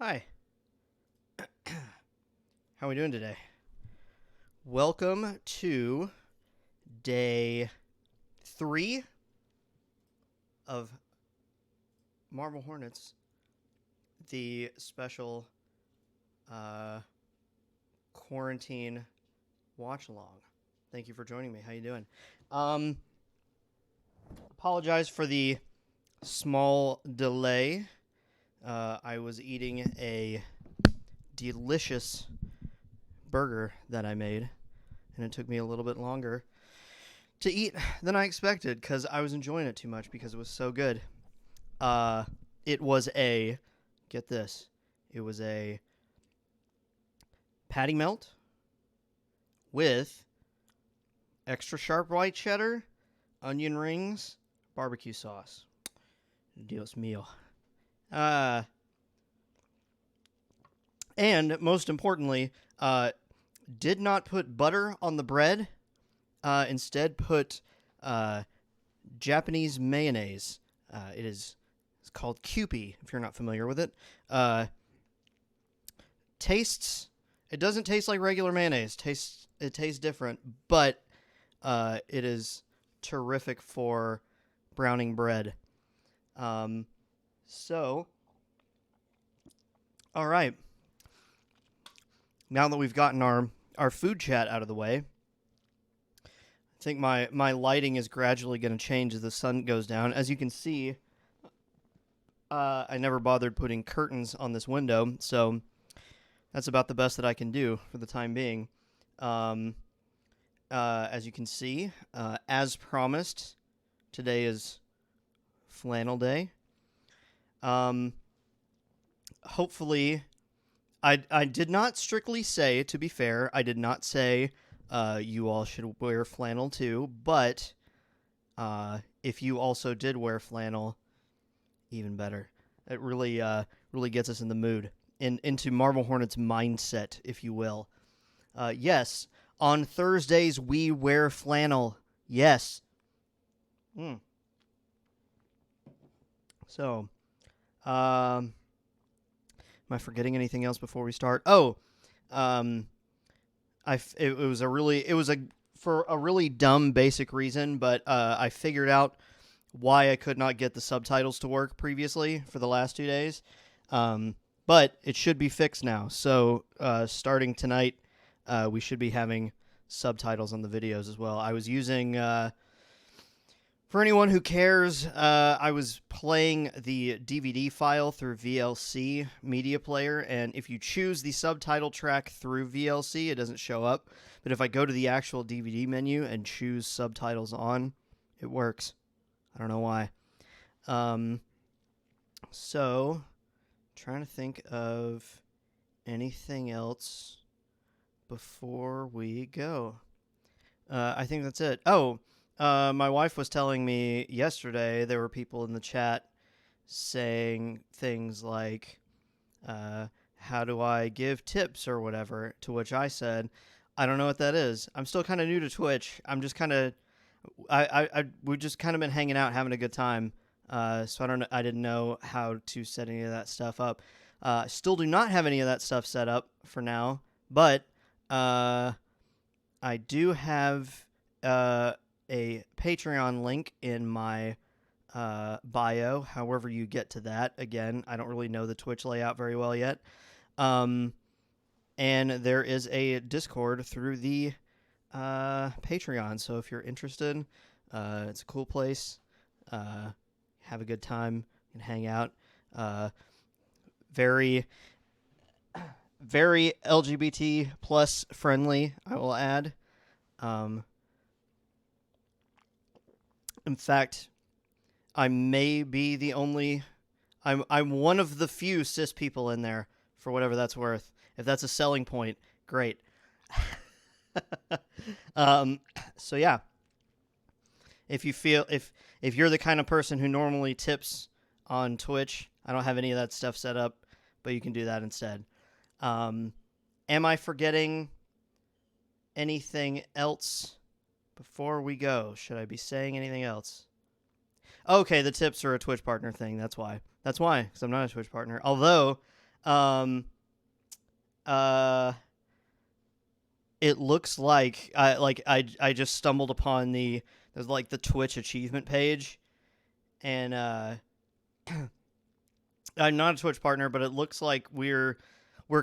Hi. How are we doing today? Welcome to day 3 of Marble Hornets, the special quarantine watch along. Thank you for joining me. How you doing? Apologize for the small delay. I was eating a delicious burger that I made, and it took me a little bit longer to eat than I expected because I was enjoying it too much because it was so good. It was get this, it was a patty melt with extra sharp white cheddar, onion rings, barbecue sauce. Dios mío. And most importantly, did not put butter on the bread. Instead, put Japanese mayonnaise. It's called Kewpie, if you're not familiar with it. It doesn't taste like regular mayonnaise. It tastes different, but it is terrific for browning bread. So, all right. Now that we've gotten our food chat out of the way, I think my lighting is gradually going to change as the sun goes down. As you can see, I never bothered putting curtains on this window, so that's about the best that I can do for the time being. As you can see, as promised, today is flannel day. Hopefully, I did not strictly say, to be fair, I did not say you all should wear flannel too, but if you also did wear flannel, even better. It really gets us in the mood, into Marble Hornets mindset, if you will. Yes, on Thursdays we wear flannel. Yes. So, am I forgetting anything else before we start? Oh, it was for a really dumb basic reason, but I figured out why I could not get the subtitles to work previously for the last 2 days. But it should be fixed now. So starting tonight, we should be having subtitles on the videos as well. I was using, for anyone who cares, I was playing the DVD file through VLC Media Player, and if you choose the subtitle track through VLC, it doesn't show up. But if I go to the actual DVD menu and choose subtitles on, it works. I don't know why. So, trying to think of anything else before we go. I think that's it. Oh, my wife was telling me yesterday there were people in the chat saying things like, how do I give tips or whatever, to which I said, I don't know what that is. I'm still kind of new to Twitch. I'm just kind of, we've just kind of been hanging out, having a good time. So I didn't know how to set any of that stuff up. Still do not have any of that stuff set up for now, but I do have a Patreon link in my bio, however you get to that. Again, I don't really know the Twitch layout very well yet. And there is a Discord through the Patreon, so if you're interested, it's a cool place. Have a good time and hang out. Very LGBT plus friendly, I will add. In fact, I may be the only. I'm one of the few cis people in there, for whatever that's worth. If that's a selling point, great. So yeah. If you're the kind of person who normally tips on Twitch, I don't have any of that stuff set up, but you can do that instead. Am I forgetting anything else before we go? Should I be saying anything else? Okay, the tips are a Twitch partner thing. That's why. Because I'm not a Twitch partner. Although, Um, uh, it looks like I just stumbled upon there's like the Twitch achievement page, and I'm not a Twitch partner, but it looks like we're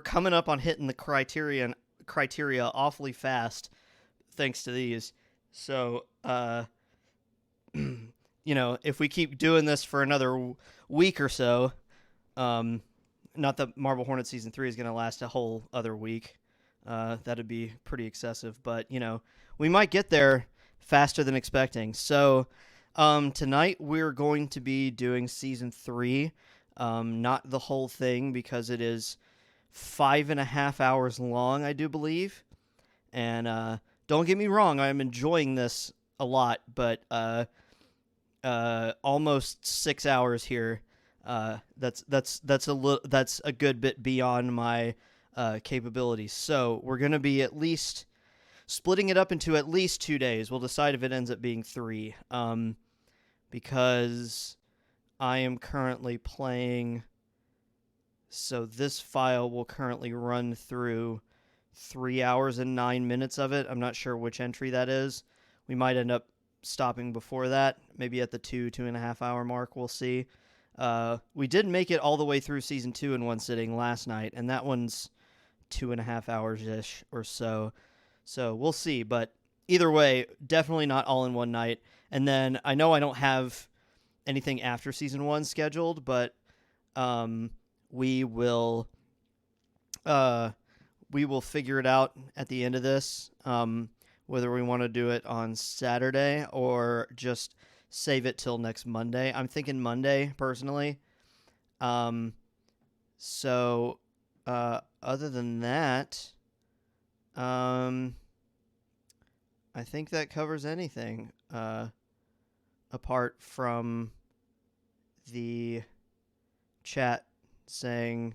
coming up on hitting the criteria awfully fast thanks to these. So if we keep doing this for another week or so, not that Marble Hornets season 3 is going to last a whole other week. That'd be pretty excessive, but we might get there faster than expecting. So tonight we're going to be doing season 3, not the whole thing because it is 5.5 hours long, I do believe. And don't get me wrong, I'm enjoying this a lot, but almost 6 hours here. That's a good bit beyond my capabilities. So we're gonna be at least splitting it up into at least 2 days. We'll decide if it ends up being 3. Because I am currently playing. So this file will currently run through 3 hours and 9 minutes of it. I'm not sure which entry that is. We might end up stopping before that, maybe at the 2.5 hour mark. We'll see. We did make it all the way through season 2 in one sitting last night, and that one's 2.5 hours-ish or so. So we'll see, but either way, definitely not all in one night. And then I know I don't have anything after season 1 scheduled, but we will figure it out at the end of this, whether we want to do it on Saturday or just save it till next Monday. I'm thinking Monday, personally. So other than that, I think that covers anything, apart from the chat saying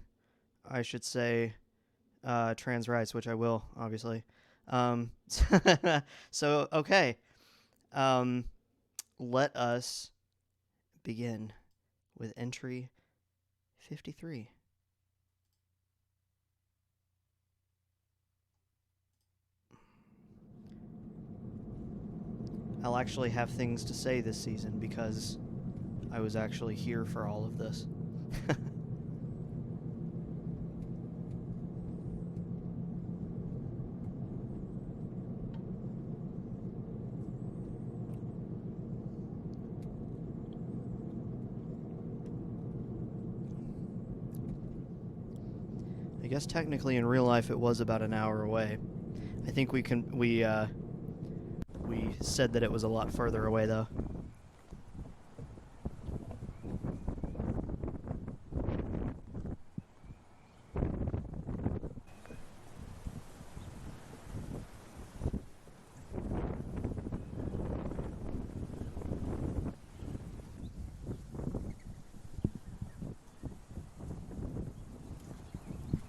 I should say trans rights, which I will, obviously. So, okay. Let us begin with entry 53. I'll actually have things to say this season because I was actually here for all of this. I guess technically in real life it was about an hour away. I think we said that it was a lot further away though.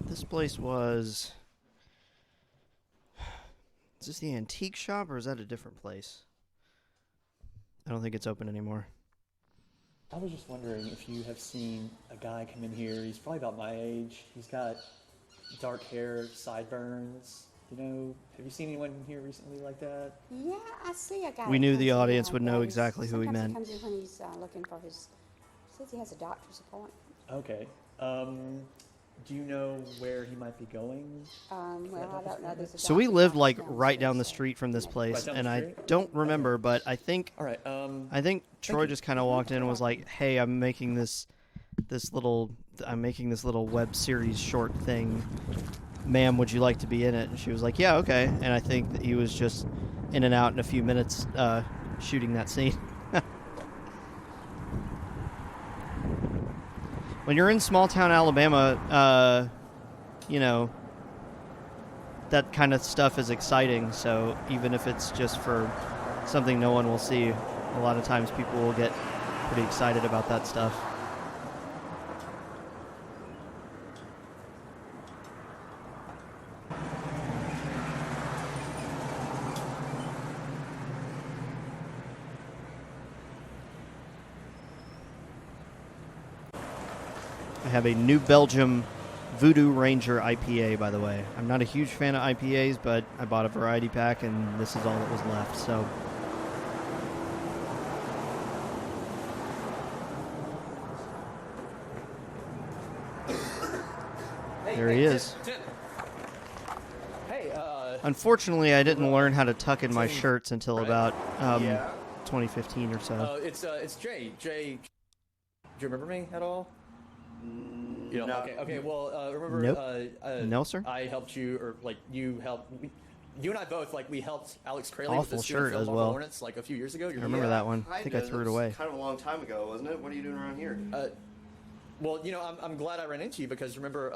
This place was... Is this the antique shop, or is that a different place? I don't think it's open anymore. I was just wondering if you have seen a guy come in here. He's probably about my age. He's got dark hair, sideburns. Have you seen anyone in here recently like that? Yeah, I see a guy. We knew the audience would know exactly who he meant. Sometimes he comes in when he's looking for his... Says he has a doctor's appointment. Okay. Do you know where he might be going? Well, I don't know. So we lived like right down the street from this place, and I don't remember, but I think... All right. I think Troy just kind of walked in and was like, "Hey, I'm making this little web series short thing. Ma'am, would you like to be in it?" And she was like, "Yeah, okay." And I think that he was just in and out in a few minutes shooting that scene. When you're in small town Alabama, that kind of stuff is exciting. So even if it's just for something no one will see, a lot of times people will get pretty excited about that stuff. I have a New Belgium Voodoo Ranger IPA, by the way. I'm not a huge fan of IPAs, but I bought a variety pack, and this is all that was left. So there he is. Tim. Hey, Unfortunately, I didn't learn how to tuck in my shirts until Right. about Yeah. 2015 or so. it's Jay. Jay, do you remember me at all? You know, No. okay. Well, remember? Nope. No, sir. I helped you, or like you helped. You and I both, like, we helped Alex Crayley with Awful the student shirt film as on the well. Hornets like a few years ago. I remember that one. I think I Kinda. threw it That was away. Kind of a long time ago, wasn't it? What are you doing around here? Well, you know, I'm glad I ran into you because remember,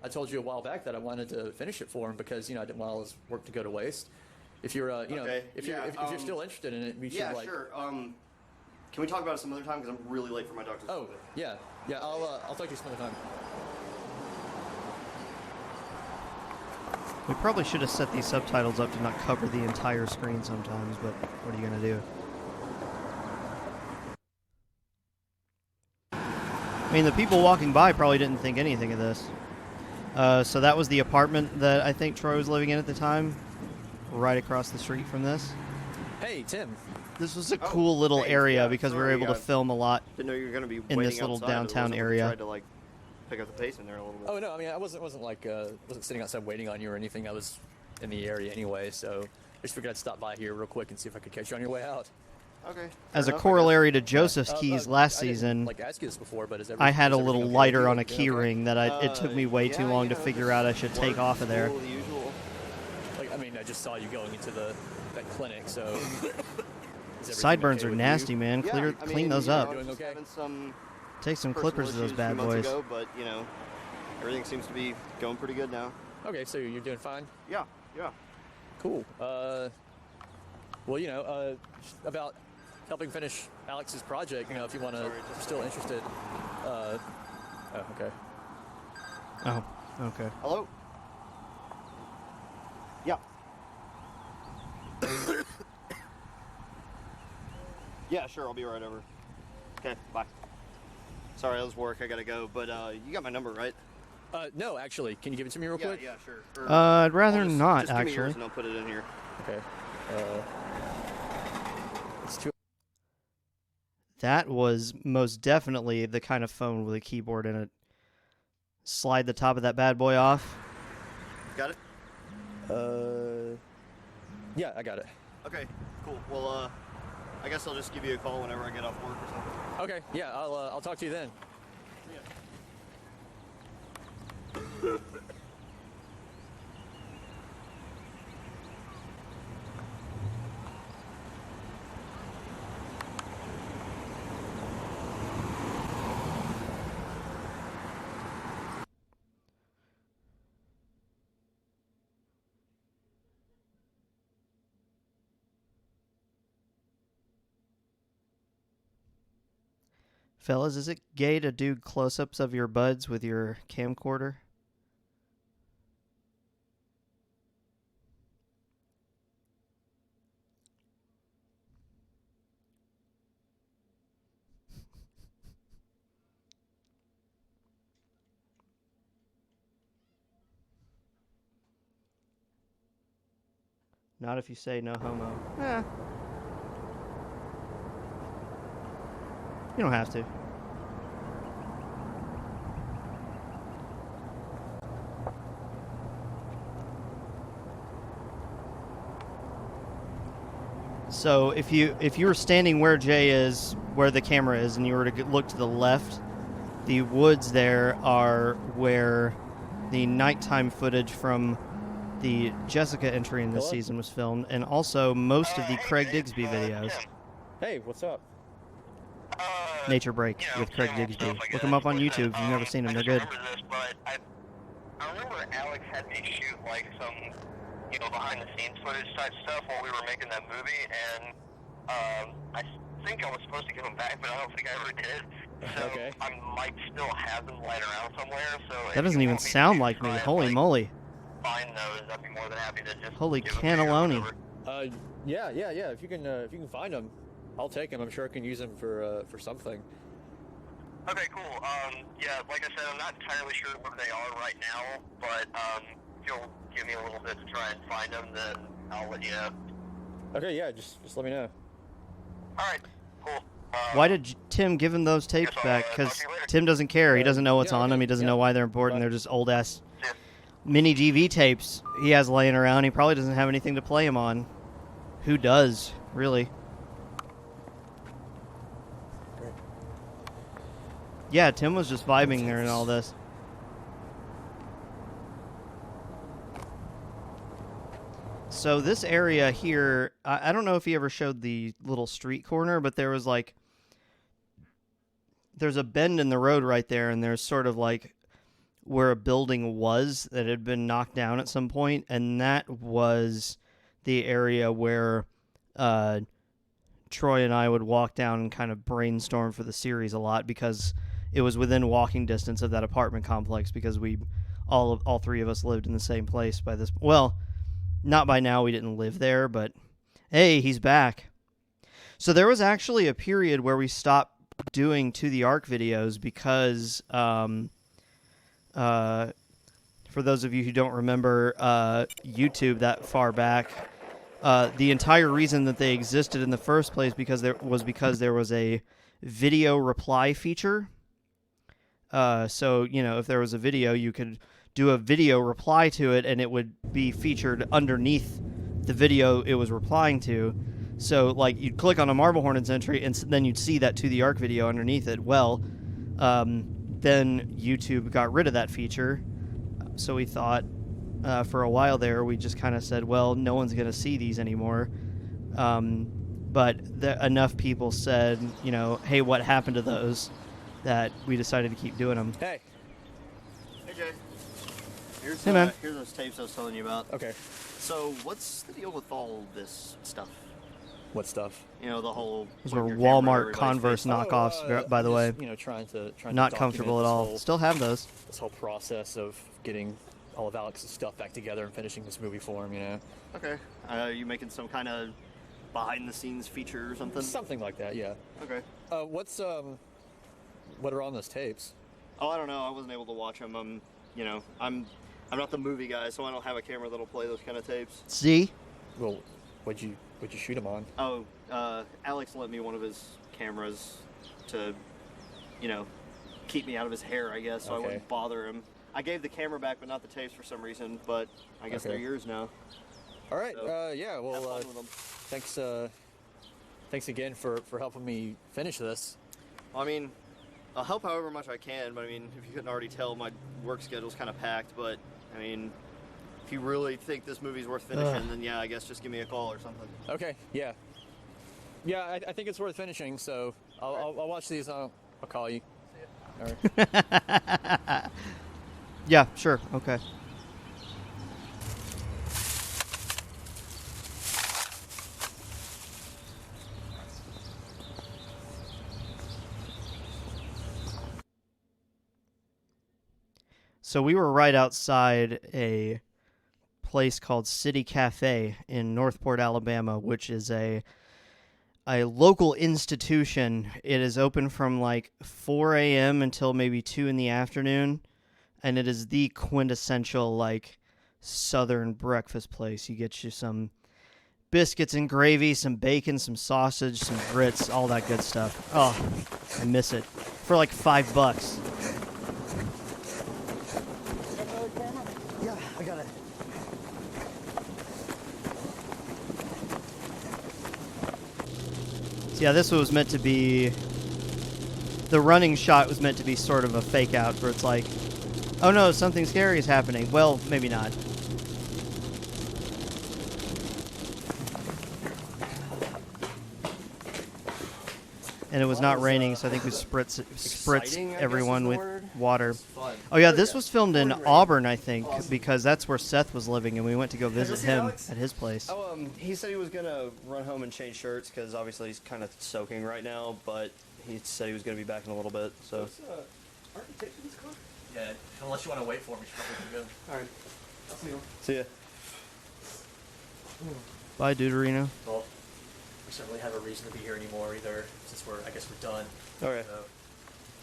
I told you a while back that I wanted to finish it for him because, you know, I didn't want all his work to go to waste. If you're, you know, Okay. if Yeah, you're still interested in it, we should Yeah, like. sure. Can we talk about it some other time? Because I'm really late for my doctor's Oh, appointment. yeah. I'll talk to you some other time. We probably should have set these subtitles up to not cover the entire screen sometimes, but what are you going to do? I mean, the people walking by probably didn't think anything of this. So that was the apartment that I think Troy was living in at the time, right across the street from this. Hey, Tim. This was a cool little hey, area yeah, because we were sorry, able to film a lot. Didn't know you were going to be In waiting this little outside, downtown otherwise I would've area. Tried to like pick up the pace in there a little bit. Oh no, I mean I wasn't like wasn't sitting outside waiting on you or anything. I was in the area anyway, so I just figured I'd stop by here real quick and see if I could catch you on your way out. Okay. As fair a enough, I corollary to Joseph's Uh, keys uh, last I didn't, season, like ask you this before, but is I had a is little everything okay lighter with you? on a You doing key okay? ring that it took me way too long to guess. figure out I should take Work, off of there. school, the usual. Like I mean, I just saw you going into that clinic, so. is everything Sideburns okay are with nasty, you? man. Yeah, Clean I mean, those you know, up. I was Doing just okay? having some Take some personal clippers of those issues a bad few months boys. ago, but you know, everything seems to be going pretty good now. Okay, so you're doing fine. Yeah. Cool. Well, you know, about helping finish Alex's project. You know, if you want to, Sorry, if you're still interested. Oh, okay. Oh, okay. Hello? Yeah. Yeah, sure, I'll be right over. Okay, bye. Sorry, that was work, I gotta go, but you got my number, right? No, actually, can you give it to me real quick? Yeah, sure. Or I'd rather I'll just, not, just give me yours actually. and I'll put it in here. Okay. It's two. That was most definitely the kind of phone with a keyboard in it. Slide the top of that bad boy off. Got it? Yeah, I got it. Okay, cool. Well, I guess I'll just give you a call whenever I get off work or something. Okay. Yeah, I'll talk to you then. Fellas, is it gay to do close-ups of your buds with your camcorder? Not if you say no homo. You don't have to. So if you were standing where Jay is, where the camera is, and you were to look to the left, the woods there are where the nighttime footage from the Jessica entry in this Hello? season was filmed, and also most of the Craig Digsby videos. Hey, what's up? Nature Break with Craig Digsby. Look them up on YouTube if you've never seen them. They're good. I remember this, but I remember Alex had me shoot like some, behind the scenes footage type stuff while we were making that movie, and I think I was supposed to give them back, but I don't think I ever did. So Okay. I might still have them lying around somewhere. So That doesn't even sound like me. Holy moly. Find those, I'd be more than happy to just Holy give them to you or cannelloni. whatever. Yeah. If you can find them, I'll take them. I'm sure I can use them for something. Okay, cool. Yeah, like I said, I'm not entirely sure where they are right now, but if you'll give me a little bit to try and find them, then I'll let you know. Okay, yeah, just let me know. All right, cool. Why did Tim give him those tapes guess I'll, back? talk Because to you later. Tim doesn't care. He doesn't know what's Yeah, on okay. them. He doesn't Yeah. know why they're important. Bye. They're just old ass See ya. mini DV tapes he has laying around. He probably doesn't have anything to play them on. Who does, really? Great. Yeah, Tim was just vibing there and all this. So this area here, I don't know if he ever showed the little street corner, but there was like, there's a bend in the road right there, and there's sort of like where a building was that had been knocked down at some point, and that was the area where Troy and I would walk down and kind of brainstorm for the series a lot, because it was within walking distance of that apartment complex, because we all three of us lived in the same place by this. Well, not by now, we didn't live there, but hey, he's back. So there was actually a period where we stopped doing To the Arc videos because, for those of you who don't remember YouTube that far back, the entire reason that they existed in the first place because there was a video reply feature. So, you know, if there was a video, you could do a video reply to it, and it would be featured underneath the video it was replying to. So, like, you'd click on a Marble Hornets entry, and then you'd see that To the Arc video underneath it. Well, then YouTube got rid of that feature, so we thought, for a while there, we just kind of said, well, no one's going to see these anymore. But enough people said, you know, hey, what happened to those, that we decided to keep doing them. Hey. Hey, Jay. Here's, Hey, man. Here's those tapes I was telling you about. Okay. So, what's the deal with all this stuff? What stuff? You know, the whole... Those point were your camera at Walmart everybody's Converse face. knockoffs, by the way. You know, trying to Not document comfortable at this all. whole- Still have those. This whole process of getting all of Alex's stuff back together and finishing this movie for him, you know. Okay. You making some kind of behind-the-scenes feature or something? Something like that, yeah. Okay. What are on those tapes? Oh, I don't know. I wasn't able to watch them. I'm not the movie guy, so I don't have a camera that'll play those kind of tapes. See? Well, what'd you shoot them on? Oh, Alex lent me one of his cameras to, keep me out of his hair, I guess, so I Okay. wouldn't bother him. I gave the camera back, but not the tapes for some reason, but I guess Okay. they're yours now. All right. So, Yeah. Have Well, fun with them. thanks again for helping me finish this. I mean, I'll help however much I can, but I mean, if you couldn't already tell, my work schedule's kind of packed, but I mean, if you really think this movie's worth finishing, then yeah, I guess just give me a call or something. Okay. Yeah. Yeah, I think it's worth finishing. So I'll watch these. I'll call you. All right. Yeah, sure. Okay. So we were right outside a place called City Cafe in Northport, Alabama, which is a local institution. It is open from like 4 a.m. until maybe 2 in the afternoon, and it is the quintessential like southern breakfast place. You get you some biscuits and gravy, some bacon, some sausage, some grits, all that good stuff. Oh, I miss it. For like $5. Yeah, I got it. So yeah, this was meant to be... The running shot was meant to be sort of a fake out where it's like, oh no, something scary is happening. Well, maybe not. And it was not raining, so I think we spritzed Exciting, I guess, everyone is the with word. water. It's fun. Oh yeah, this was filmed in Pouring rain. Auburn, I think, Awesome. because that's where Seth was living, and we went to go visit seen him Alex? at his place. Oh, he said he was gonna run home and change shirts because obviously he's kind of soaking right now, but he said he was gonna be back in a little bit. So. Aren't you taking this car? Yeah. Unless you want to wait for me, you should probably go. All right. I'll see you. See ya. Bye, Deuterino. Well, we certainly have a reason to be here anymore either, since I guess we're done. All right. So,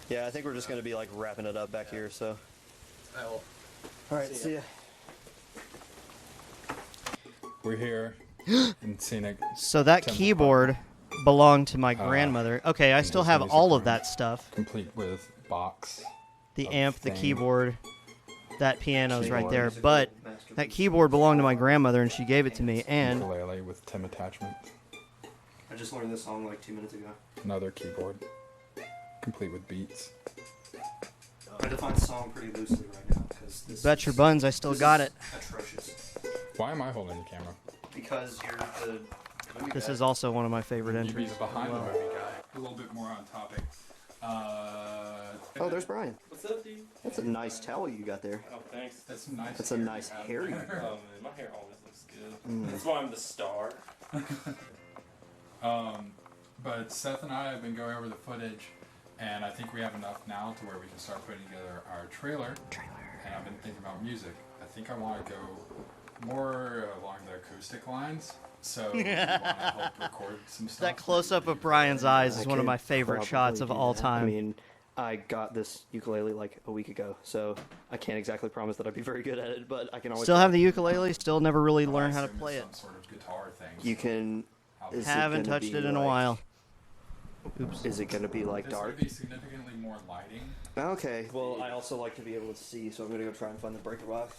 Yeah, I think we're just gonna be like wrapping it up back here. So. Well, All right. See ya. We're here in scenic. So that Temple keyboard belonged to my grandmother. Okay, I and still his have music all of room. that stuff. Complete with box. The of amp, the thing. keyboard, that piano's right Keyboard. there. But that keyboard belonged to my grandmother, and she gave it to me. And Ukulele with Tim attachment. I just learned this song like 2 minutes ago. Another keyboard. Complete with beats. I define song pretty loosely right now because this. bet your buns, I still got it. Atrocious. Why am I holding the camera? Because you're the. movie This guy. is also one of my favorite You be entries. the behind Wow. the movie guy. A little bit more on topic. Oh, there's Brian. What's up, dude? That's a nice towel you got there. Oh, thanks. That's nice. That's a nice hair. Oh, man, my hair always looks good. That's why I'm the star. But Seth and I have been going over the footage, and I think we have enough now to where we can start putting together our trailer. And I've been thinking about music. I think I want to go more along the acoustic lines. So we want to help record some stuff. That close-up of Brian's eyes is I one of could my favorite shots of probably do all that. time. I mean, I got this ukulele like a week ago, so I can't exactly promise that I'd be very good at it, but I can always. Still try. have the ukulele, still never really I learned how to assume play it. it's some sort of guitar thing. You can. How- Is it Haven't gonna touched be it in a like- while. Oops. Is it gonna be like There's dark? going to be significantly more lighting. Okay. Well, I also like to be able to see, so I'm gonna go try and find the breaker box.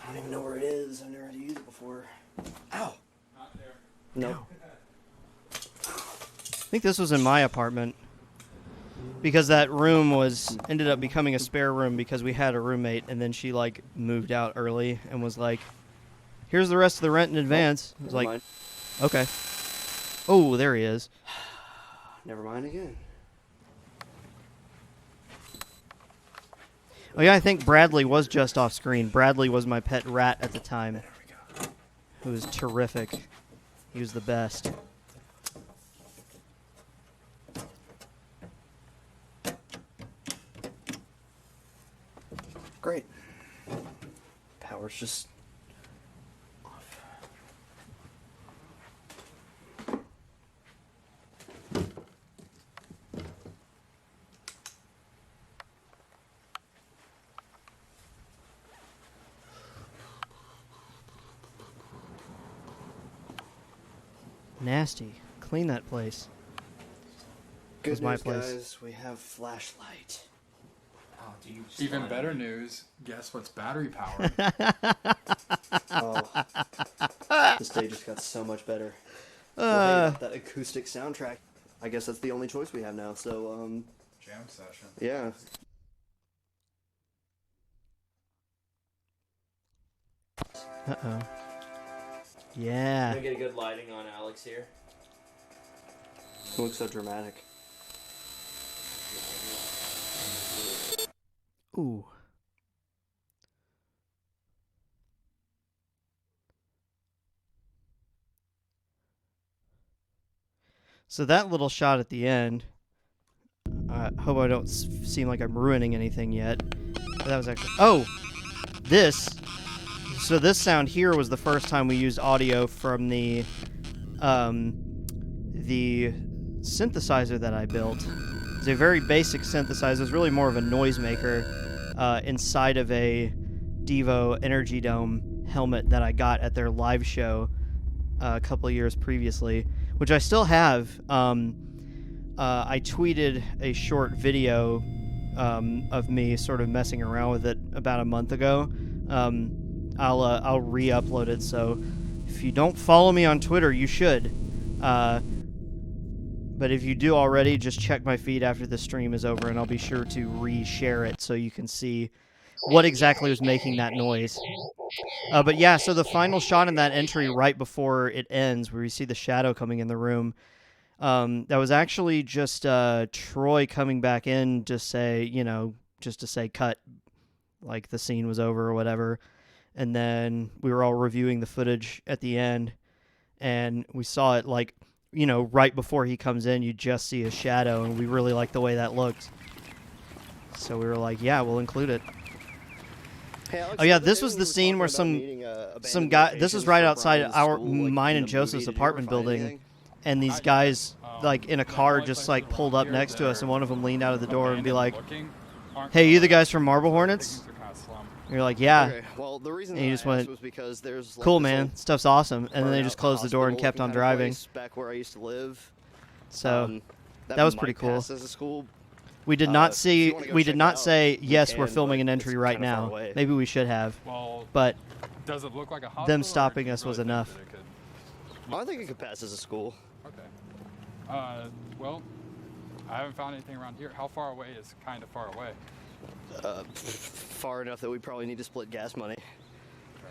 I don't even know where it is. I've never had to use it before. Ow. Not there. No. I think this was in my apartment because that room ended up becoming a spare room because we had a roommate, and then she like moved out early and was like, "Here's the rest of the rent in advance." I was Never like, mind. "Okay." Oh, there he is. Never mind again. Oh yeah, I think Bradley was just off screen. Bradley was my pet rat at the time. Who was terrific. He was the best. Great. Power's just off. Nasty. Clean that place. Good was my news, place. guys. We have flashlight. Oh, dude. Even better news, guess what's battery powered? Oh, this day just got so much better. Well, hey, that acoustic soundtrack. I guess that's the only choice we have now. So, Jam session. yeah. Uh-oh. Yeah. Can we get a good lighting on Alex here? It looks so dramatic. Ooh. So that little shot at the end, I hope I don't seem like I'm ruining anything yet. But that was actually... Oh! This! So this sound here was the first time we used audio from the synthesizer that I built. It's a very basic synthesizer. It's really more of a noisemaker inside of a Devo Energy Dome helmet that I got at their live show a couple of years previously, which I still have. I tweeted a short video of me sort of messing around with it about a month ago. I'll re-upload it, so if you don't follow me on Twitter, you should. But if you do already, just check my feed after the stream is over, and I'll be sure to re-share it so you can see what exactly was making that noise. But yeah, so the final shot in that entry right before it ends, where you see the shadow coming in the room, that was actually just Troy coming back in to say, just to say cut, like the scene was over or whatever. And then we were all reviewing the footage at the end, and we saw it like, right before he comes in, you just see a shadow, and we really liked the way that looked. So we were like, yeah, we'll include it. Hey, Alex, Oh yeah, the this day was when the we were scene talking where about some needing, guy. This locations was right for outside Brian's our school, like, mine in and the Joseph's movie, did you ever apartment find building, anything? and these guys like in a the car only just places like around pulled up here next that to us, and one of them leaned out of the door and be like, abandoned looking aren't "Hey, you the cars, guys from Marble so Hornets?" pickings are kinda slum. And you're like, "Yeah." Okay. Well, the reason And that you I just asked went, was because there's like "Cool, this man. old Stuff's awesome." And then they burnt just out closed the door and hospital kept on looking kinda driving. place back where I used to live. So that was might pretty cool. pass as a school. we did if not you see. wanna go We did check it not out, say we yes. We're can, filming but an it's entry right kinda far now. away. Maybe we should have, Well, but does it look like a hospital? them or stopping do you us was really think enough. that it could- I think it could pass as a school. Okay. Well, I haven't found anything around here. How far away is kind of far away? Far enough that we probably need to split gas money. Fair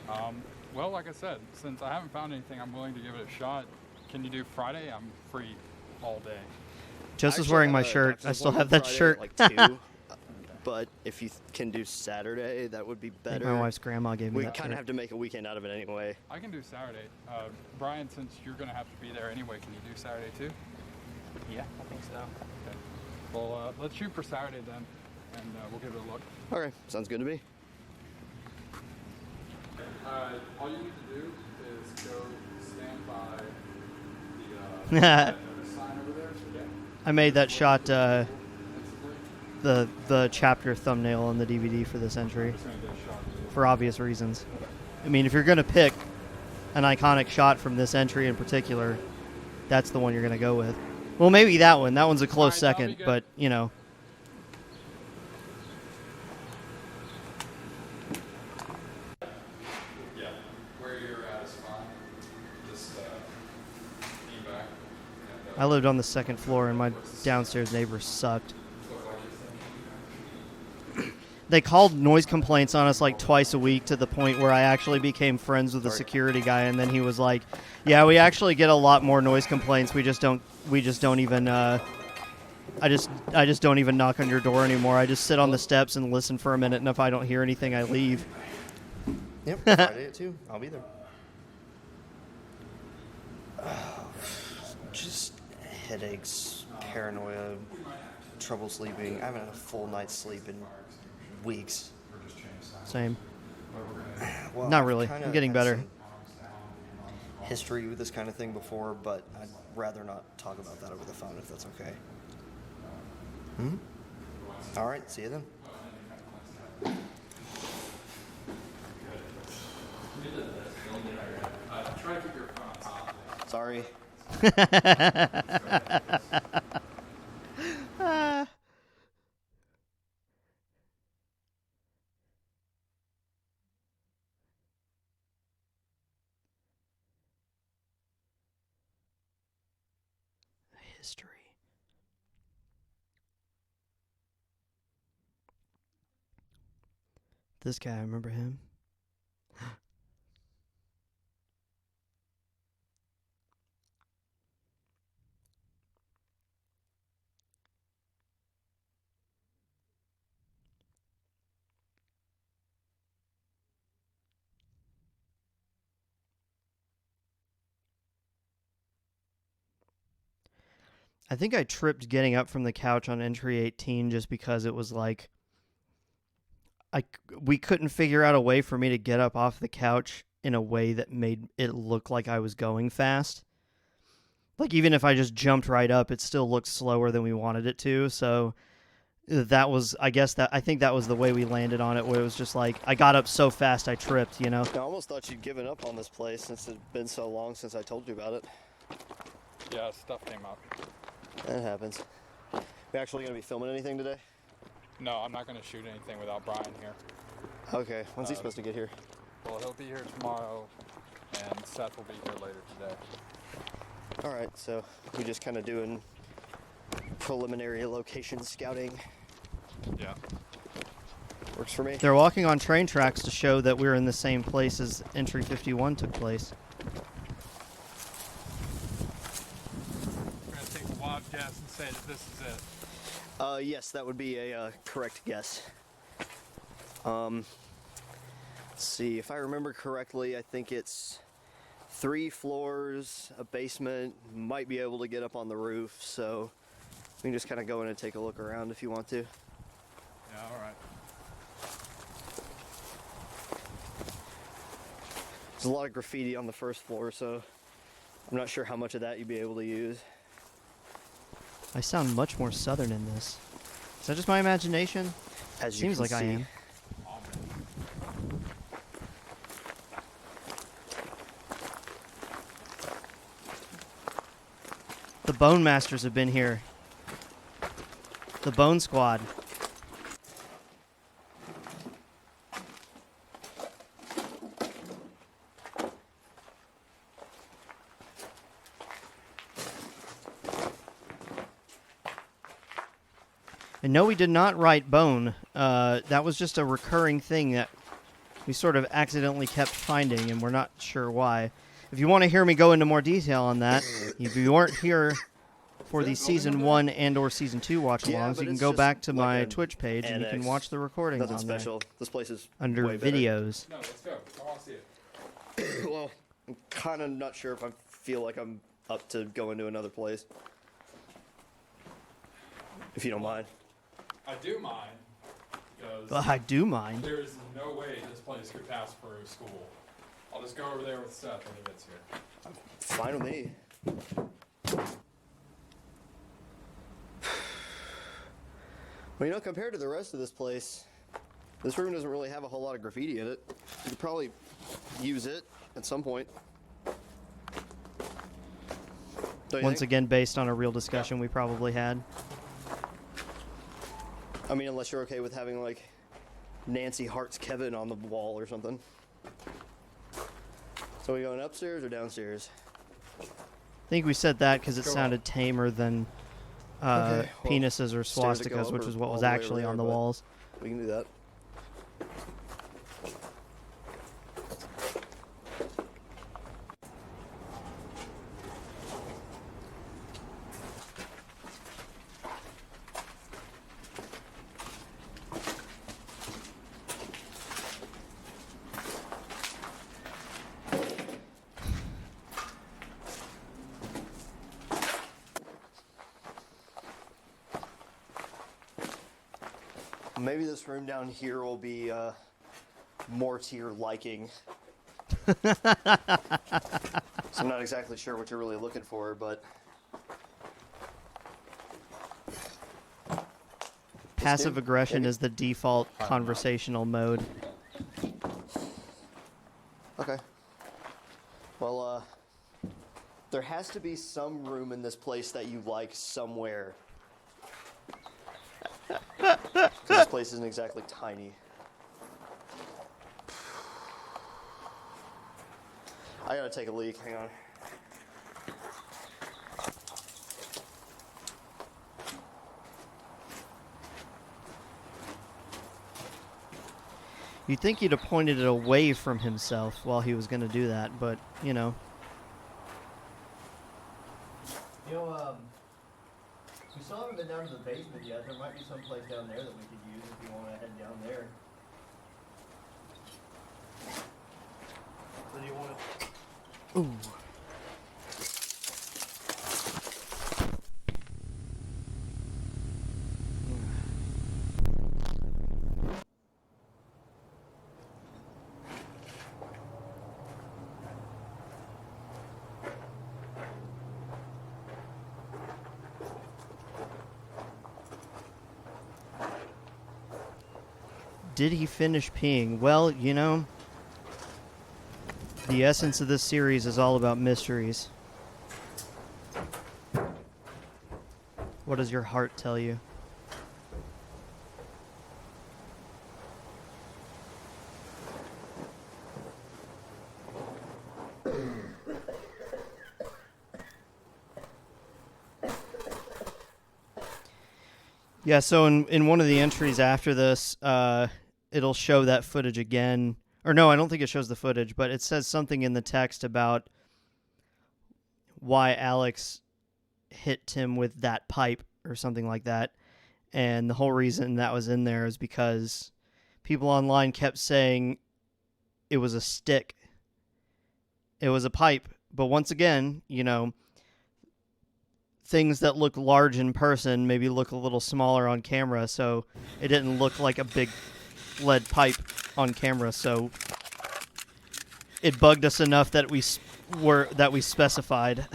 enough. Well, like I said, since I haven't found anything, I'm willing to give it a shot. Can you do Friday? I'm free all day. Joseph's Actually, wearing I my have a shirt. doctor's I still have appointment that Friday shirt. at, like 2. But if you can do Saturday, that would be I think better. my wife's grandma gave me We that kind shirt. of have to make a weekend out of it anyway. I can do Saturday. Brian, since you're going to have to be there anyway, can you do Saturday too? Yeah, I think so. Okay. Well, let's shoot for Saturday then, and we'll give it a look. Okay, sounds good to me. All you need to do is go stand by the sign over there. Yeah. I made that shot. The chapter thumbnail on the DVD for this entry, for obvious reasons. I mean, if you're gonna pick an iconic shot from this entry in particular, that's the one you're gonna go with. Well, maybe that one. That one's a close Alright, that'll be second, good. but you know. Yeah. Where you're at is fine. Just lean back. And, I lived on the second floor, and my downstairs neighbors sucked. They called noise complaints on us like twice a week, to the point where I actually became friends with the security guy, and then he was like, "Yeah, we actually get a lot more noise complaints. We just don't even. I just don't even knock on your door anymore. I just sit on the steps and listen for a minute, and if I don't hear anything, I leave." Yep, Friday at 2. I'll be there. Just headaches, paranoia, trouble sleeping. I haven't had a full night's sleep in weeks. Same. Well, Not I've really. kinda I'm getting had better. some history with this kind of thing before, but I'd rather not talk about that over the phone if that's okay. All right, see you then. try to keep your phone on top. Sorry. History. This guy, remember him? I think I tripped getting up from the couch on entry 18 just because it was like we couldn't figure out a way for me to get up off the couch in a way that made it look like I was going fast. Like, even if I just jumped right up, it still looked slower than we wanted it to. So that was, I think that was the way we landed on it, where it was just like I got up so fast I tripped, you know? I almost thought you'd given up on this place since it's been so long since I told you about it. Yeah, stuff came up. That happens. We actually gonna be filming anything today? No, I'm not going to shoot anything without Brian here. Okay, when's he supposed to get here? Well, he'll be here tomorrow, and Seth will be here later today. All right, so we just kind of doing preliminary location scouting. Yeah. Works for me. They're walking on train tracks to show that we're in the same place as entry 51 took place. We're going to take a wild guess and say that this is it. Yes, that would be a correct guess. Let's see, if I remember correctly, I think it's 3 floors, a basement, might be able to get up on the roof, so we can just kind of go in and take a look around if you want to. Yeah, all right. There's a lot of graffiti on the first floor, so I'm not sure how much of that you'd be able to use. I sound much more southern in this. Is that just my imagination? As you Seems can like I see. am. The Bone Masters have been here. The Bone Squad. And no, we did not write Bone. That was just a recurring thing that we sort of accidentally kept finding, and we're not sure why. If you want to hear me go into more detail on that, if you weren't here for the Season 1 and or Season 2 watch-alongs, Yeah, you but can it's go just back to like my an Twitch page, and you can annex. watch the recordings Nothing on special. This place is there. Under way better. videos. No, let's go. I want to see it. Well, I'm kind of not sure if I feel like I'm up to going to another place. If you don't mind. I do mind because Well, I do mind. there is no way this place could pass for a school. I'll just go over there with Seth when he gets here. Fine with me. Well, you know, compared to the rest of this place, this room doesn't really have a whole lot of graffiti in it. You could probably use it at some point. Don't you Once think? again, based on a real discussion we probably had. I mean, unless you're okay with having, like, Nancy Hart's Kevin on the wall or something. So we going upstairs or downstairs? I think we said that because it Go sounded up. tamer than Okay, well, penises or stairs that go swastikas, up which or is what all was the way over actually there, on the but- walls. We can do that. Maybe this room down here will be more to your liking. So I'm not exactly sure what you're really looking for, but Passive aggression Maybe. is the default conversational mode. Okay. Well, there has to be some room in this place that you like somewhere. 'Cause this place isn't exactly tiny. I gotta take a leak. Hang on. You'd think he'd have pointed it away from himself while he was going to do that, but, you know. You know, we still haven't been down to the basement yet. There might be some place down there that we could use if you want to head down there. So do you want to... Ooh. Did he finish peeing? Well, you know, the essence of this series is all about mysteries. What does your heart tell you? Yeah, so in one of the entries after this, it'll show that footage again. Or no, I don't think it shows the footage, but it says something in the text about why Alex hit Tim with that pipe or something like that. And the whole reason that was in there is because people online kept saying it was a stick. It was a pipe. But once again, you know, things that look large in person maybe look a little smaller on camera, so it didn't look like a big lead pipe on camera, so it bugged us enough that we that we specified.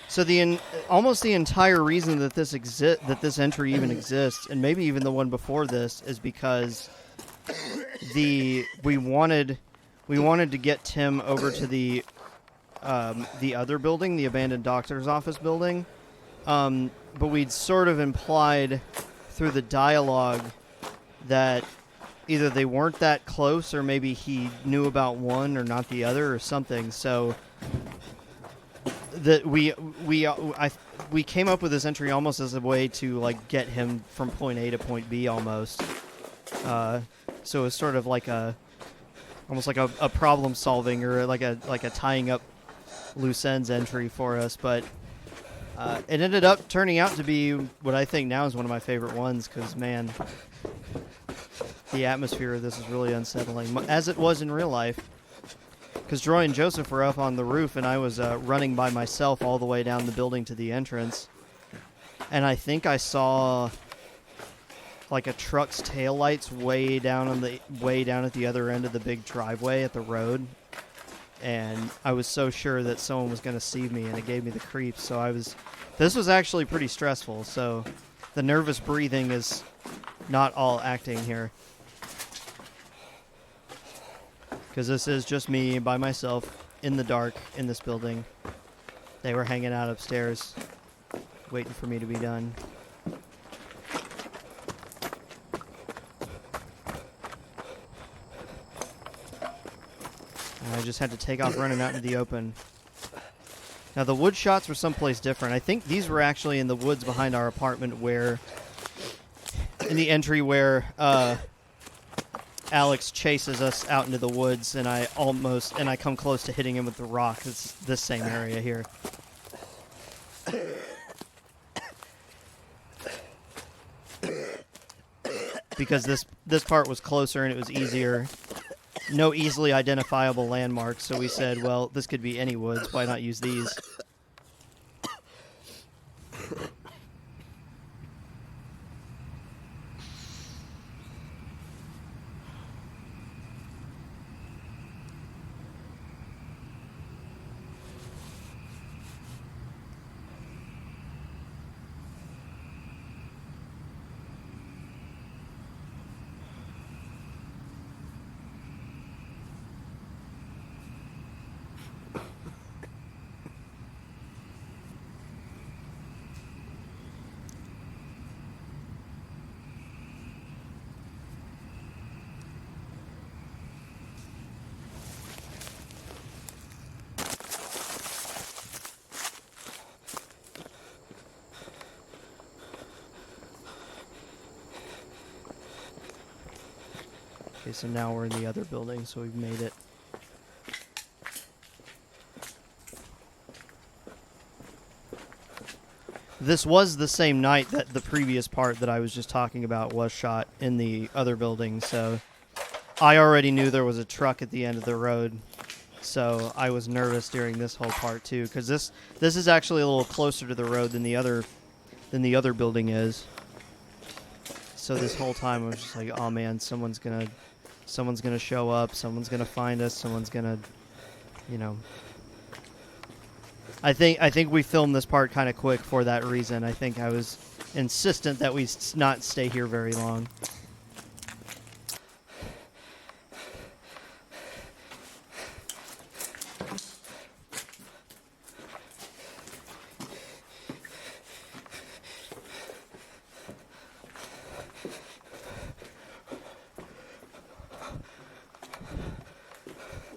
So almost the entire reason that this entry even exists, and maybe even the one before this, is because we wanted to get Tim over to the other building, the abandoned doctor's office building, but we'd sort of implied through the dialogue that either they weren't that close, or maybe he knew about one or not the other, or something. So that we came up with this entry almost as a way to like get him from point A to point B almost. So it's sort of like almost like a problem solving, or like a tying up loose ends entry for us. But it ended up turning out to be what I think now is one of my favorite ones, because man, the atmosphere of this is really unsettling, as it was in real life. Because Troy and Joseph were up on the roof, and I was running by myself all the way down the building to the entrance. And I think I saw like a truck's taillights way down at the other end of the big driveway at the road. And I was so sure that someone was going to see me, and it gave me the creeps. So this was actually pretty stressful. So the nervous breathing is not all acting here. Because this is just me by myself in the dark in this building. They were hanging out upstairs, waiting for me to be done. And I just had to take off running out into the open. Now the wood shots were someplace different. I think these were actually in the woods behind our apartment, in the entry where Alex chases us out into the woods, and I come close to hitting him with the rock. It's this same area here. Because this part was closer and it was easier. No easily identifiable landmarks, so we said, well, this could be any woods. Why not use these? Okay, so now we're in the other building, so we've made it. This was the same night that the previous part that I was just talking about was shot in the other building, so I already knew there was a truck at the end of the road, so I was nervous during this whole part too, because this is actually a little closer to the road than the other building is. So this whole time I was just like, oh man, someone's gonna show up, someone's gonna find us, someone's gonna, you know. I think we filmed this part kind of quick for that reason. I think I was insistent that we not stay here very long.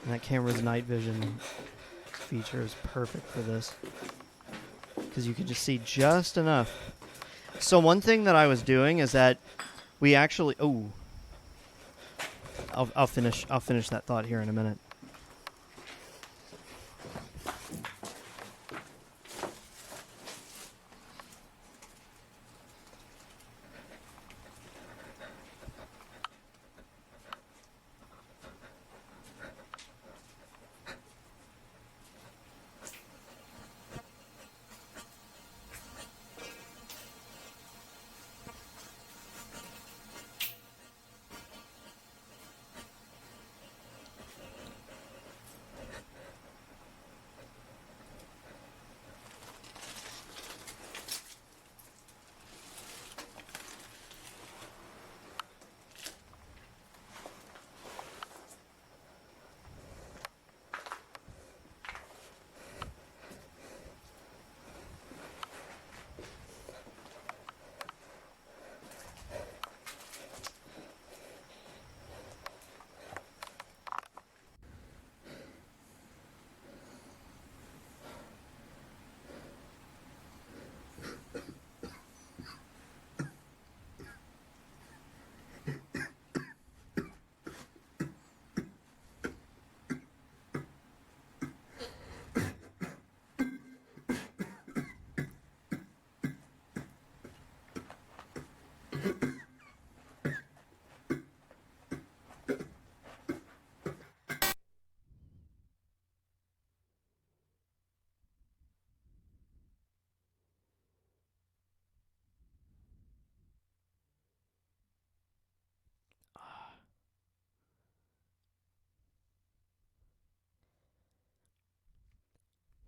And that camera's night vision feature is perfect for this, because you can just see just enough. So one thing that I was doing is that we actually I'll finish that thought here in a minute.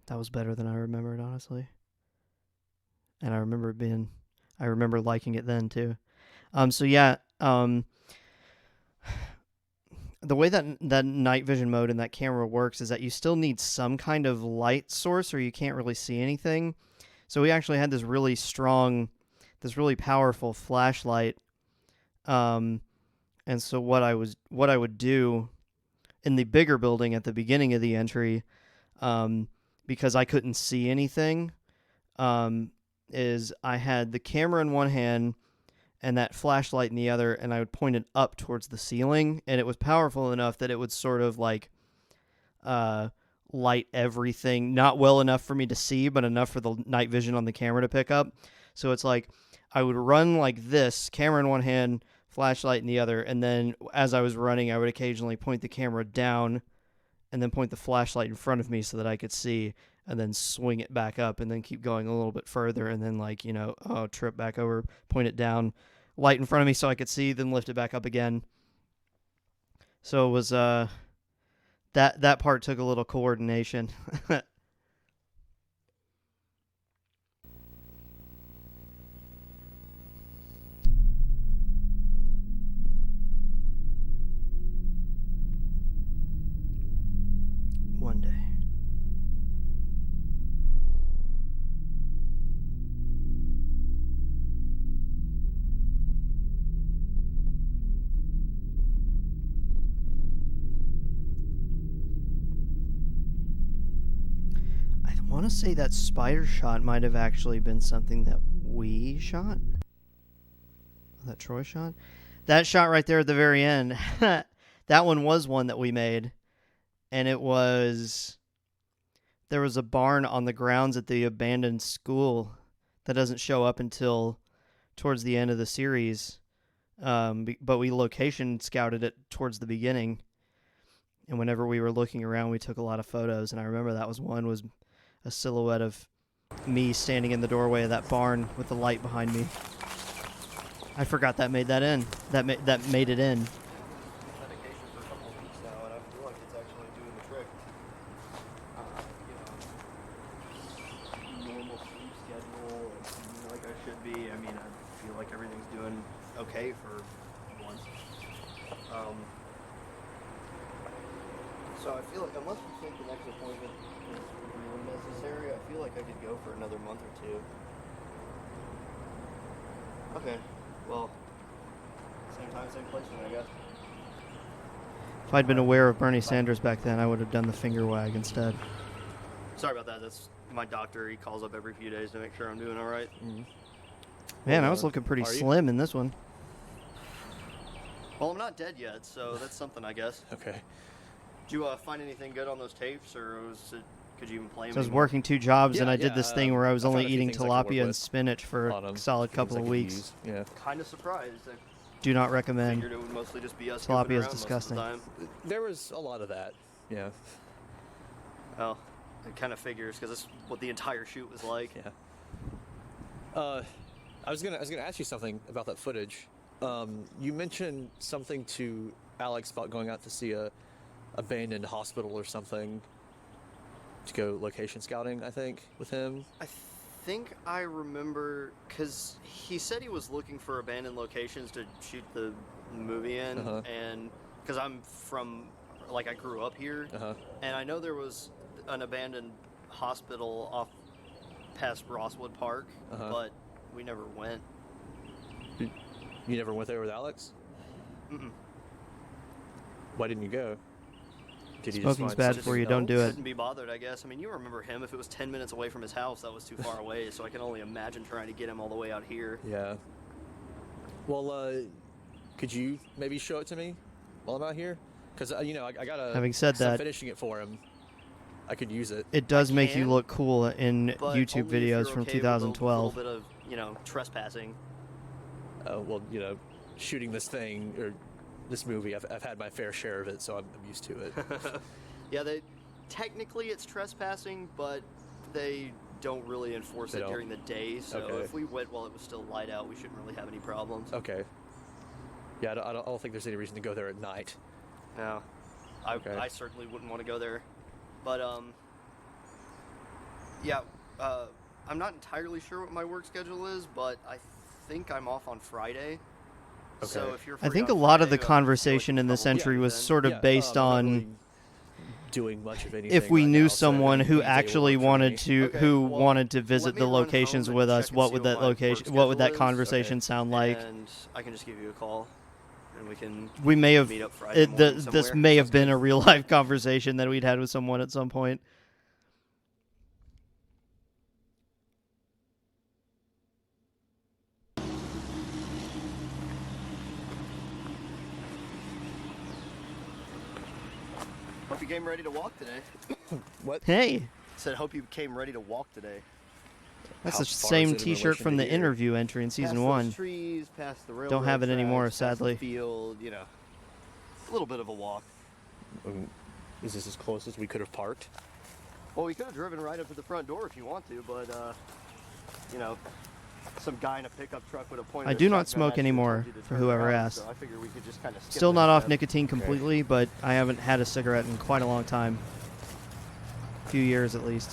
That was better than I remembered, honestly. And I remember liking it then too. So yeah, the way that night vision mode in that camera works is that you still need some kind of light source, or you can't really see anything. So we actually had this really powerful flashlight. And so what I would do in the bigger building at the beginning of the entry, because I couldn't see anything, is I had the camera in one hand and that flashlight in the other, and I would point it up towards the ceiling, and it was powerful enough that it would sort of like light everything, not well enough for me to see, but enough for the night vision on the camera to pick up. So it's like I would run like this, camera in one hand, flashlight in the other, and then as I was running, I would occasionally point the camera down and then point the flashlight in front of me so that I could see, and then swing it back up, and then keep going a little bit further, and then like, trip back over, point it down, light in front of me so I could see, then lift it back up again. So it was that part took a little coordination. One day. I want to say that spider shot might have actually been something that we shot. That Troy shot? That shot right there at the very end. That one was one that we made. And there was a barn on the grounds at the abandoned school that doesn't show up until towards the end of the series. But we location scouted it towards the beginning. And whenever we were looking around, we took a lot of photos. And I remember that was a silhouette of me standing in the doorway of that barn with the light behind me. I forgot that made that in. That made it in. Medication for a couple of weeks now, and I feel like it's actually doing the trick. Normal sleep schedule, and like I should be. I mean, I feel like everything's doing okay for once. So I feel like unless we think the next appointment is really necessary, I feel like I could go for another month or two. Okay, well, same time, same place, then, I guess. If I'd been aware of Bernie Sanders back then, I would have done the finger wag instead. Sorry about that. That's my doctor. He calls up every few days to make sure I'm doing all right. Mm-hmm. Man, I was looking pretty slim in this one. Well, I'm not dead yet, so that's something, I guess. Okay. Did you find anything good on those tapes, or could you even play them? So I was working 2 jobs, and I did this thing where I was I only found a few eating things I could work tilapia and with spinach for a solid couple of weeks. Yeah. Kind of surprised. I Do not recommend. figured it would mostly just be us. Tilapia goofing is around disgusting. Most of the time. There was a lot of that. Yeah. Well, it kind of figures because that's what the entire shoot was like. Yeah. I was gonna ask you something about that footage. You mentioned something to Alex about going out to see a abandoned hospital or something to go location scouting, I think, with him. I think I remember because he said he was looking for abandoned locations to shoot the movie in, and because I'm from, like, I grew up here, and I know there was an abandoned hospital off past Rosswood Park, but we never went. You never went there with Alex? Mm-mm. Why didn't you go? Did he Smoking's just bad for you. Don't do it. Couldn't be bothered, I guess. I mean, you remember him. If it was 10 minutes away from his house, that was too far away, so I can only imagine trying to get him all the way out here. Yeah. Well, could you maybe show it to me while I'm out here? Because, I gotta... Having said that, I'm finishing it for him. I could use it. it does make you look cool in But YouTube only if you're videos from okay with 2012. A little bit of, trespassing. Well, shooting this thing, or this movie, I've had my fair share of it, so I'm used to it. Yeah, technically it's trespassing, but they don't really enforce They it don't? during the day, so Okay. if we went while it was still light out, we shouldn't really have any problems. Okay. Yeah, I don't think there's any reason to go there at night. No. Okay. I certainly wouldn't want to go there. But, yeah, I'm not entirely sure what my work schedule is, but I think I'm off on Friday. Okay. So if you're I free think on a lot of the Friday, I feel like conversation we in could this probably entry meet was then. sort of based I'm not on really doing much of anything if we right knew now, so someone any who day will actually work for wanted me. to Okay, who well, wanted to let visit me the run locations home with and us. check What and would see that what my location? work What would that schedule is. conversation sound like? And I can just give you a call, and we can We may have meet up Friday morning somewhere. this may have Sounds been good? a real life conversation that we'd had with someone at some point. Hope you came ready to walk today. What? Hey, Said hope you came ready to walk today. that's How the far same is it in T-shirt relation from to the here? interview entry in season Past those 1. trees, past the railroad Don't have it anymore, tracks, past the sadly. field, you know, a little bit of a walk. Is this as close as we could have parked? Well, we could have driven right up to the front door if you want to, but you know, some guy in a pickup truck would have pointed. I a do not shotgun smoke at you and anymore, told you to for turn whoever around, asked. So I figured we could just kind of Still that not off step. nicotine completely, but I haven't had a cigarette in quite a long time. A few years at least.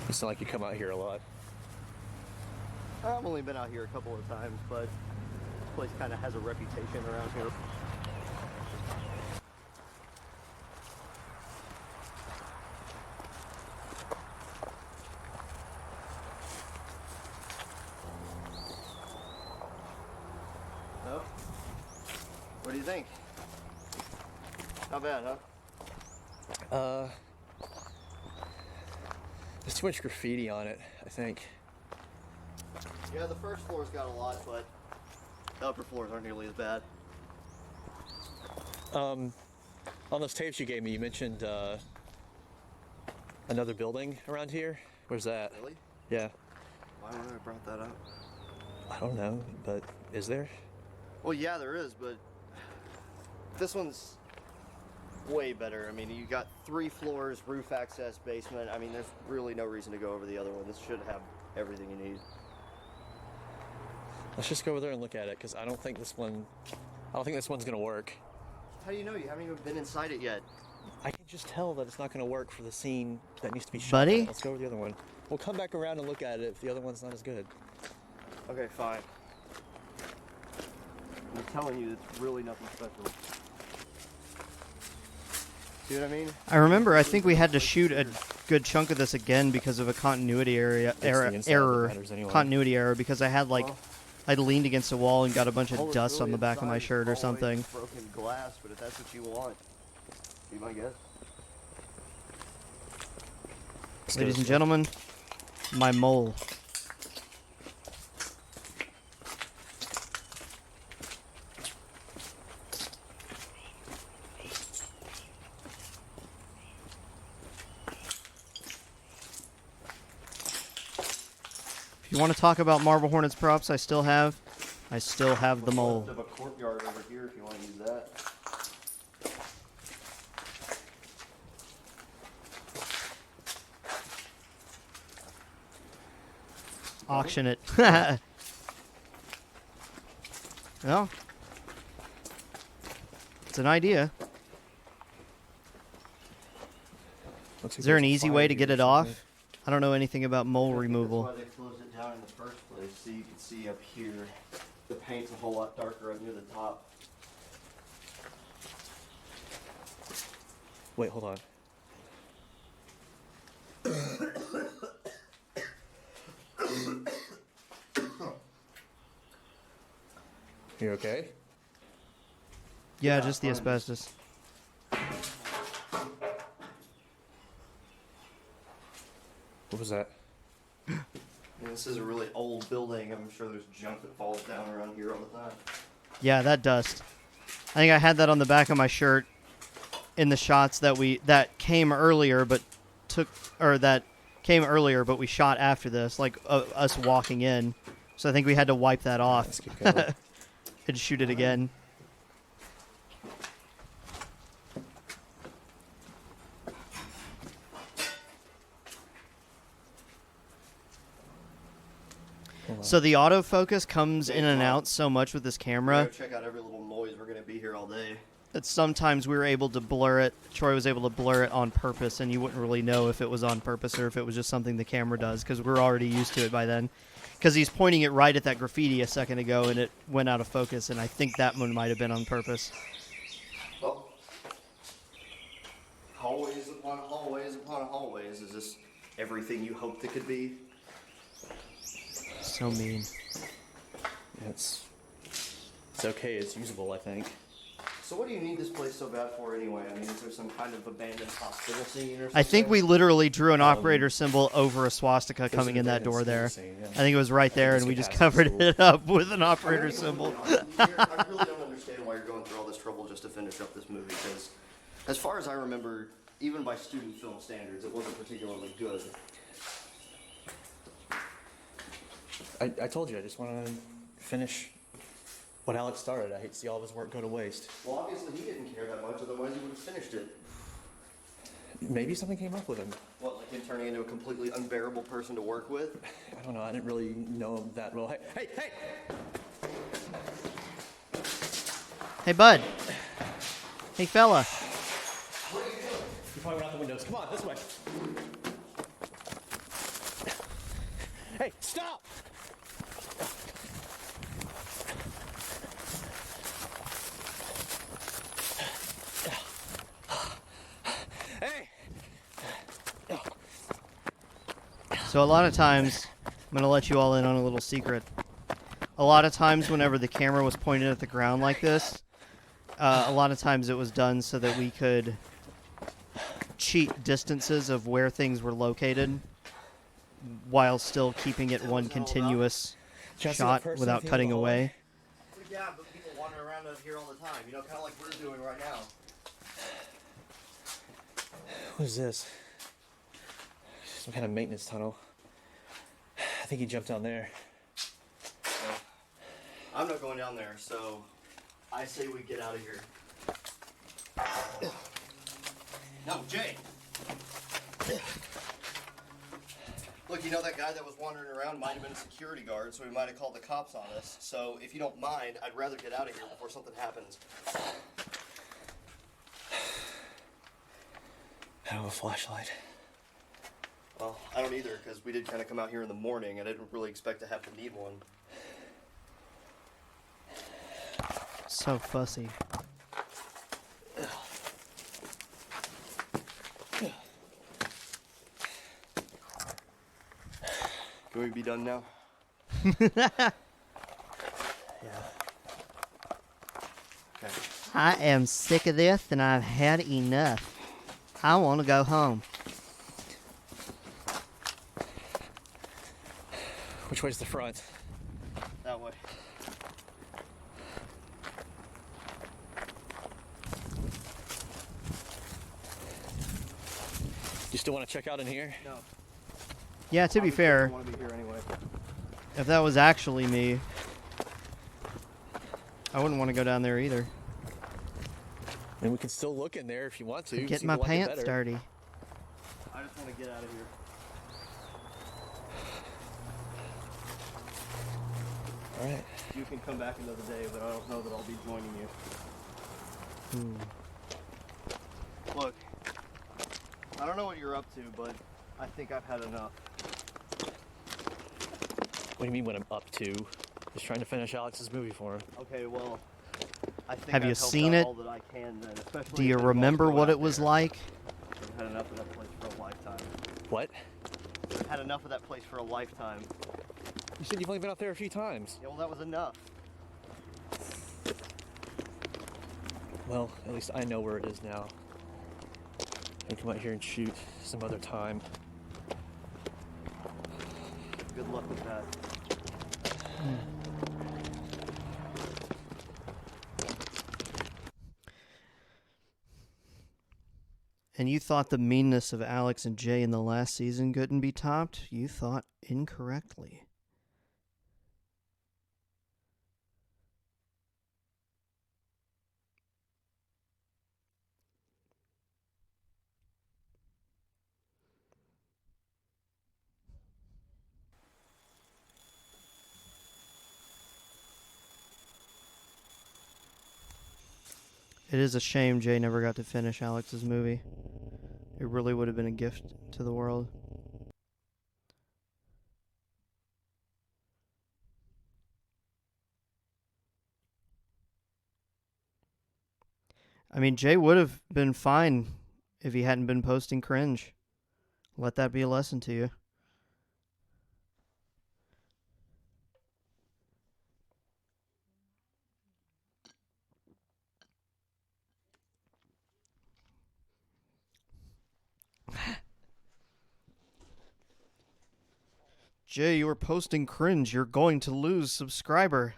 It's not like you come out here a lot. I've only been out here a couple of times, but this place kind of has a reputation around here. No? What do you think? Not bad, huh? There's too much graffiti on it, I think. Yeah, the first floor's got a lot, but the upper floors aren't nearly as bad. On those tapes you gave me, you mentioned another building around here. Where's that? Really? Yeah. Why would I have brought that up? I don't know, but is there? Well, yeah, there is, but this one's way better. I mean, you got 3 floors, roof access, basement. I mean, there's really no reason to go over the other one. This should have everything you need. Let's just go over there and look at it, because I don't think this one's gonna work. How do you know? You haven't even been inside it yet. I can just tell that it's not gonna work for the scene that needs to be shot. Buddy? Let's go with the other one. We'll come back around and look at it if the other one's not as good. Okay, fine. I'm telling you, it's really nothing special. See what I mean? I remember. I think we had to shoot a good chunk of this again because of a continuity the inside that error. matters anyway. Continuity error because I had like Well, I leaned against a wall and got a bunch all of that's dust really on the back of my inside is shirt or hallways something. and broken glass, but if that's what you want, be my guess. Ladies and gentlemen, my mole. If you want to talk about Marble Hornets props, I still have the mole. Left of a courtyard over here if you want to use that. Auction it. Well, it's an idea. Looks like Is there an there's a easy fire way to here get or it off? something. I don't know anything about mole I think removal. That's why they closed it down in the first place. So you can see up here, the paint's a whole lot darker up near the top. Wait, hold on. You okay? Yeah, Yeah, just the fine. asbestos. What was that? And this is a really old building. I'm sure there's junk that falls down around here all the time. Yeah, that dust. I think I had that on the back of my shirt in the shots that came earlier, but we shot after this, like us walking in. So I think we had to wipe that off Let's keep going. and shoot it again. Hold on. So the autofocus comes in and out so much with this We're camera. gonna check out every little noise. We're gonna be here all day. that sometimes we were able to blur it. Troy was able to blur it on purpose, and you wouldn't really know if it was on purpose or if it was just something the camera does, because we're already used to it by then. Because he's pointing it right at that graffiti a second ago, and it went out of focus, and I think that one might have been on purpose. Well, hallways upon hallways upon hallways. Is this everything you hoped it could be? So mean. It's okay. It's usable, I think. So what do you need this place so bad for anyway? I mean, is there some kind of abandoned hospital scene or something? I think we literally drew an operator symbol over a swastika coming in that door there. Scene, yeah. I think it was right there, and we just covered it up with an operator symbol. I really don't understand why you're going through all this trouble just to finish up this movie, because as far as I remember, even by student film standards, it wasn't particularly good. I told you, I just want to finish what Alex started. I hate to see all of his work go to waste. Well, obviously he didn't care that much, otherwise he would have finished it. Maybe something came up with him. What, like him turning into a completely unbearable person to work with? I don't know. I didn't really know him that well. Hey! Hey, bud. Hey, fella. What are you doing? You probably went out the windows. Come on, this way. Hey, stop! Hey! So a lot of times, I'm going to let you all in on a little secret. A lot of times whenever the camera was pointed at the ground like this, a lot of times it was done so that we could cheat distances of where things were located while still keeping it one continuous shot without cutting away. Well, yeah, but people wander around out here all the time, kind of like we're doing right now. What is this? Some kind of maintenance tunnel. I think he jumped down there. Well, I'm not going down there, so I say we get out of here. No, Jay! Look, that guy that was wandering around might have been a security guard, so he might have called the cops on us. So if you don't mind, I'd rather get out of here before something happens. I don't have a flashlight. Well, I don't either, because we did kind of come out here in the morning. I didn't really expect to have to need one. So fussy. Can we be done now? Yeah. Okay. I am sick of this and I've had enough. I want to go home. Which way's the front? That way. You still want to check out in here? No. Yeah, to be fair, I want to be here anyway. if that was actually me, I wouldn't want to go down there either. And we can still look in there if you want to. Get See my who liked it pants better. dirty. I just want to get out of here. All right. You can come back another day, but I don't know that I'll be joining you. Look, I don't know what you're up to, but I think I've had enough. What do you mean what I'm up to? Just trying to finish Alex's movie for him. Okay, well, I think Have you I've helped seen out it? all that I can then, especially Do you if it remember involves what going it was out there. like? I've had enough of that place for a lifetime. What? I've had enough of that place for a lifetime. You said you've only been out there a few times. Yeah, well, that was enough. Well, at least I know where it is now. I can come out here and shoot some other time. Good luck with that. And you thought the meanness of Alex and Jay in the last season couldn't be topped? You thought incorrectly. It is a shame Jay never got to finish Alex's movie. It really would have been a gift to the world. I mean, Jay would have been fine if he hadn't been posting cringe. Let that be a lesson to you. Jay, you were posting cringe. You're going to lose subscriber.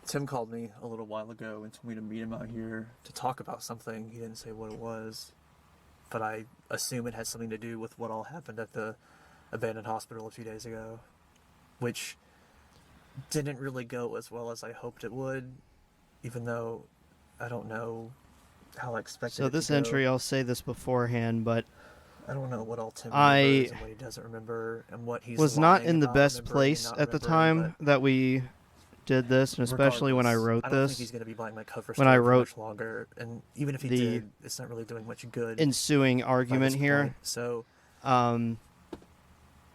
Tim called me a little while ago and told me to meet him out here to talk about something. He didn't say what it was, but I assume it has something to do with what all happened at the abandoned hospital a few days ago, which didn't really go as well as I hoped it would, even though I don't know how I expected So it this to go. entry, I'll say this beforehand, but I don't know what all Tim I remembers and what he doesn't remember and what he's was not lying in the about best remembering and place not at the remembering, time that we did this, and especially when I regardless, wrote I don't think this. he's going to be buying my cover When I story for wrote much longer, and even if he the did, it's not really doing much good. Ensuing by argument this here. point. So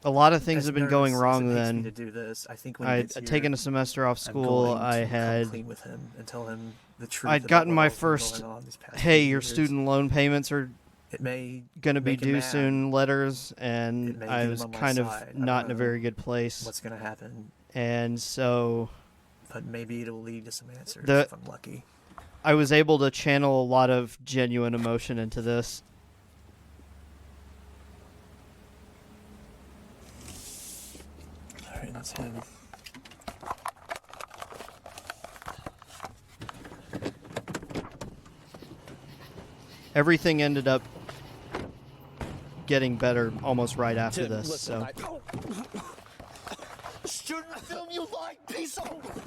A lot of things as have been nervous going as wrong it makes me then. to do this, I think when he I'd gets here, taken a semester off I'm school. going to I come had clean with him and tell him the truth. I'd about gotten what my all's been first, going on these past hey, few your years. student loan payments are It may going to be make him due mad. soon letters, It and may I get him was on my kind of side. I not don't in a know very good place. what's going to happen, And so but maybe it'll lead to some answers The- if I'm lucky. I was able to channel a lot of genuine emotion into this. All right, that's him. Everything ended up getting better almost right after Tim, this. listen, So Student film, you lying piece of...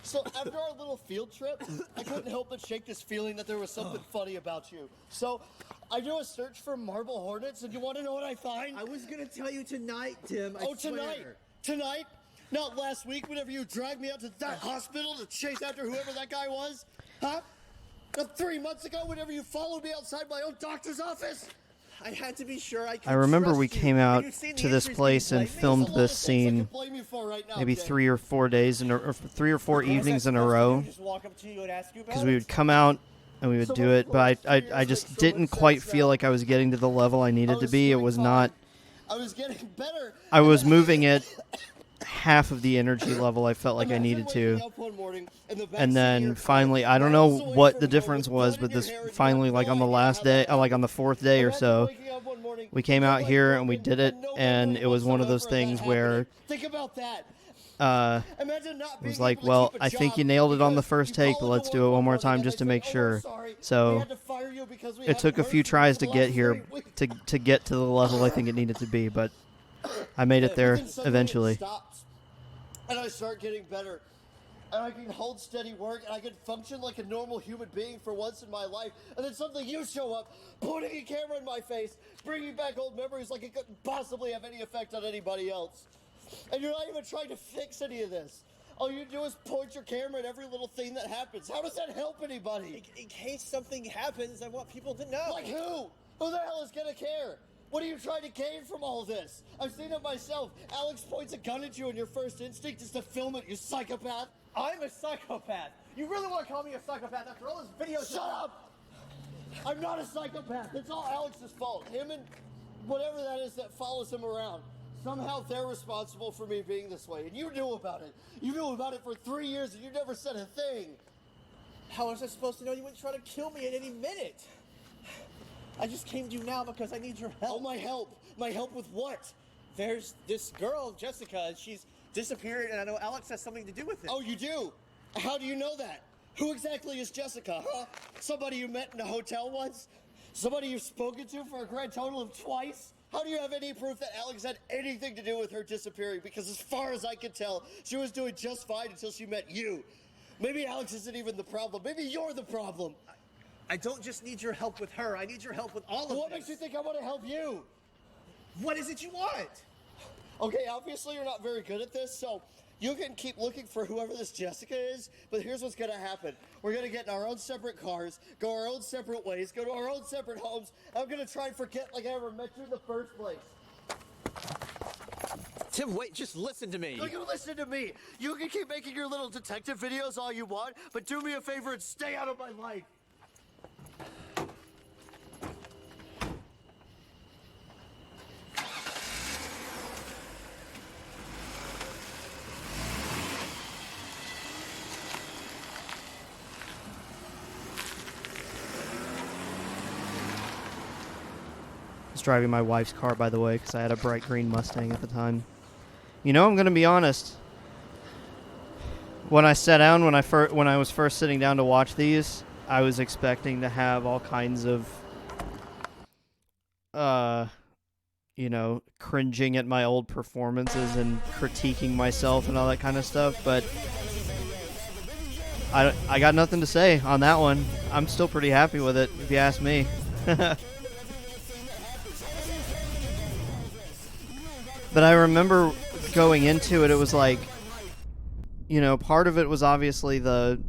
So after our little field trip, I couldn't help but shake this feeling that there was something funny about you. So I do a search for marble hornets, and you want to know what I find? I was gonna tell you tonight, Tim. I Tonight? swear. Tonight? Not last week whenever you dragged me out to that hospital to chase after whoever that guy was? Huh? 3 months ago whenever you followed me outside my own doctor's office? I had to be sure I could I remember trust we you. came Have out you seen to the this entries place that you and played me? filmed There's a lot this of things I scene can blame you for right now, maybe Jay. 3 or 4 days or 3 or 4 evenings in a row, Just walk up to you and ask you about because we it? would come out and we would do it, but I just didn't quite feel like I was getting to the level I needed to be. It was not. I was getting better. I was moving at half of the energy level I felt like I Imagine needed to. waking up one morning in the backseat And of then your finally, car, I don't know miles away what from the home difference with was, blood but in your this hair and you finally, have like no on the idea last how day, that like on the 4th day or Imagine so, waking up one morning we came with your out leg here and we broken did it, and no and memory it was one of those whatsoever of that things where happening. Think about that. it Imagine not being was like, able to well, keep a I think job you nailed it on the because first you take, call but into let's work do it one more morning time and just to they make say, "Oh, sure. we're sorry. We So had to fire you because we it took a haven't few heard from you tries for to the get last here 3 weeks." to get to the level I think it needed to be, but I made it there Then suddenly eventually. It stops, and I start getting better. And I can hold steady work, and I can function like a normal human being for once in my life. And then suddenly you show up, putting a camera in my face, bringing back old memories like it couldn't possibly have any effect on anybody else. And you're not even trying to fix any of this. All you do is point your camera at every little thing that happens. How does that help anybody? In case something happens, I want people to know. Like who? Who the hell is gonna care? What are you trying to gain from all this? I've seen it myself. Alex points a gun at you and your first instinct is to film it, you psychopath. I'm a psychopath. You really want to call me a psychopath after all those videos? Shut up! I'm not a psychopath. It's all Alex's fault. Him and whatever that is that follows him around. Somehow they're responsible for me being this way. And you knew about it. You knew about it for 3 years and you never said a thing. How was I supposed to know you wouldn't try to kill me at any minute? I just came to you now because I need your help. Oh, my help. My help with what? There's this girl, Jessica, and she's disappeared, and I know Alex has something to do with it. Oh, you do? How do you know that? Who exactly is Jessica, huh? Somebody you met in a hotel once? Somebody you've spoken to for a grand total of twice? How do you have any proof that Alex had anything to do with her disappearing? Because as far as I can tell, she was doing just fine until she met you. Maybe Alex isn't even the problem. Maybe you're the problem. I don't just need your help with her. I need your help with all of What this. makes you think I want to help you? What is it you want? Okay, obviously you're not very good at this, so you can keep looking for whoever this Jessica is, but here's what's gonna happen. We're gonna get in our own separate cars, go our own separate ways, go to our own separate homes. I'm gonna try and forget like I ever met you in the first place. Tim, wait, just listen to me. No, you listen to me. You can keep making your little detective videos all you want, but do me a favor and stay out of my life. I was driving my wife's car, by the way, because I had a bright green Mustang at the time. You know, I'm going to be honest. When I sat down, when I was first sitting down to watch these, I was expecting to have all kinds of, you know, cringing at my old performances and critiquing myself and all that kind of stuff, but I got nothing to say on that one. I'm still pretty happy with it, if you ask me. But I remember going into it, it was like, you know, part of it was obviously the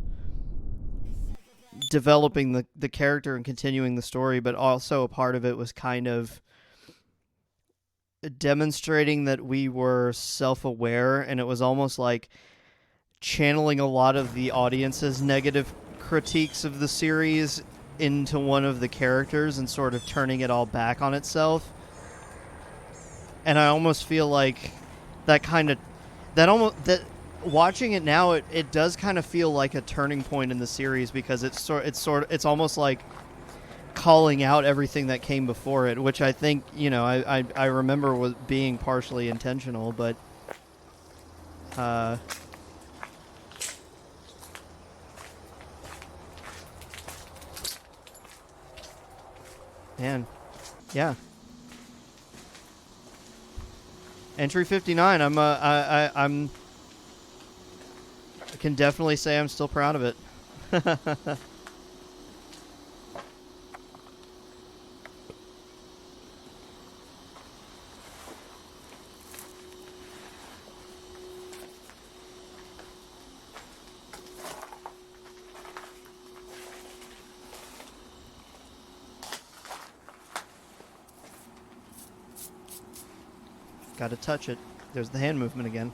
developing the character and continuing the story, but also a part of it was kind of demonstrating that we were self-aware, and it was almost like channeling a lot of the audience's negative critiques of the series into one of the characters and sort of turning it all back on itself. And I almost feel like that watching it now, it does kind of feel like a turning point in the series, because it's almost like calling out everything that came before it, which I think, you know, I remember was being partially intentional, but man, yeah. Entry 59. I can definitely say I'm still proud of it. Gotta touch it. There's the hand movement again.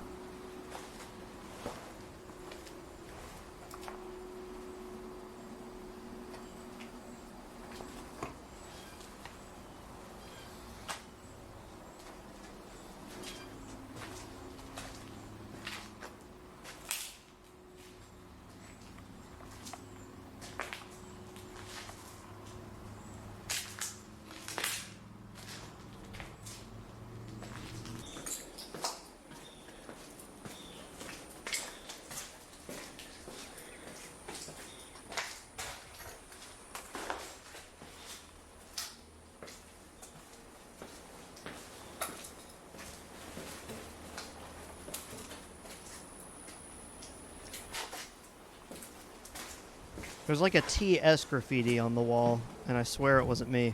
There's like a TS graffiti on the wall, and I swear it wasn't me.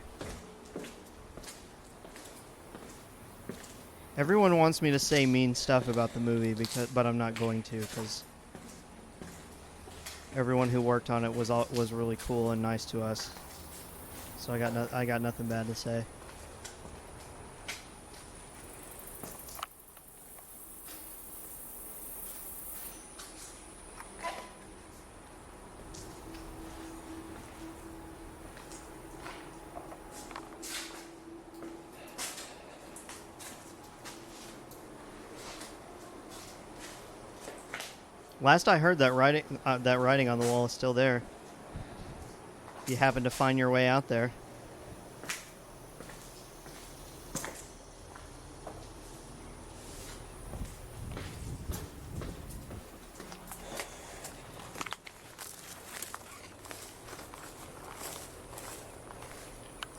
Everyone wants me to say mean stuff about the movie, but I'm not going to, because everyone who worked on it was really cool and nice to us. So I got nothing bad to say. Last I heard, that writing on the wall is still there. If you happen to find your way out there.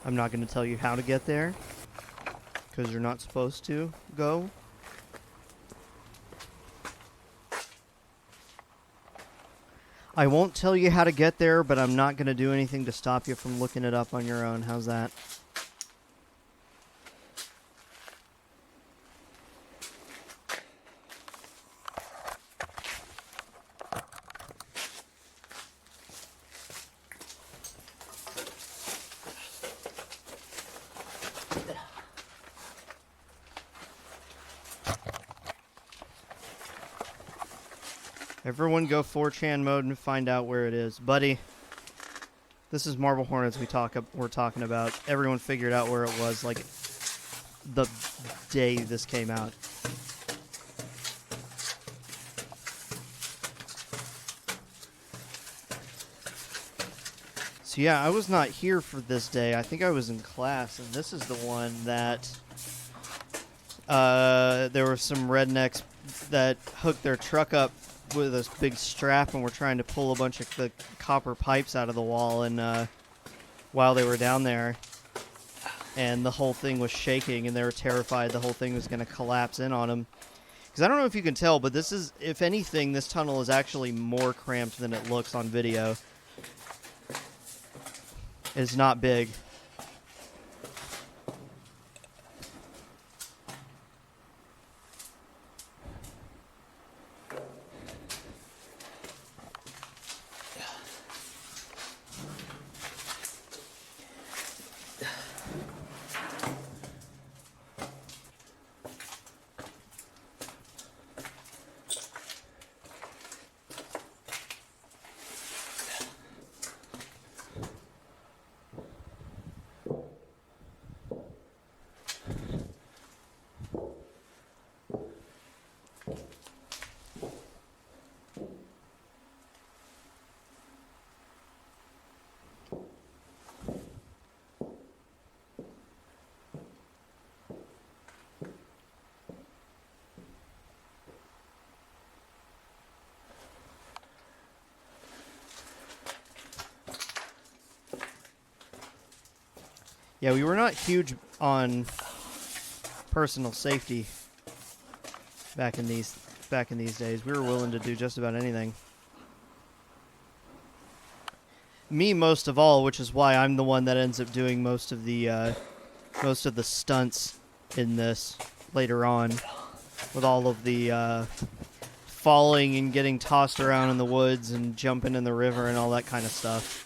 I'm not going to tell you how to get there, because you're not supposed to go. I won't tell you how to get there, but I'm not going to do anything to stop you from looking it up on your own. How's that? Everyone go 4chan mode and find out where it is. Buddy, this is Marble Hornets we're talking about. Everyone figured out where it was like the day this came out. So yeah, I was not here for this day. I think I was in class, and this is the one that there were some rednecks that hooked their truck up with this big strap and were trying to pull a bunch of the copper pipes out of the wall, and while they were down there, and the whole thing was shaking, and they were terrified the whole thing was going to collapse in on them. Because I don't know if you can tell, but this is, if anything, this tunnel is actually more cramped than it looks on video. It's not big. Yeah, we were not huge on personal safety back in these days. We were willing to do just about anything. Me most of all, which is why I'm the one that ends up doing most of the stunts in this later on, with all of the falling and getting tossed around in the woods and jumping in the river and all that kind of stuff.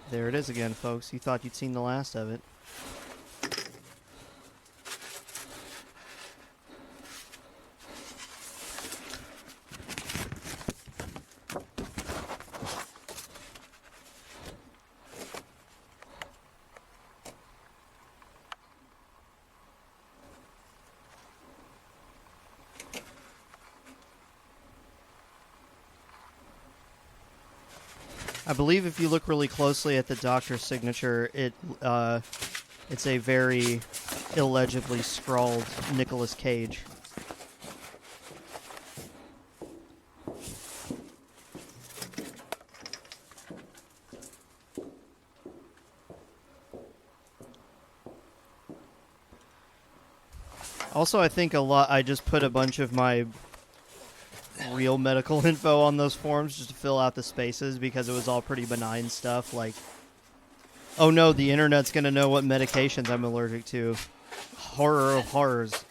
There it is again, folks. You thought you'd seen the last of it. I believe if you look really closely at the doctor's signature, it's a very illegibly scrawled Nicolas Cage. Also, I think I just put a bunch of my real medical info on those forms just to fill out the spaces because it was all pretty benign stuff like, oh no, the internet's gonna know what medications I'm allergic to. Horror of horrors.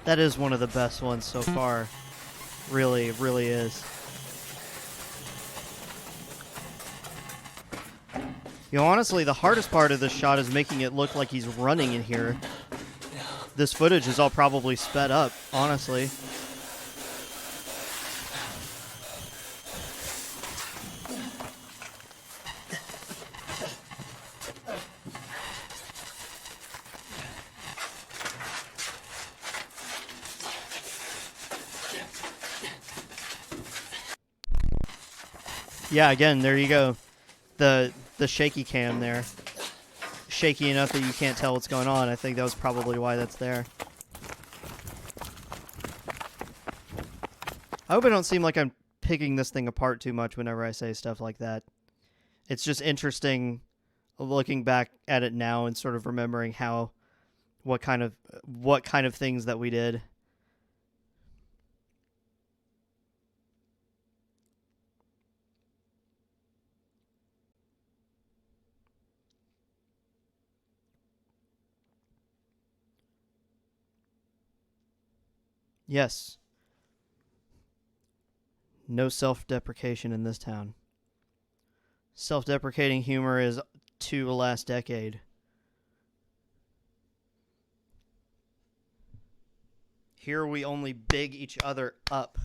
That is one of the best ones so far. Really, really is. You know, honestly, the hardest part of this shot is making it look like he's running in here. This footage is all probably sped up, honestly. Yeah, again, there you go. The shaky cam there. Shaky enough that you can't tell what's going on. I think that was probably why that's there. I hope I don't seem like I'm picking this thing apart too much whenever I say stuff like that. It's just interesting looking back at it now and sort of remembering what kind of things that we did. Yes. No self-deprecation in this town. Self-deprecating humor is to the last decade. Here we only big each other up.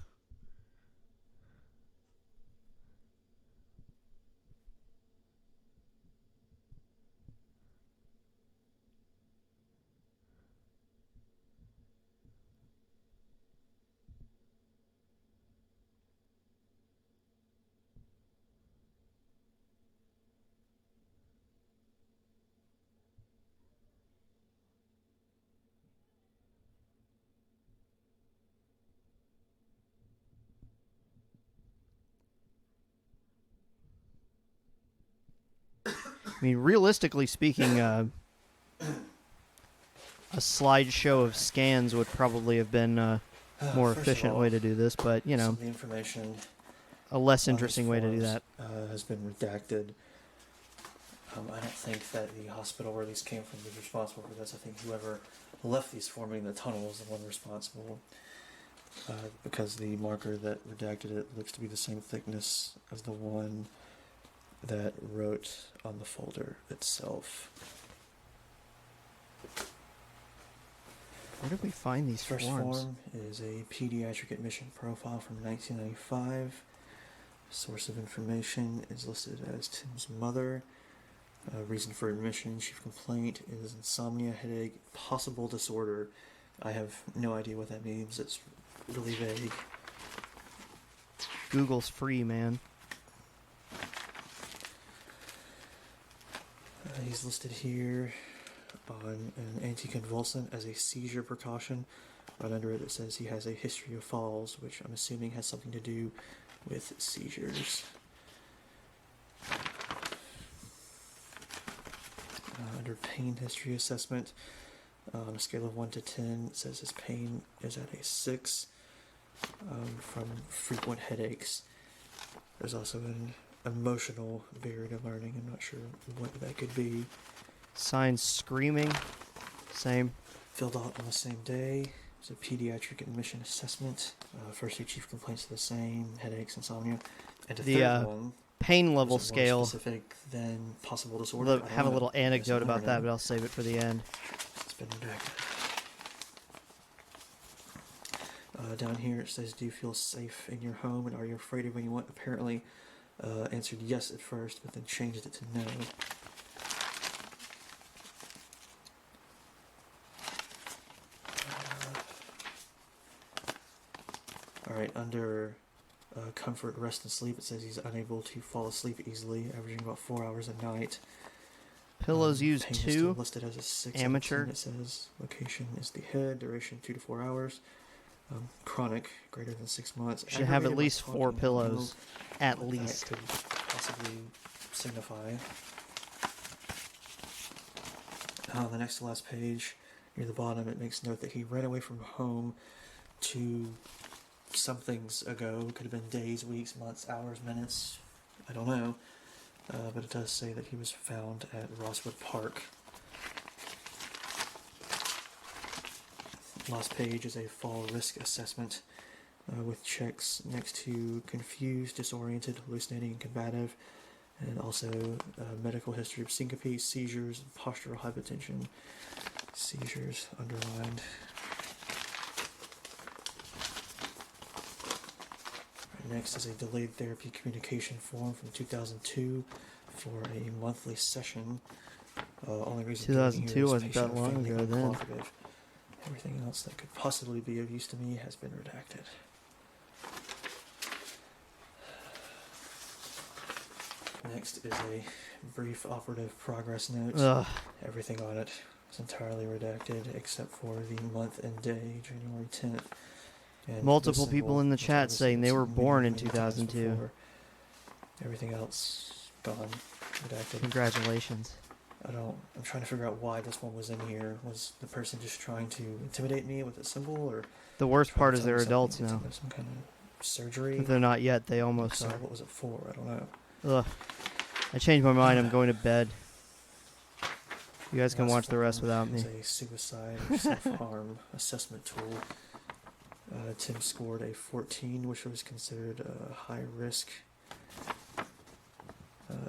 I mean, realistically speaking, a slideshow of scans would probably have been a more efficient way to do this, but, you know, the information a less interesting way to do that. has been redacted. I don't think that the hospital where these came from was responsible for this. I think whoever left these forming the tunnel is the one responsible. Because the marker that redacted it looks to be the same thickness as the one that wrote on the folder itself. Where did we find these First forms? form is a pediatric admission profile from 1995. Source of information is listed as Tim's mother. Reason for admission, chief complaint is insomnia, headache, possible disorder. I have no idea what that means. It's really vague. Google's free, man. He's listed here on an anticonvulsant as a seizure precaution. Right under it, it says he has a history of falls, which I'm assuming has something to do with seizures. Under pain history assessment, on a scale of 1 to 10, it says his pain is at a 6 from frequent headaches. There's also an emotional barrier to learning. I'm not sure what that could be. Signs screaming. Same. Filled out on the same day. It's a pediatric admission assessment. First two chief complaints are the same: headaches, insomnia. And The third one, pain level more scale. specific than possible disorder. I Have a don't little know. anecdote There's about another that, one. but I'll save it for the end. It's been redacted. Down here it says, do you feel safe in your home and are you afraid of anyone? Apparently answered yes at first, but then changed it to no. Alright, under comfort, rest, and sleep, it says he's unable to fall asleep easily, averaging about 4 hours a night. Pillows used Pain is still 2. listed as a 6 Amateur. It says location is the head, duration 2 to 4 hours. Chronic, greater than 6 months. Should have at Aggravated by least 4 talking, I don't pillows. know At what that least. could possibly signify. On the next to last page, near the bottom, it makes note that he ran away from home to somethings ago. It could have been days, weeks, months, hours, minutes. I don't know. But it does say that he was found at Rosswood Park. Last page is a fall risk assessment with checks next to confused, disoriented, hallucinating, and combative, and also medical history of syncope, seizures, and postural hypotension. Seizures underlined. Next is a delayed therapy communication form from 2002 for a monthly session. Only reason given here 2002 is wasn't that patient long family ago then. uncooperative. Everything else that could possibly be of use to me has been redacted. Next is a brief operative progress note. Ugh. Everything on it is entirely redacted except for the month and day, January 10th. And Multiple this people symbol, in the which chat obviously saying they I've were seen born many, in many times 2002. before. Everything else gone, redacted. Congratulations. I'm trying to figure out why this one was in here. Was the person just trying to intimidate me with a symbol, or The worst trying part to is tell me they're adults something? now. Some kind of surgery? If they're not yet, they almost So are. what was it for? I don't know. Ugh. I changed my mind. I'm going to bed. You guys can Last watch the rest form without me. is a suicide or self-harm assessment tool. Tim scored a 14, which was considered high risk.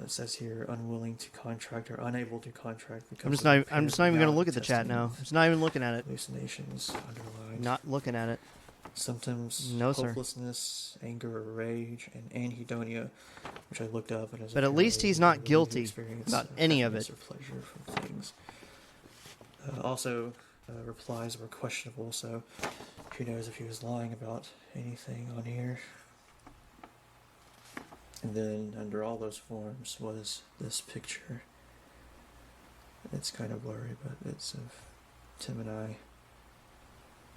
It says here, unwilling to contract or unable to contract because I'm just of not even going to look at the chat testing, now. I'm just not even looking at it. hallucinations underlying Not looking at it. symptoms, No, sir. hopelessness, anger or rage, and anhedonia, which I looked up. And But at least he's not guilty about any of it. Or pleasure from things. Also, replies were questionable, so who knows if he was lying about anything on here. And then under all those forms was this picture. It's kind of blurry, but it's of Tim and I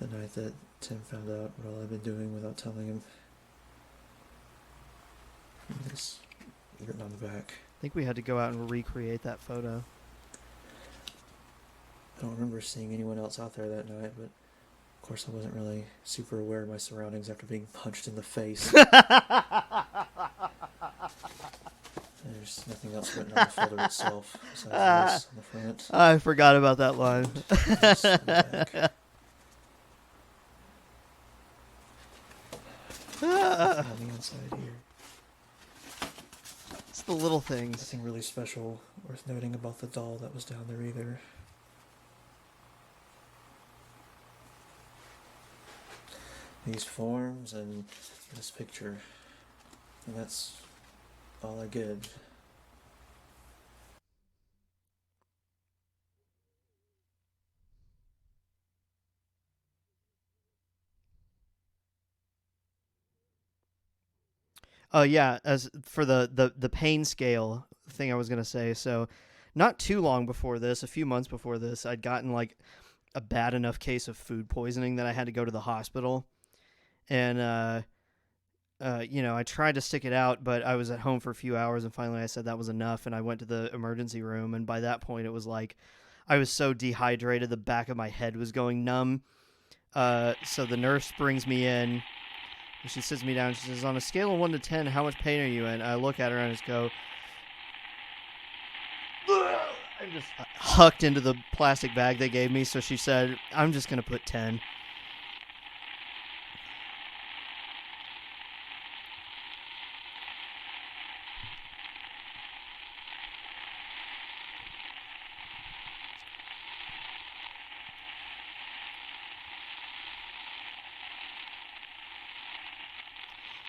the night that Tim found out what all I've been doing without telling him. And it's written on the back. I think we had to go out and recreate that photo. I don't remember seeing anyone else out there that night, but of course I wasn't really super aware of my surroundings after being punched in the face. There's nothing else written on the photo itself besides this on the front. I forgot about that line. This on the back. On the inside here. It's the little things. Nothing really special worth noting about the doll that was down there either. These forms and this picture. And that's all I get. Yeah, as for the pain scale thing I was going to say. So not too long before this, a few months before this, I'd gotten like a bad enough case of food poisoning that I had to go to the hospital. And I tried to stick it out, but I was at home for a few hours, and finally I said that was enough, and I went to the emergency room, and by that point it was like I was so dehydrated the back of my head was going numb. So the nurse brings me in, and she sits me down, and she says, on a scale of 1 to 10, how much pain are you in? I look at her and I just go, I'm just hucked into the plastic bag they gave me, so she said, I'm just going to put 10.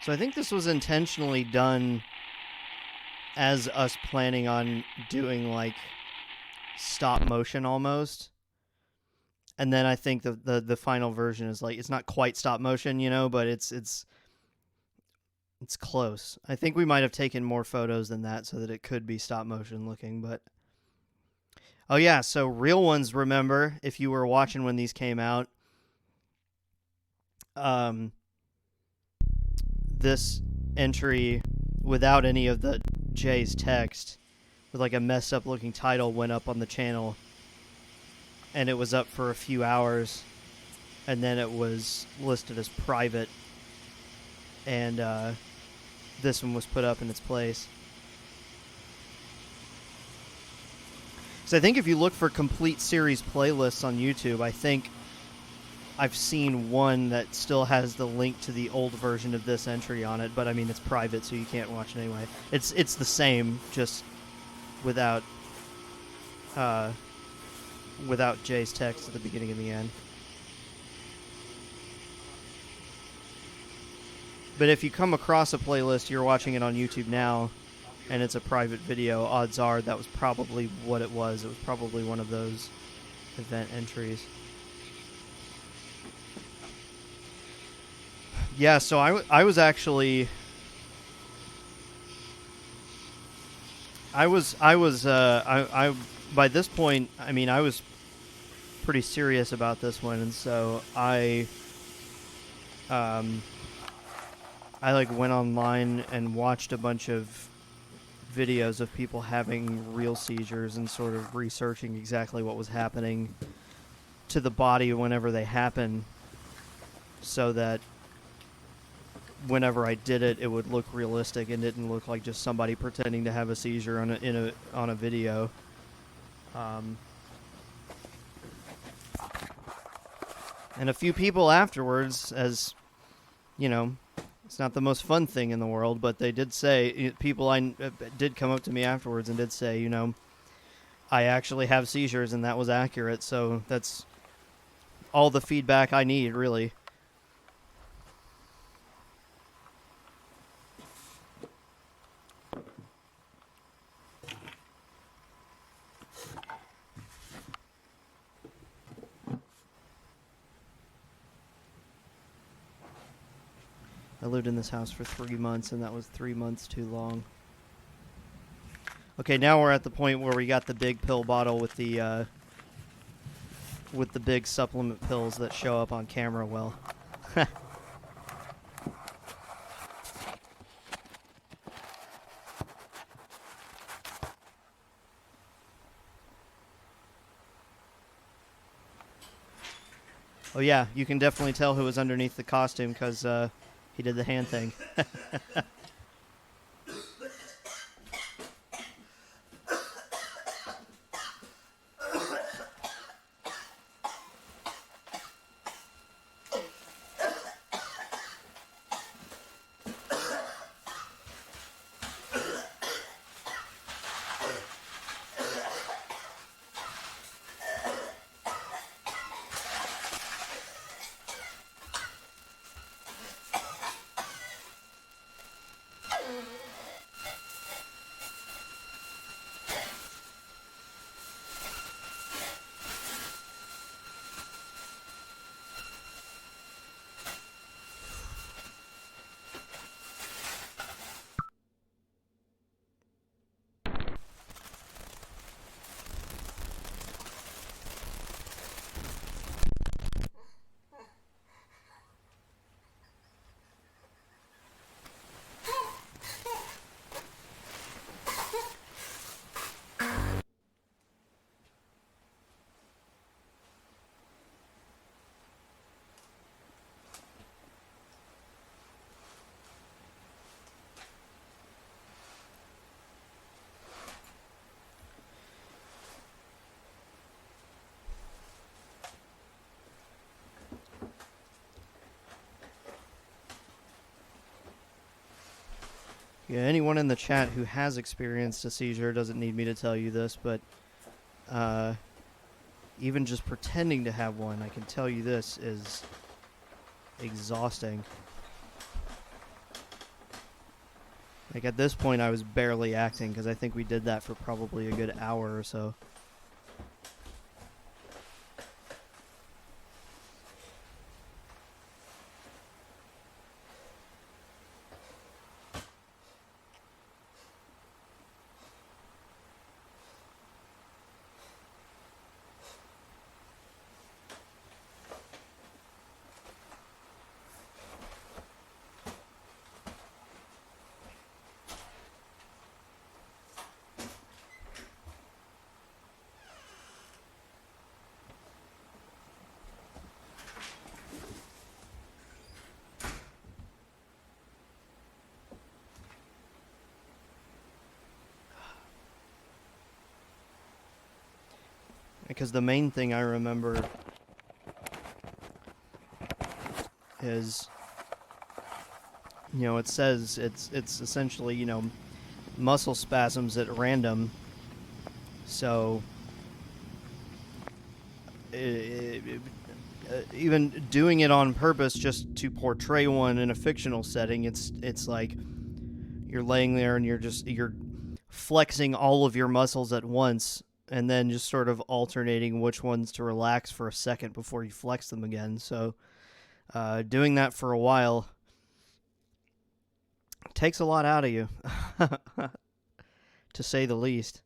So I think this was intentionally done as us planning on doing like stop motion almost. And then I think the final version is like, it's not quite stop motion, but it's close. I think we might have taken more photos than that so that it could be stop motion looking, but oh yeah, so real ones, remember, if you were watching when these came out, this entry without any of the Jay's text with like a messed up looking title went up on the channel, and it was up for a few hours, and then it was listed as private, and this one was put up in its place. So I think if you look for complete series playlists on YouTube, I think I've seen one that still has the link to the old version of this entry on it, but I mean it's private, so you can't watch it anyway. It's the same, just without Jay's text at the beginning and the end. But if you come across a playlist, you're watching it on YouTube now, and it's a private video, odds are that was probably what it was. It was probably one of those event entries. Yeah, so I was actually I by this point, I mean, I was pretty serious about this one, and so um, I like went online and watched a bunch of videos of people having real seizures and sort of researching exactly what was happening to the body whenever they happen, so that whenever I did it, it would look realistic and didn't look like just somebody pretending to have a seizure on a video. And a few people afterwards, as you know, it's not the most fun thing in the world, but they did say, people did come up to me afterwards and did say, I actually have seizures, and that was accurate. So that's all the feedback I need, really. I lived in this house for 3 months, and that was 3 months too long. Okay, now we're at the point where we got the big pill bottle with the big supplement pills that show up on camera well. Oh yeah, you can definitely tell who was underneath the costume because he did the hand thing. Yeah, anyone in the chat who has experienced a seizure doesn't need me to tell you this, but even just pretending to have one, I can tell you this is exhausting. Like at this point, I was barely acting because I think we did that for probably a good hour or so. Because the main thing I remember is, it says it's essentially, muscle spasms at random. So even doing it on purpose just to portray one in a fictional setting, it's like you're laying there and you're flexing all of your muscles at once, and then just sort of alternating which ones to relax for a second before you flex them again. So doing that for a while takes a lot out of you. to say the least.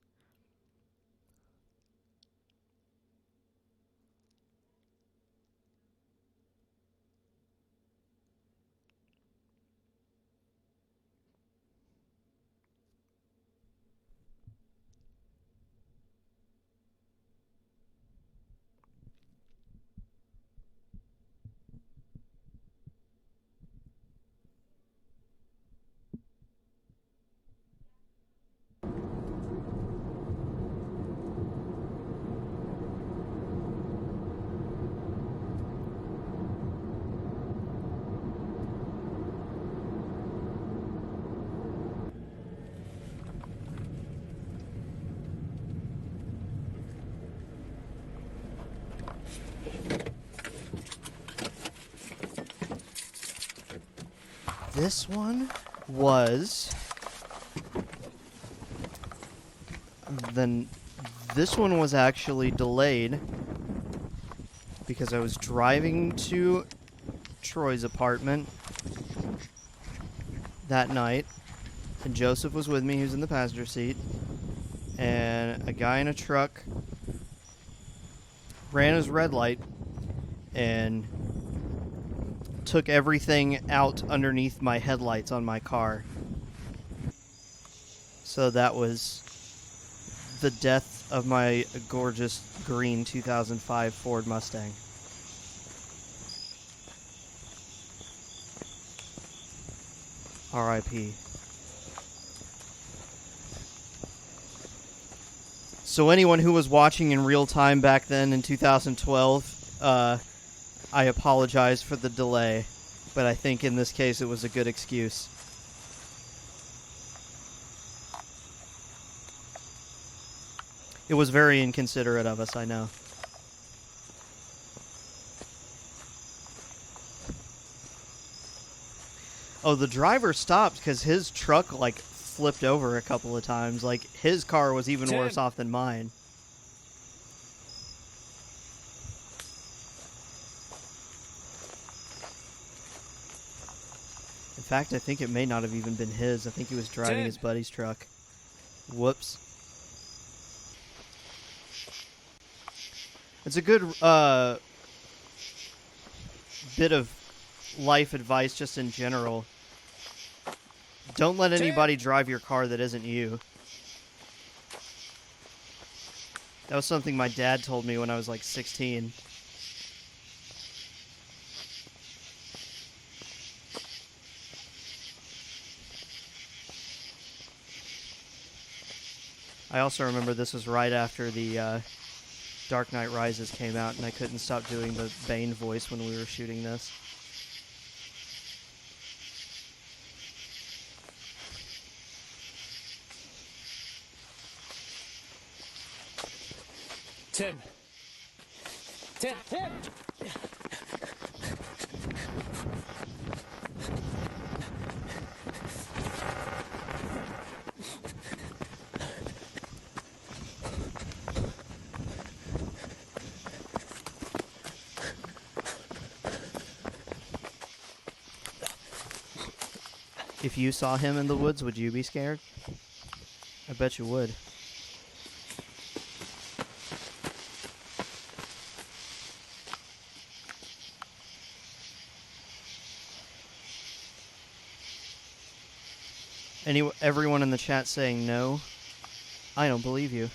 This one was... Then this one was actually delayed because I was driving to Troy's apartment that night, and Joseph was with me. He was in the passenger seat, and a guy in a truck ran his red light and took everything out underneath my headlights on my car. So that was the death of my gorgeous green 2005 Ford Mustang. R.I.P. So anyone who was watching in real time back then in 2012, I apologize for the delay, but I think in this case it was a good excuse. It was very inconsiderate of us, I know. Oh, the driver stopped because his truck, like, flipped over a couple of times. Like, his car was even worse off than mine. In fact, I think it may not have even been his. I think he was driving his buddy's truck. Whoops. It's a good bit of life advice just in general. Don't let anybody drive your car that isn't you. That was something my dad told me when I was like 16. I also remember this was right after the Dark Knight Rises came out, and I couldn't stop doing the Bane voice when we were shooting this. Tim. Tim. If you saw him in the woods, would you be scared? I bet you would. Everyone in the chat saying no, I don't believe you.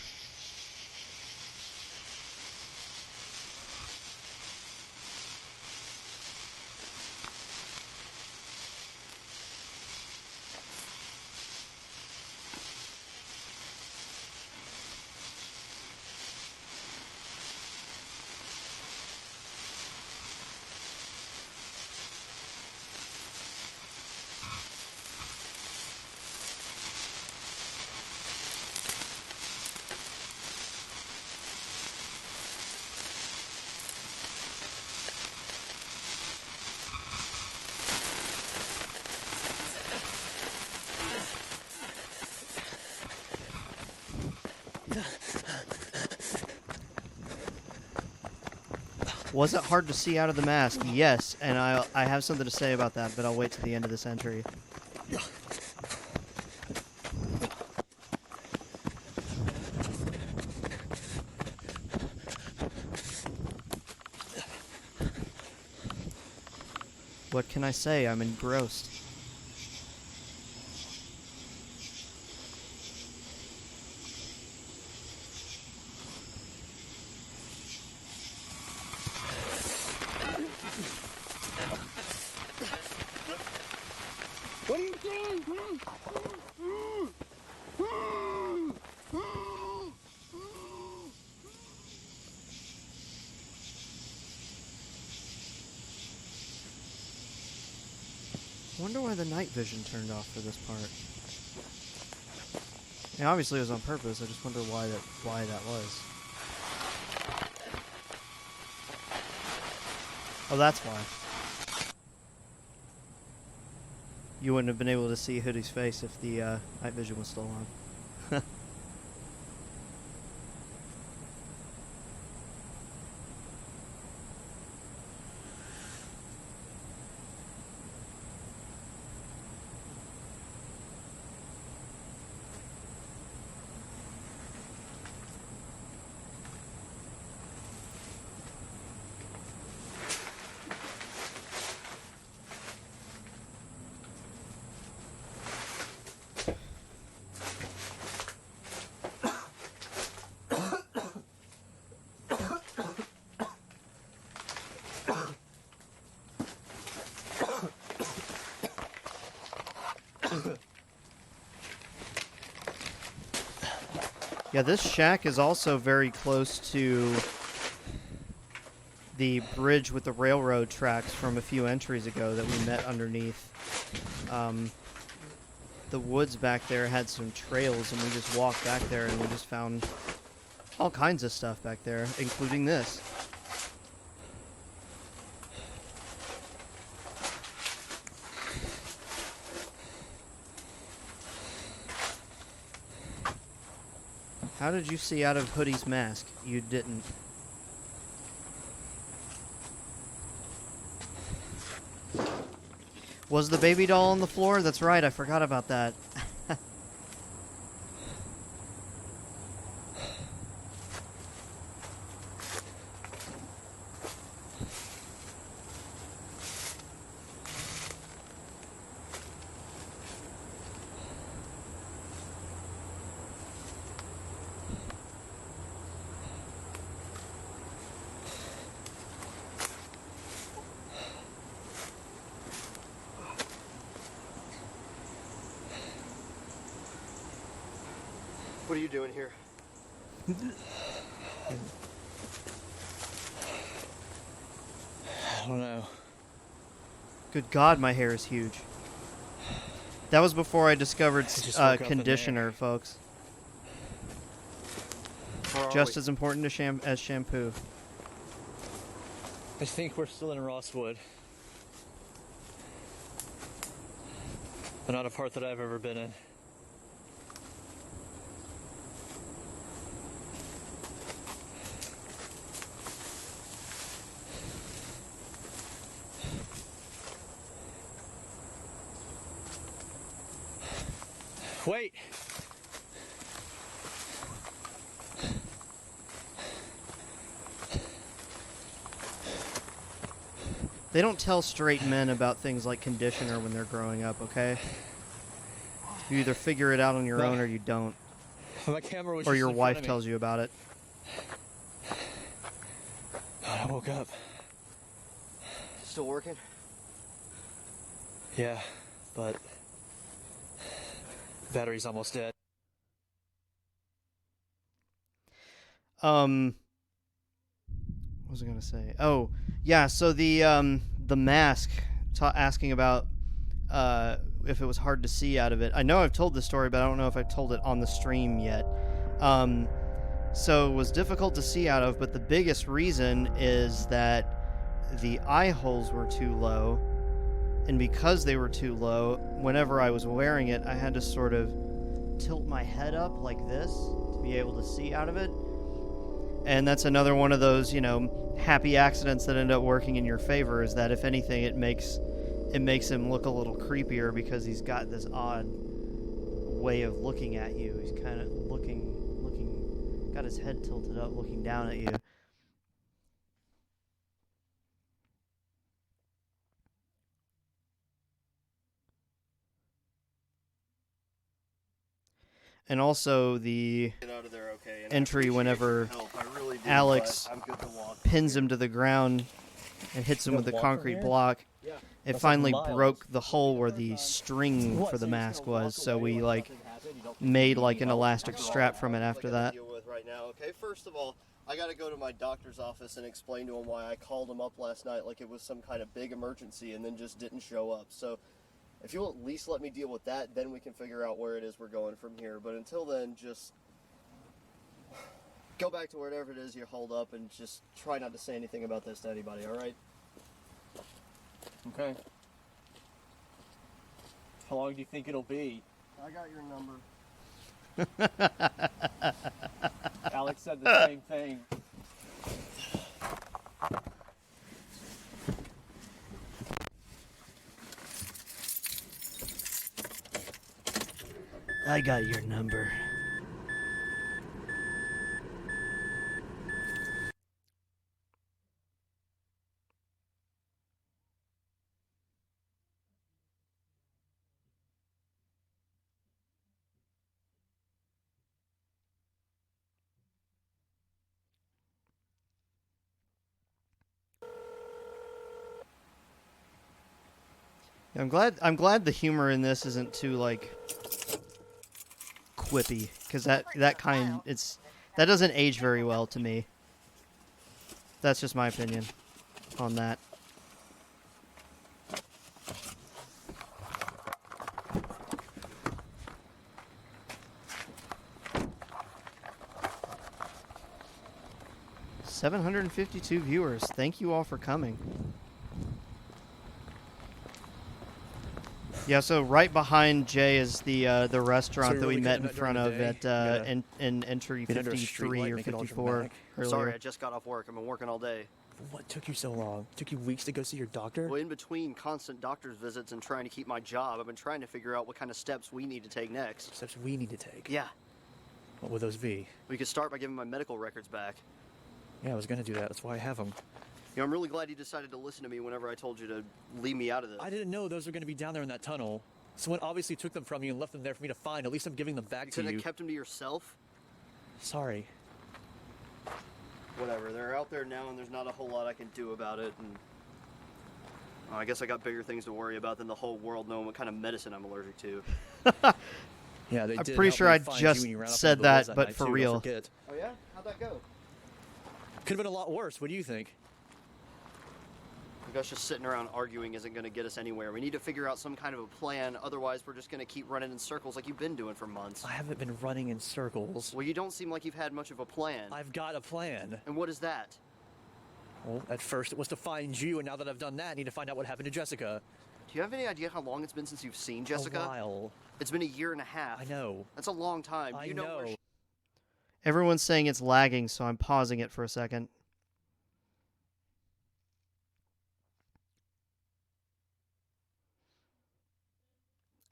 Was it hard to see out of the mask? Yes, and I have something to say about that, but I'll wait to the end of this entry. What can I say? I'm engrossed. What are you doing? I wonder why the night vision turned off for this part. Yeah, obviously it was on purpose. I just wonder why that was. Oh, that's why. You wouldn't have been able to see Hoodie's face if the night vision was still on. Yeah, this shack is also very close to the bridge with the railroad tracks from a few entries ago that we met underneath. The woods back there had some trails, and we just walked back there, and we just found all kinds of stuff back there, including this. How did you see out of Hoodie's mask? You didn't. Was the baby doll on the floor? That's right, I forgot about that. What are you doing here? I don't know. Good God, my hair is huge. That was before I discovered just woke up in conditioner, folks. Where are Just we? as important as shampoo. I think we're still in Rosswood. But not a part that I've ever been in. Wait! They don't tell straight men about things like conditioner when they're growing up, okay? You either figure it out on your own or you don't. My camera was Or just your in front wife of me. tells you about it. God, I woke up. Still working? Yeah, but battery's almost dead. What was I gonna say? Oh, yeah. So the mask, asking about if it was hard to see out of it. I know I've told this story, but I don't know if I've told it on the stream yet. So it was difficult to see out of, but the biggest reason is that the eye holes were too low, and because they were too low, whenever I was wearing it, I had to sort of tilt my head up like this to be able to see out of it. And that's another one of those, happy accidents that end up working in your favor, is that if anything, it makes him look a little creepier because he's got this odd way of looking at you. He's kind of got his head tilted up, looking down at you. and also the Get out of there, okay? And entry I appreciate whenever your help. I really do, Alex but I'm good to walk. pins him to the ground and hits him You with the gonna walk from concrete here? block. Yeah. It That's like finally miles. broke the hole where the string What, for so the you're just mask gonna walk was, so away we like like nothing happened? You don't think made you need like an help? elastic I got strap a from it lot after I gotta that. deal with right now, okay? First of all, I gotta go to my doctor's office and explain to him why I called him up last night like it was some kind of big emergency and then just didn't show up. So if you'll at least let me deal with that, then we can figure out where it is we're going from here. But until then, just go back to wherever it is you hold up and just try not to say anything about this to anybody, alright? Okay. How long do you think it'll be? I got your number. Alex said the same thing. I got your number. I'm glad the humor in this isn't too like quippy, because that doesn't age very well to me. That's just my opinion on that. $752 viewers. Thank you all for coming. Yeah, so right behind Jay is the restaurant So that we really met good in during front the of day? at You in entry get under a 53 streetlight, or make it all 54 dramatic. earlier. Sorry, I just got off work. I've been working all day. What took you so long? Took you weeks to go see your doctor? Well, in between constant doctor's visits and trying to keep my job, I've been trying to figure out what kind of steps we need to take next. Steps we need to take. Yeah, What would those be? we could start by giving my medical records back. Yeah, I was gonna do that. That's why I have them. You know, I'm really glad you decided to listen to me whenever I told you to leave me out of this. I didn't know those were gonna be down there in that tunnel. Someone obviously took them from you and left them there for me to find. At least I'm giving them back You to couldn't you. have kept them to yourself? Sorry. Whatever, they're out there now and there's not a whole lot I can do about it. And I guess I got bigger things to worry about than the whole world knowing what kind of medicine I'm allergic to. Yeah, they I'm did pretty help sure me I find just you when you ran off said into the woods that, but night, for too, real. don't forget. Oh yeah? How'd that go? Could have been a lot worse. What do you think? I guess just sitting around arguing isn't going to get us anywhere. We need to figure out some kind of a plan, otherwise we're just going to keep running in circles like you've been doing for months. I haven't been running in circles. Well, you don't seem like you've had much of a plan. I've got a plan. And what is that? Well, at first it was to find you, and now that I've done that, I need to find out what happened to Jessica. Do you have any idea how long it's been since you've seen Jessica? A while. It's been 1.5 years. I know. That's a long time. I You know. Where Everyone's saying it's lagging, so I'm pausing it for a second.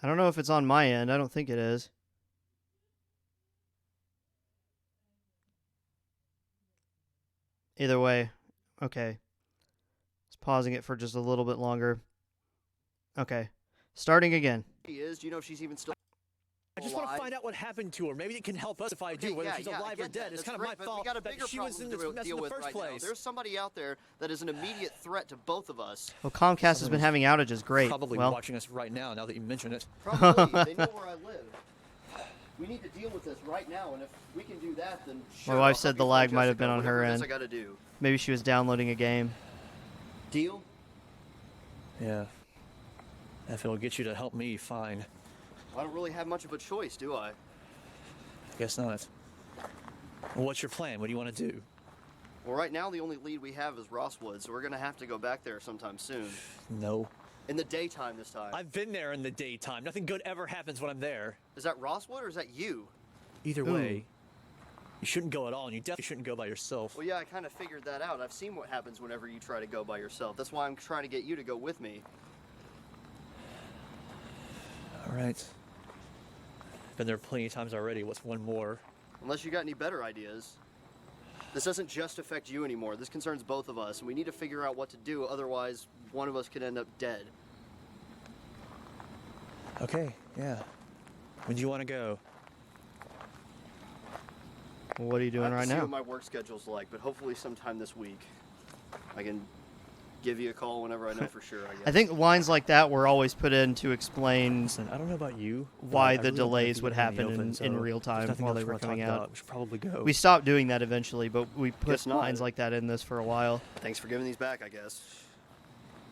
I don't know if it's on my end. I don't think it is. Either way, okay. Just pausing it for just a little bit longer. Okay. Starting again. she is? Do you know if she's even still I just want to alive? find out what happened to her. Maybe it can help us if I do, Okay, whether yeah, she's yeah, I alive or get dead. that. It's That's kind of great, my but fault we got a that bigger she was problem in to this mess in deal the with first right now. place. There's somebody out there that is an immediate threat to both of us. Well, Comcast has been having outages. Great. Probably Well, watching us right now that you mention it. Probably. They know where I live. We need to deal with this right now, and if we can do that, then sure. My wife I'll said help the you lag find might have Jessica, been on her whatever it is end. I gotta do. maybe she was downloading a game. Deal? Yeah. If it'll get you to help me, fine. I don't really have much of a choice, do I? Guess not. Well, what's your plan? What do you want to do? Well, right now the only lead we have is Rosswood, so we're gonna have to go back there sometime soon. No. In the daytime this time. I've been there in the daytime. Nothing good ever happens when I'm there. Is that Rosswood or is that you? Either way, you shouldn't go at all, and you definitely shouldn't go by yourself. Well, yeah, I kind of figured that out. I've seen what happens whenever you try to go by yourself. That's why I'm trying to get you to go with me. All right. Been there plenty of times already. What's one more? Unless you got any better ideas. This doesn't just affect you anymore. This concerns both of us, and we need to figure out what to do. Otherwise, one of us could end up dead. Okay, yeah. When do you want to go? What are you I doing have to right see now? what my work schedule's like, but hopefully sometime this week I can give you a call whenever I know for sure. I guess. I think lines like that were always put in to explain Listen, I don't know about you. why but I the really don't wanna delays keep would it in the happen open, in so real if there's time nothing while else they were wanna talk coming about, out. we should probably go. We stopped doing that eventually, but we put Guess not. lines like that in this for a while. Thanks for giving these back, I guess,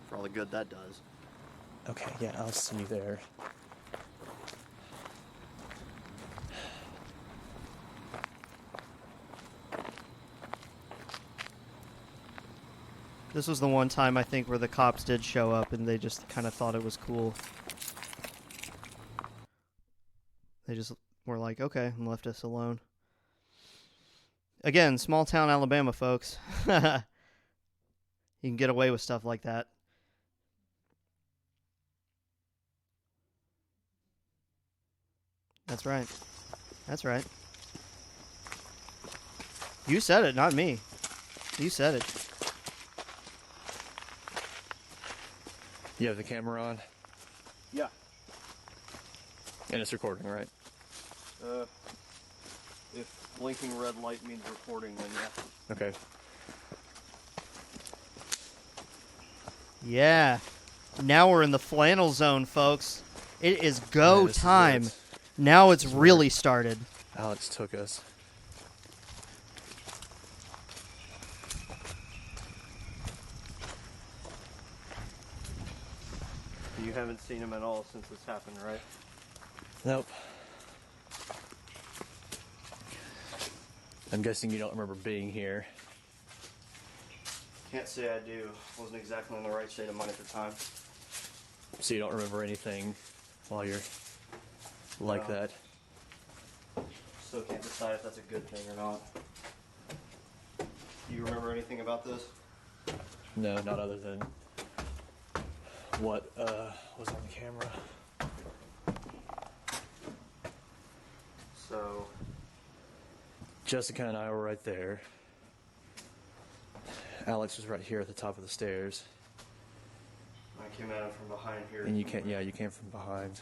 for all the good that does. Okay, yeah, I'll see you there. This was the one time I think where the cops did show up and they just kind of thought it was cool. They just were like, okay, and left us alone. Again, small town Alabama, folks. You can get away with stuff like that. That's right. That's right. You said it, not me. You said it. You have the camera on? Yeah. And it's recording, right? If blinking red light means recording, then yeah. Okay. Yeah. Now we're in the flannel zone, folks. It is go Yeah, this is time. it. Now it's This is really started. Alex took us. You haven't seen him at all since this happened, right? Nope. I'm guessing you don't remember being here. Can't say I do. Wasn't exactly in the right state of mind at the time. So you don't remember anything while you're like No. that. Still can't decide if that's a good thing or not. Do you remember anything about this? No, not other than what was on the camera. So, Jessica and I were right there. Alex was right here at the top of the stairs. I came at him from behind here. And you came from behind.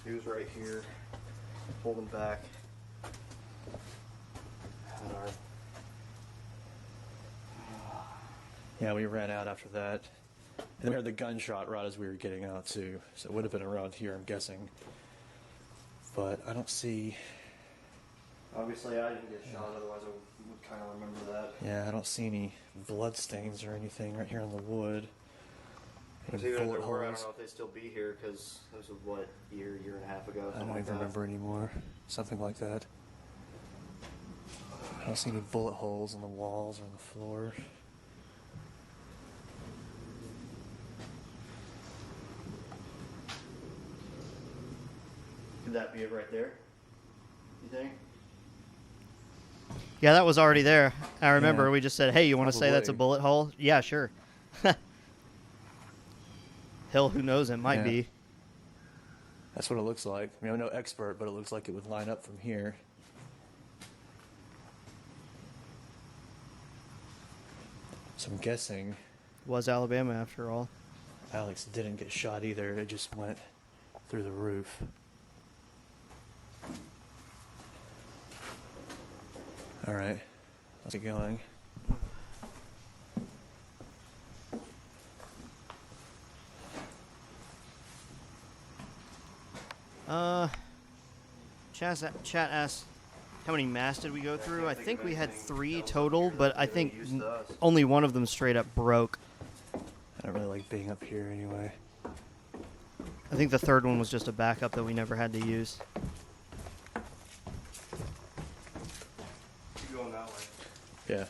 He was right here, holding back. And our Yeah, we ran out after that. And then we heard the gunshot right as we were getting out too. So it would have been around here, I'm guessing. But I don't see, obviously I didn't get shot, otherwise I would kind of remember that. yeah, I don't see any blood stains or anything right here on the wood. Because Any even if there bullet were, I don't holes. know if they'd still be here, because this was, what, year and a half ago, I something don't like even that. remember anymore. Something like that. I don't see any bullet holes on the walls or on the floor. Could that be it right there? You think? Yeah, that was already there. I remember Yeah. we just said, hey, you want to say that's a Probably. bullet hole? Yeah, sure. Hell, who knows? It might Yeah. be. That's what it looks like. I mean, I'm no expert, but it looks like it would line up from here. So I'm guessing Was Alabama after all. Alex didn't get shot either. It just went through the roof. All right, let's get going. Chat asked, how many masts did we go through? I think we had 3 total, but I think only one of them straight up broke. I don't really like being up here anyway. I think the third one was just a backup that we never had to use. Keep going that way. Yeah.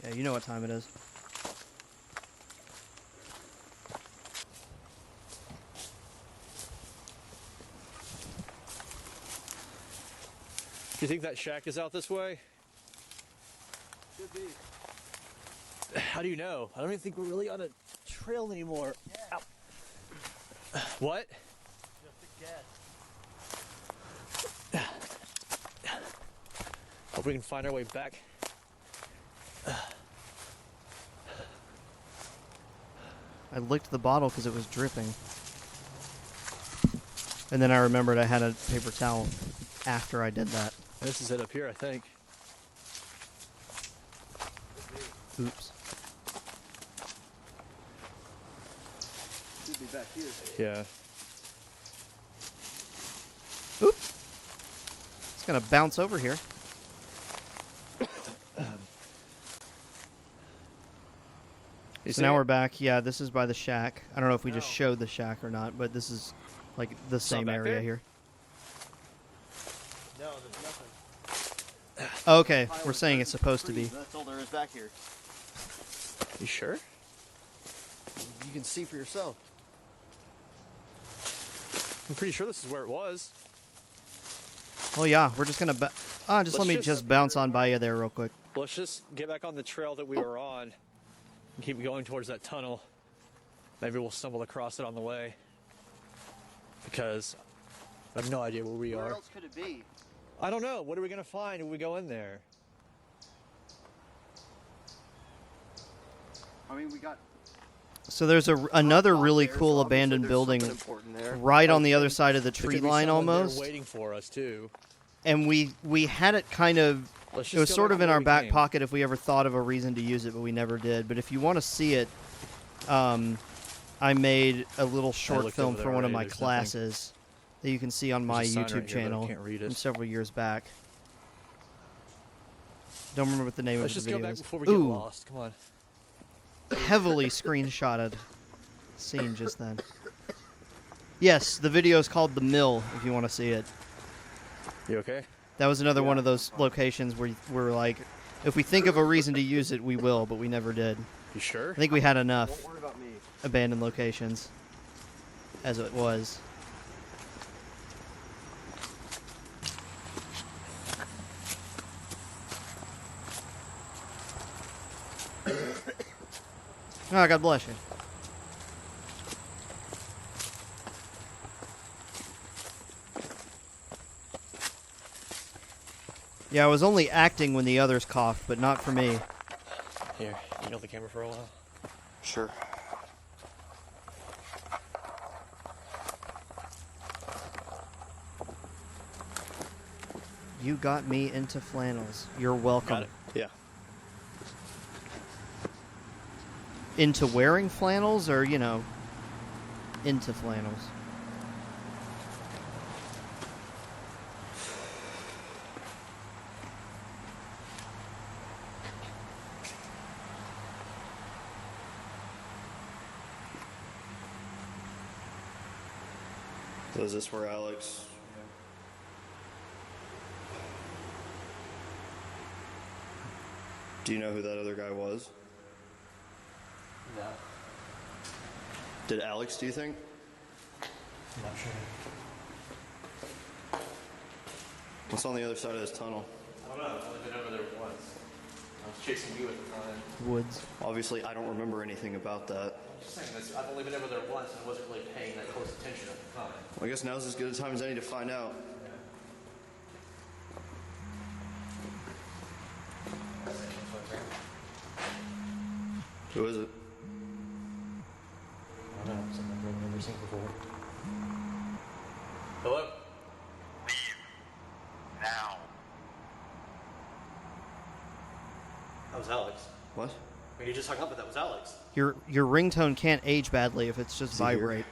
Yeah, you know what time it is. Do you think that shack is out this way? Should be. How do you know? I don't even think we're really on a trail anymore. Yeah. Ow. What? Just a guess. Hope we can find our way back. I licked the bottle because it was dripping. And then I remembered I had a paper towel after I did that. This is it up here, I think. Oops. Should be back here. Yeah. Oops. It's gonna bounce over here. So now we're back. Yeah, this is by the shack. I don't know if we just showed the shack or not, but this is like the same back area there? here. No, there's nothing. Okay, we're saying it's supposed to be. That's all there is back here. You sure? You can see for yourself. I'm pretty sure this is where it was. Oh yeah, we're just gonna. Just let me just bounce on by you there real quick. Let's just get back on the trail that we were on and keep going towards that tunnel. Maybe we'll stumble across it on the way. Because I have no idea where we Where are. else could it be? I don't know. What are we going to find if we go in there? I mean, we got. So there's another really there, cool so obviously abandoned there's building something important there. right on the other side of the There tree could be line someone there almost. waiting for us too. And we had it kind of. Let's It was just go sort back of the in way our we back came. pocket if we ever thought of a reason to use it, but we never did. But if you want to see it, I made a little short looked film over there for one of already, my there's nothing. classes that you can see on my There's a sign YouTube right here, but I channel can't read from it. several years back. Don't remember what the name Let's of just the go video back is. before we get Ooh, lost. Come on. heavily screenshotted scene just then. Yes, the video is called The Mill, if you want to see it. You okay? That was another one of those locations where we're like, if we think of a reason to use it, we will, but we never did. You sure? I think we had enough Don't worry about me. abandoned locations as it was. Oh, God bless you. Yeah, I was only acting when the others coughed, but not for me. Here, you know the camera for a while. Sure. You got me into flannels. You're welcome. Got it. Yeah. Into wearing flannels or, into flannels? So is this where Alex? Do you know who that other guy was? No. Did Alex, do you think? I'm not sure. What's on the other side of this tunnel? I don't know. I've only been over there once. I was chasing you at the time. Woods. Obviously, I don't remember anything about that. I'm just saying this. I've only been over there once and wasn't really paying that close attention at the time. Well, I guess now's as good a time as any to find out. Who is it? I don't know. Something I've never seen before. Hello? Leave. Now. That was Alex. What? I mean, you just hung up, but that was Alex. Your ringtone can't age badly if it's just Is he here? vibrate.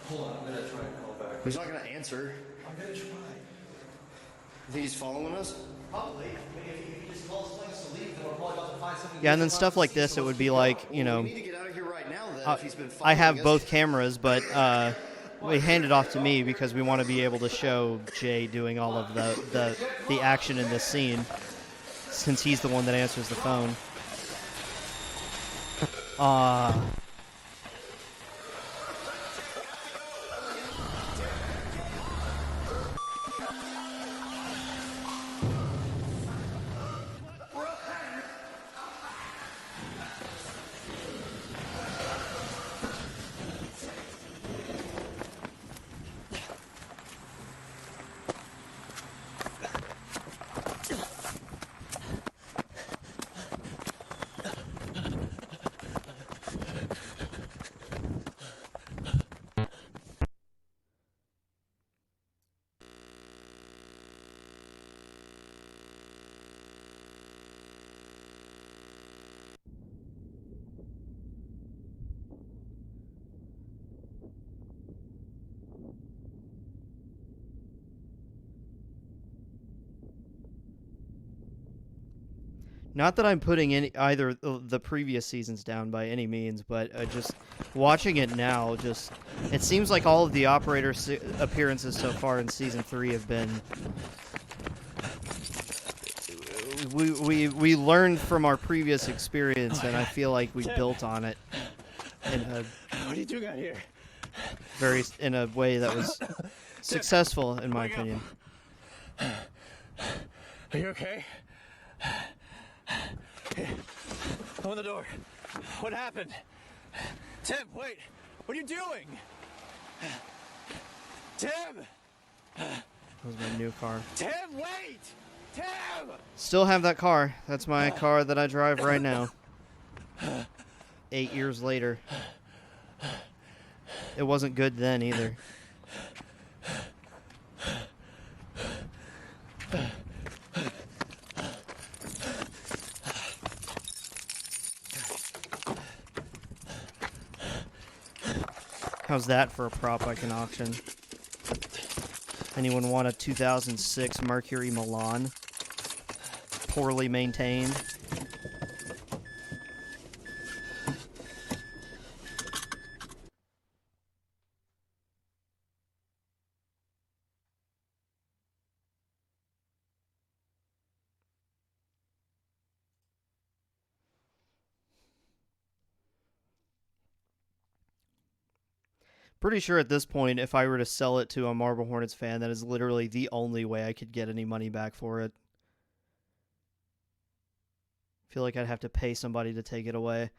Hold on, I'm gonna try and call back. He's not gonna answer. I'm gonna try. You think he's following us? Probably. I mean, if he just calls us to leave, then we're probably about to find something. Yeah, and then stuff like this, it would be like, We need to get out of here right now. Then, if he's been I have following us. both cameras, but we hand it off to me because we want to be able to show Jay doing all of the action in this scene, since he's the one that answers the phone. Not that I'm putting any either the previous seasons down by any means, but just watching it now, just it seems like all of the operator appearances so far in season 3 have been. We learned from our previous experience, and I feel like we built on it in a What are you doing out here? in a way that was successful, in my opinion. Are you okay? Open the door. What happened? Tim, wait. What are you doing? Tim! That was my new car. Tim, wait! Tim! Still have that car. That's my car that I drive right now. 8 years later. It wasn't good then either. How's that for a prop I can auction? Anyone want a 2006 Mercury Milan? Poorly maintained. Pretty sure at this point, if I were to sell it to a Marble Hornets fan, that is literally the only way I could get any money back for it. I feel like I'd have to pay somebody to take it away.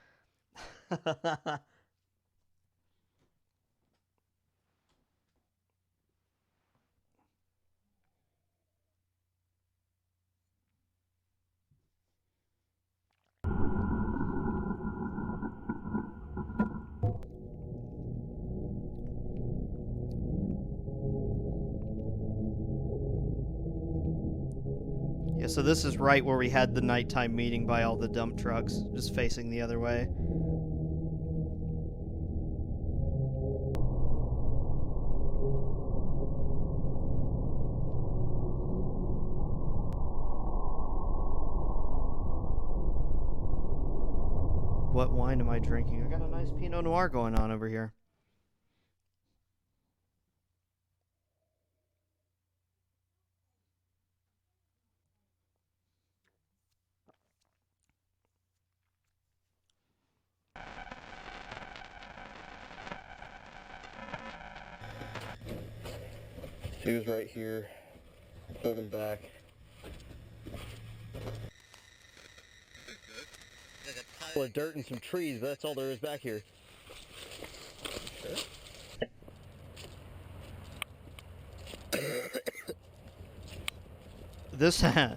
Yeah, so this is right where we had the nighttime meeting by all the dump trucks, just facing the other way. What wine am I drinking? I got a nice Pinot Noir going on over here. He was right here, moving back. Full of dirt and some trees, but that's all there is back here. This, I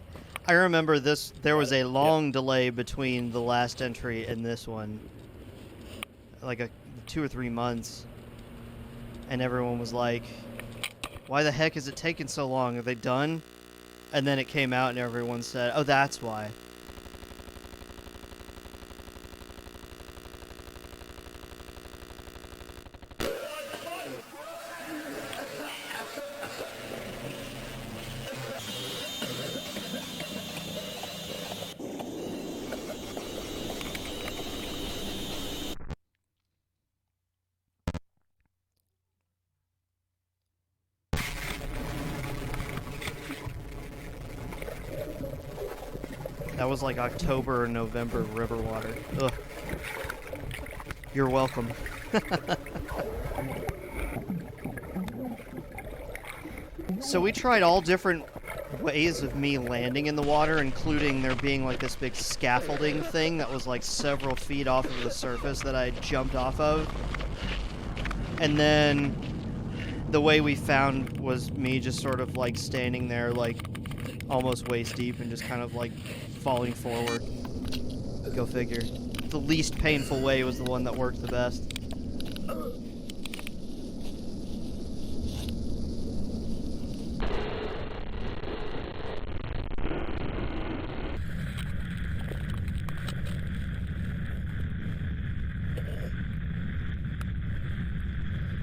remember this, there was a long delay between the last entry and this one. Like 2 or 3 months. And everyone was like, why the heck is it taking so long? Are they done? And then it came out and everyone said, oh, that's why. That was like October or November river water. Ugh. You're welcome. So we tried all different ways of me landing in the water, including there being like this big scaffolding thing that was like several feet off of the surface that I jumped off of. And then the way we found was me just sort of like standing there like almost waist deep and just kind of like falling forward. Go figure. The least painful way was the one that worked the best.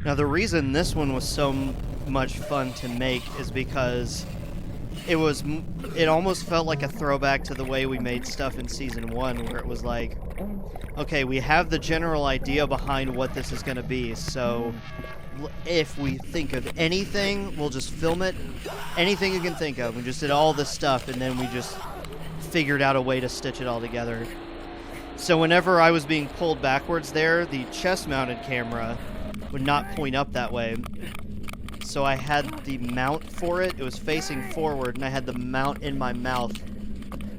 Now the reason this one was so much fun to make is because it almost felt like a throwback to the way we made stuff in season 1, where it was like, okay, we have the general idea behind what this is going to be, so if we think of anything, we'll just film it. Anything you can think of. We just did all this stuff, and then we just figured out a way to stitch it all together. So whenever I was being pulled backwards there, the chest-mounted camera would not point up that way. So I had the mount for it. It was facing forward, and I had the mount in my mouth.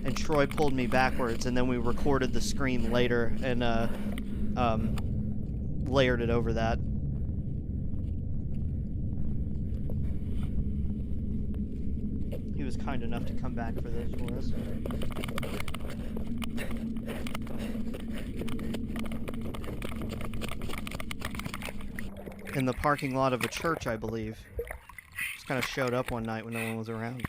And Troy pulled me backwards, and then we recorded the scream later and layered it over that. He was kind enough to come back for this for us. In the parking lot of a church, I believe. Just kind of showed up one night when no one was around.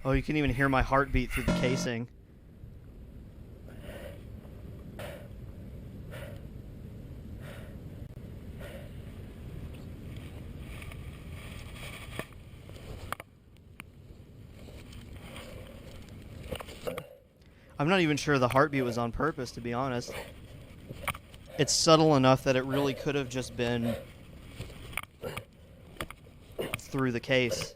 Oh, you can even hear my heartbeat through the casing. I'm not even sure the heartbeat was on purpose, to be honest. It's subtle enough that it really could have just been through the case.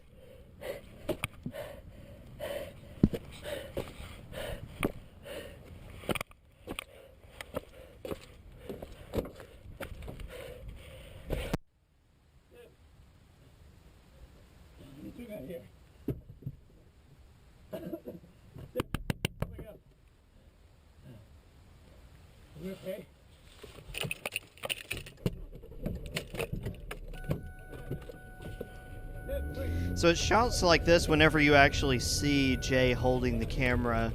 So it shouts like this whenever you actually see Jay holding the camera.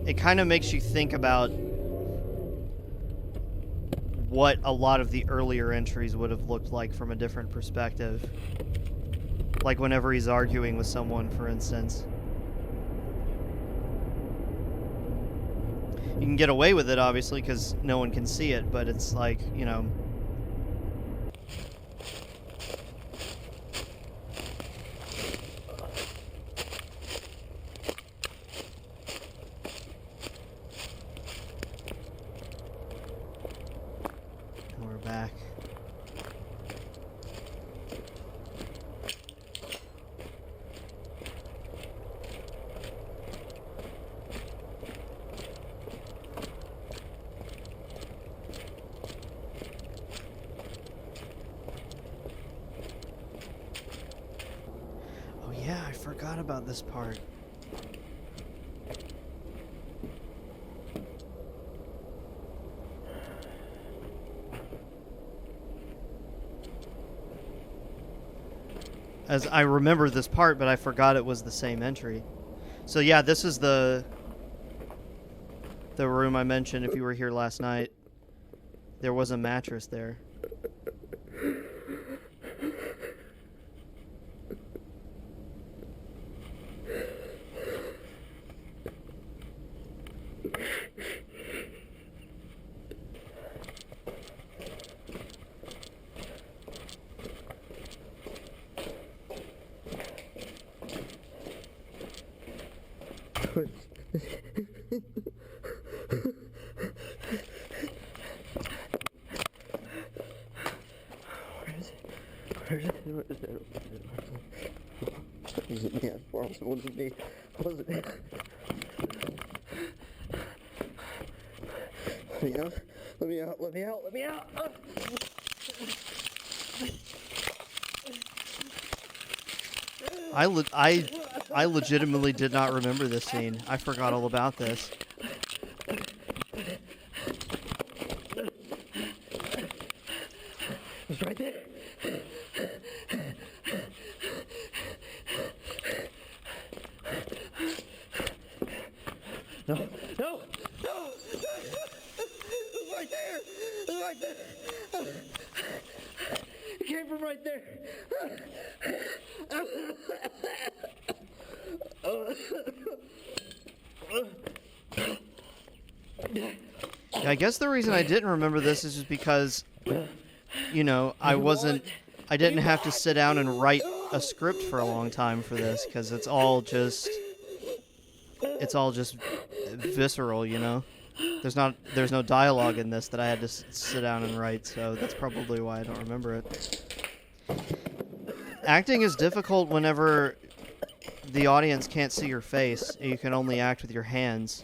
It kind of makes you think about what a lot of the earlier entries would have looked like from a different perspective. Like whenever he's arguing with someone, for instance. You can get away with it, obviously, because no one can see it, but it's like, you know... And we're back. Yeah, I forgot about this part. As I remember this part, but I forgot it was the same entry. So yeah, this is the room I mentioned if you were here last night. There was a mattress there. Let me out. I legitimately did not remember this scene. I forgot all about this. It's right there. No! No! No! It's right there! It's right there! It came from right there! Yeah, I guess the reason I didn't remember this is just because, you know, I didn't have to sit down and write a script for a long time for this, because it's all just visceral, you know. There's no dialogue in this that I had to sit down and write, so that's probably why I don't remember it. Acting is difficult whenever the audience can't see your face, and you can only act with your hands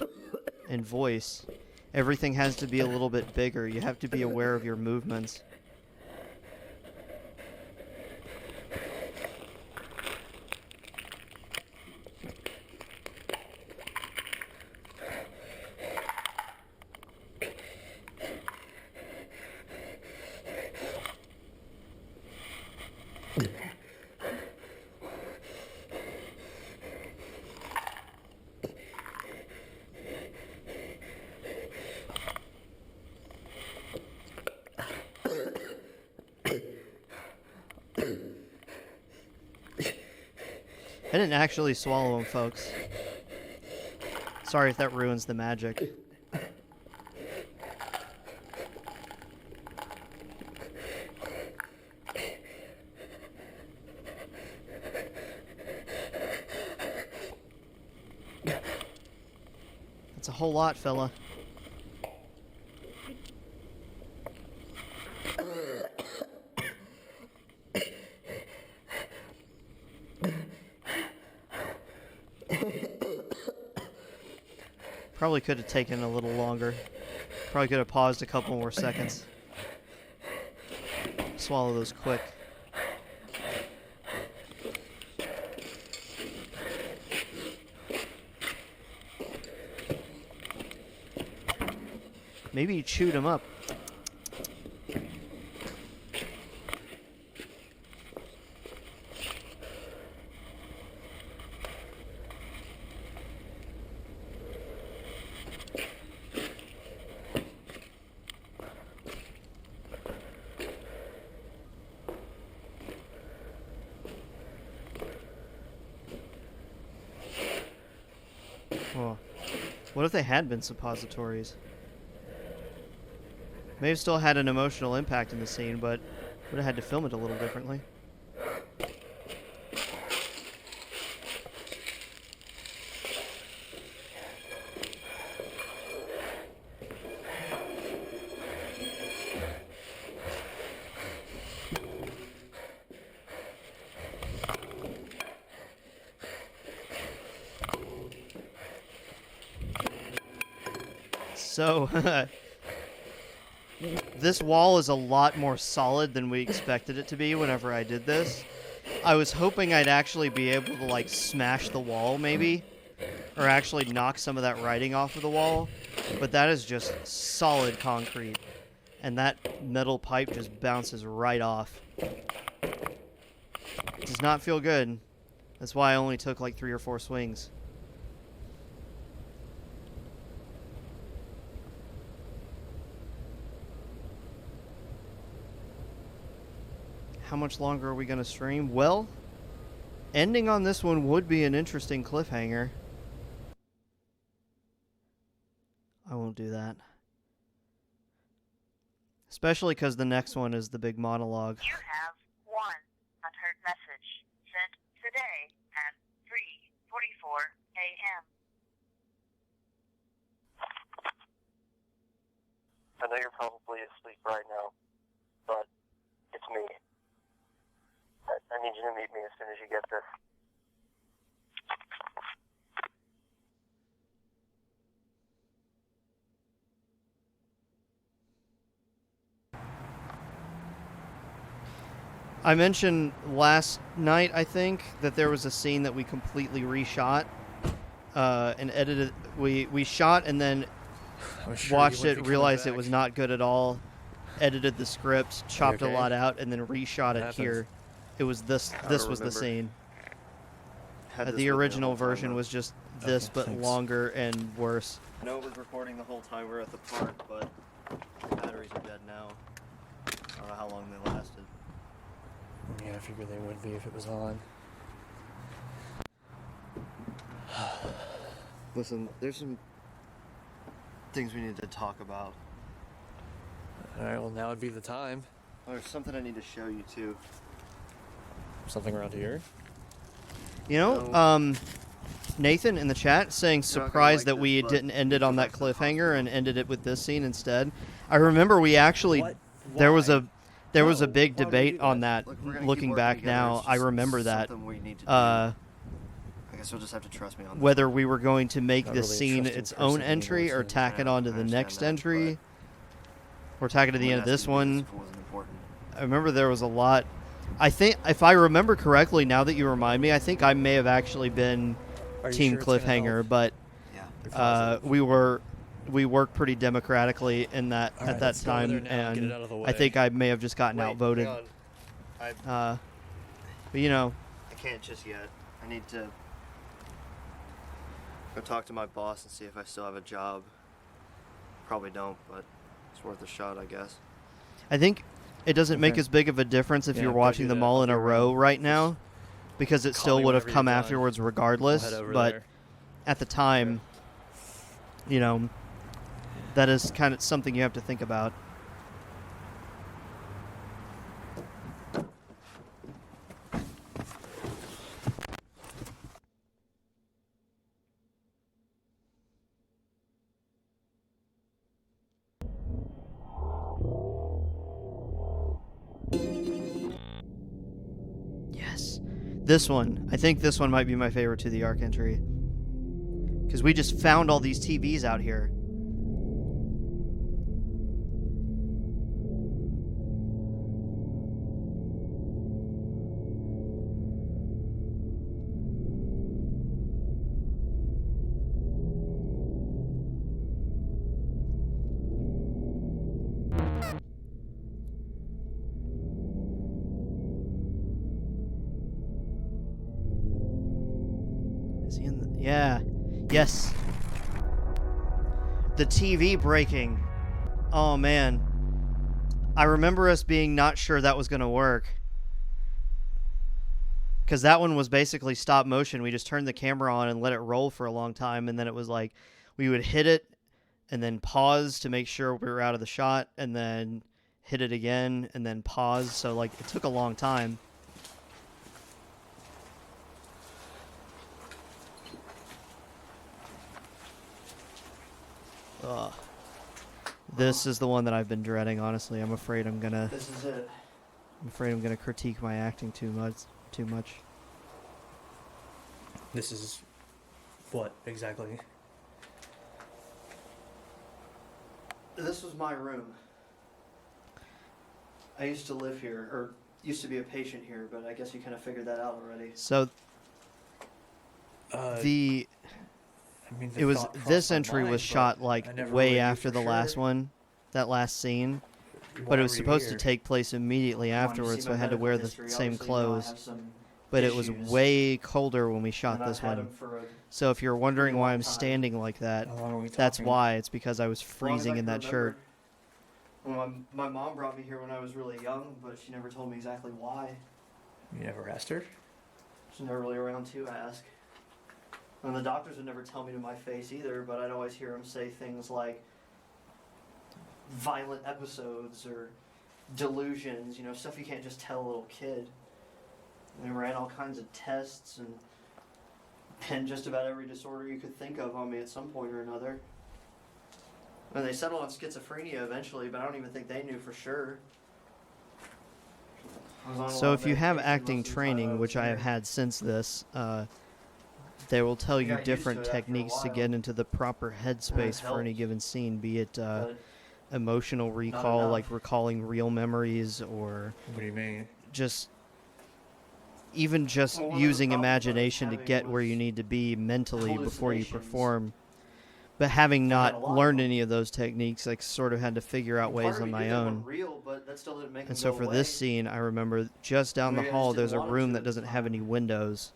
and voice. Everything has to be a little bit bigger. You have to be aware of your movements. I didn't actually swallow him, folks. Sorry if that ruins the magic. That's a whole lot, fella. Probably could have taken a little longer. Probably could have paused a couple more seconds. Swallow those quick. Maybe you chewed them up. Oh. What if they had been suppositories? May have still had an emotional impact in the scene, but would have had to film it a little differently. So, this wall is a lot more solid than we expected it to be whenever I did this. I was hoping I'd actually be able to, like, smash the wall, maybe, or actually knock some of that writing off of the wall, but that is just solid concrete, and that metal pipe just bounces right off. It does not feel good. That's why I only took, like, 3 or 4 swings. How much longer are we going to stream? Well, ending on this one would be an interesting cliffhanger. I won't do that. Especially because the next one is the big monologue. You have one unheard message sent today at 3:44 a.m. I know you're probably asleep right now, but it's me. I need you to meet me as soon as you get this. I mentioned last night, I think, that there was a scene that we completely reshot and edited. We shot and then watched it, realized it was not good at all, edited the script, chopped a lot out, and then reshot it here. It was this was the scene. had this The with me original whole time, version though. was just this, Okay, but thanks. longer and worse. I know it was recording the whole time we were at the park, but the batteries are dead now. I don't know how long they lasted. Yeah, I figured they would be if it was on. Listen, there's some things we need to talk about. All right, well, now would be the time. There's something I need to show you too. Something around here. You know, No. Nathan in the chat saying You're not gonna surprised like that this, we but didn't end it on that go back to the cliffhanger and hospital. ended it with this scene instead. I remember we actually What? there was Why? a No, big why would we debate do on that? that. Look, we're gonna keep Looking working back together. now, It's I just remember that. something we need to do. Uh, I guess you'll just have to trust me on this. whether we were going to make Not this really a scene trusting its person own anymore, entry or so- tack it Yeah, on to I the understand next that, entry, or tack it to the end of this one. If it wasn't important. I remember there was a lot. I think, if I remember correctly, now that you remind me, I think I may have actually been Are you Team sure it's gonna Cliffhanger, help? but Yeah. we worked pretty democratically in that All at right, that let's go over there time, now and get it and out of the I way. think I may have just gotten Wait, outvoted. hang on. I But you know, can't just yet. I need to go talk to my boss and see if I still have a job. Probably don't, but it's worth a shot, I guess. I think it doesn't make Okay. as big of a difference if Yeah, you're go watching do them that. all I'll in be a row around. right now, because it Call still me would have whenever come you're done. afterwards We'll regardless. head over But there. at the time, you know, that is kind of something you have to think about. Yes. This one. I think this one might be my favorite to the Arc entry. Because we just found all these TVs out here. Is he in the... Yeah. Yes. The TV breaking. Oh, man. I remember us being not sure that was going to work. Because that one was basically stop motion. We just turned the camera on and let it roll for a long time. And then it was like we would hit it and then pause to make sure we were out of the shot. And then hit it again and then pause. So, like, it took a long time. Ugh. This is the one that I've been dreading, honestly. I'm afraid I'm gonna This is it. critique my acting too much. This is what exactly? This was my room. I used to live here, or used to be a patient here, but I guess you kind of figured that out already. So I mean, the it was thought crossed this my entry mind, was but shot I like never way really knew after for the last sure. one, that last scene. Why But it was were you supposed to here? take place immediately afterwards, so I had to wear the same clothes. But it was way colder when we shot this one. So if you're wondering why I'm standing like that, How long are we that's talking? why. It's because I was freezing in that shirt. Well, my mom brought me here when I was really young, but she never told me exactly why. You never asked her? She's never really around to ask. And the doctors would never tell me to my face either, but I'd always hear them say things like violent episodes or delusions, you know, stuff you can't just tell a little kid. And they ran all kinds of tests and pinned just about every disorder you could think of on me at some point or another. And they settled on schizophrenia eventually, but I don't even think they knew for sure. So if you have acting training, which I have had since this, they will tell you different techniques to get into the proper headspace for any given scene, be it emotional recall, like recalling real memories, or What do you mean? just even just using imagination to get where you need to be mentally before you perform. But having not learned any of those techniques, I sort of had to figure out ways on my own. And so for this scene, I remember just down the hall, there's a room that doesn't have any windows.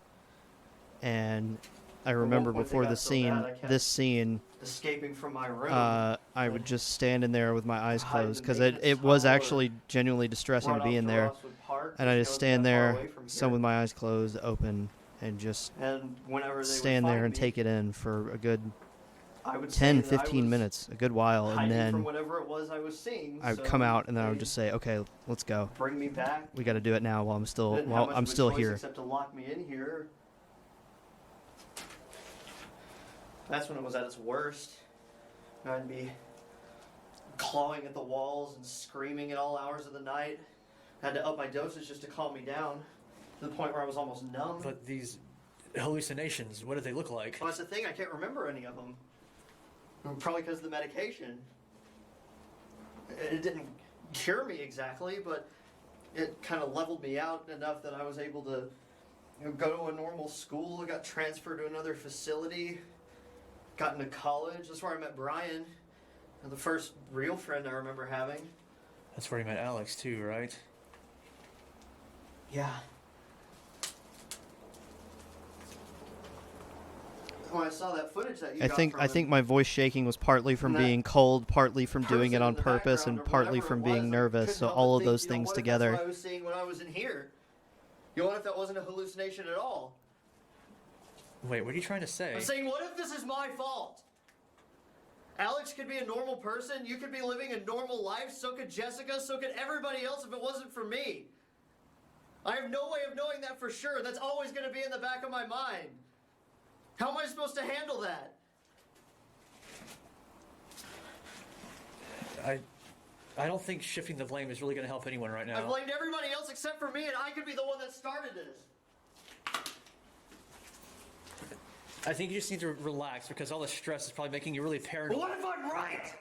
and I remember point they before got the so scene, bad, I kept this scene, escaping from my room. I would just stand in there with my eyes hide in closed the because maintenance it was tunnel or actually genuinely distressing run to be off in to there. Rosswood Park, And I just it wasn't stand that far there, away from some here. with my eyes closed, open, and just And whenever they stand would there find and me, take it in for a good I would 10, say that I 15 was minutes, a good while, and hiding from then whatever it was I was seeing. I would so come out, and then I would they'd just say, "Okay, let's go. bring me back. We got to do it now while I'm They still didn't have much of a choice here." except to lock me in here. That's when it was at its worst. I'd be clawing at the walls and screaming at all hours of the night. I had to up my dosage just to calm me down to the point where I was almost numb. But these hallucinations, what do they look like? Well, that's the thing. I can't remember any of them. Probably because of the medication. It didn't cure me exactly, but it kind of leveled me out enough that I was able to go to a normal school. I got transferred to another facility. Got into college. That's where I met Brian. The first real friend I remember having. That's where you met Alex too, right? Yeah. When I saw that footage that you got from I think him, my voice shaking was partly from And that being cold, partly from doing it person on in the purpose, background and or partly whatever from it was, being I nervous. couldn't So help all but of think, those you know, things what if together. That's what I was seeing when I was in here. You know, what if that wasn't a hallucination at all? Wait, what are you trying to say? I'm saying, what if this is my fault? Alex could be a normal person. You could be living a normal life. So could Jessica. So could everybody else if it wasn't for me. I have no way of knowing that for sure. That's always going to be in the back of my mind. How am I supposed to handle that? I don't think shifting the blame is really going to help anyone right I now. blamed everybody else except for me, and I could be the one that started this. I think you just need to relax because all the stress is probably making you really But paranoid. what if I'm right?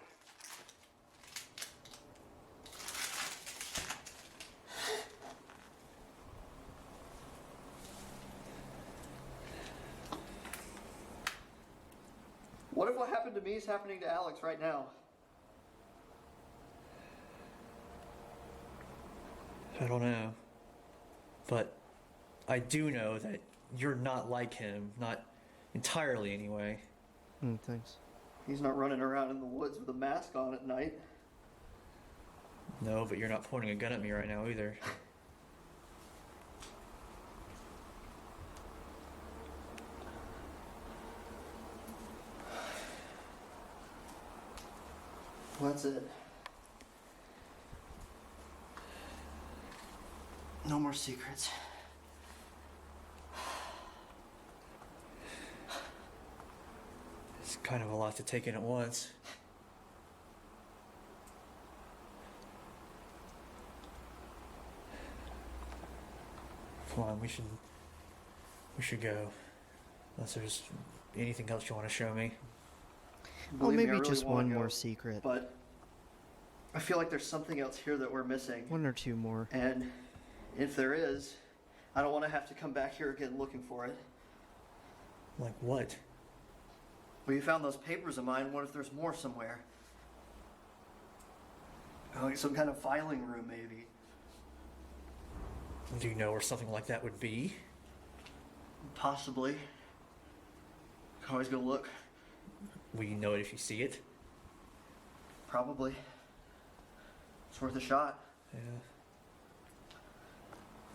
What if what happened to me is happening to Alex right now? I don't know. But I do know that you're not like him. Not entirely, anyway. Thanks. He's not running around in the woods with a mask on at night. No, but you're not pointing a gun at me right now either. Well, that's it. No more secrets. It's kind of a lot to take in at once. Come on, we should go. Unless there's anything else you want to show me. Oh, Believe me, I maybe really just wanna one go, more secret. But I feel like there's something else here that we're missing. One or two more. And if there is, I don't want to have to come back here again looking for it. Like what? Well, you found those papers of mine. What if there's more somewhere? Like some kind of filing room, maybe. Do you know where something like that would be? Possibly. Can always go look. Will you know it if you see it? Probably. It's worth a shot. Yeah.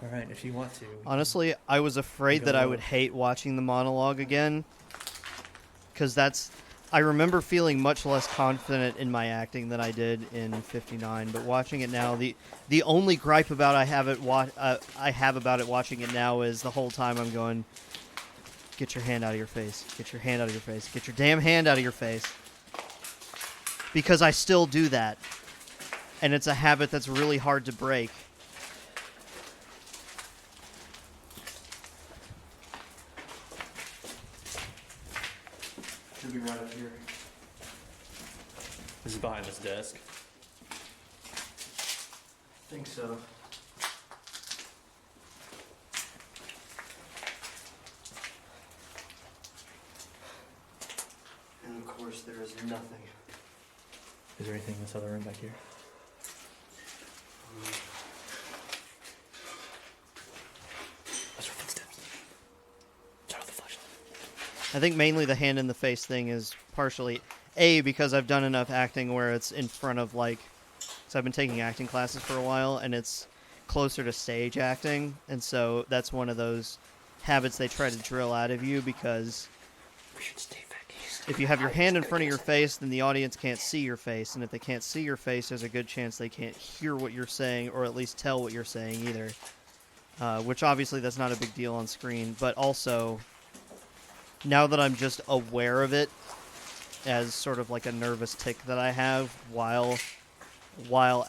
Alright, if you want to. Honestly, I was afraid go that I look. would hate watching the monologue again. Because I remember feeling much less confident in my acting than I did in 59. But watching it now, the only gripe about I have about it watching it now is the whole time I'm going, get your hand out of your face. Get your hand out of your face. Get your damn hand out of your face. Because I still do that. And it's a habit that's really hard to break. Should be right up here. This is behind this desk. I think so. And of course, there is nothing. Is there anything in this other room back here? Those are footsteps. Turn on the flashlight. I think mainly the hand in the face thing is partially A, because I've done enough acting where it's in front of, like, so I've been taking acting classes for a while, and it's closer to stage acting, and so that's one of those habits they try to drill out of you, because if you have your hand in front of your face, then the audience can't see your face, and if they can't see your face, there's a good chance they can't hear what you're saying, or at least tell what you're saying either. Which obviously that's not a big deal on screen, but also, now that I'm just aware of it as sort of like a nervous tick that I have while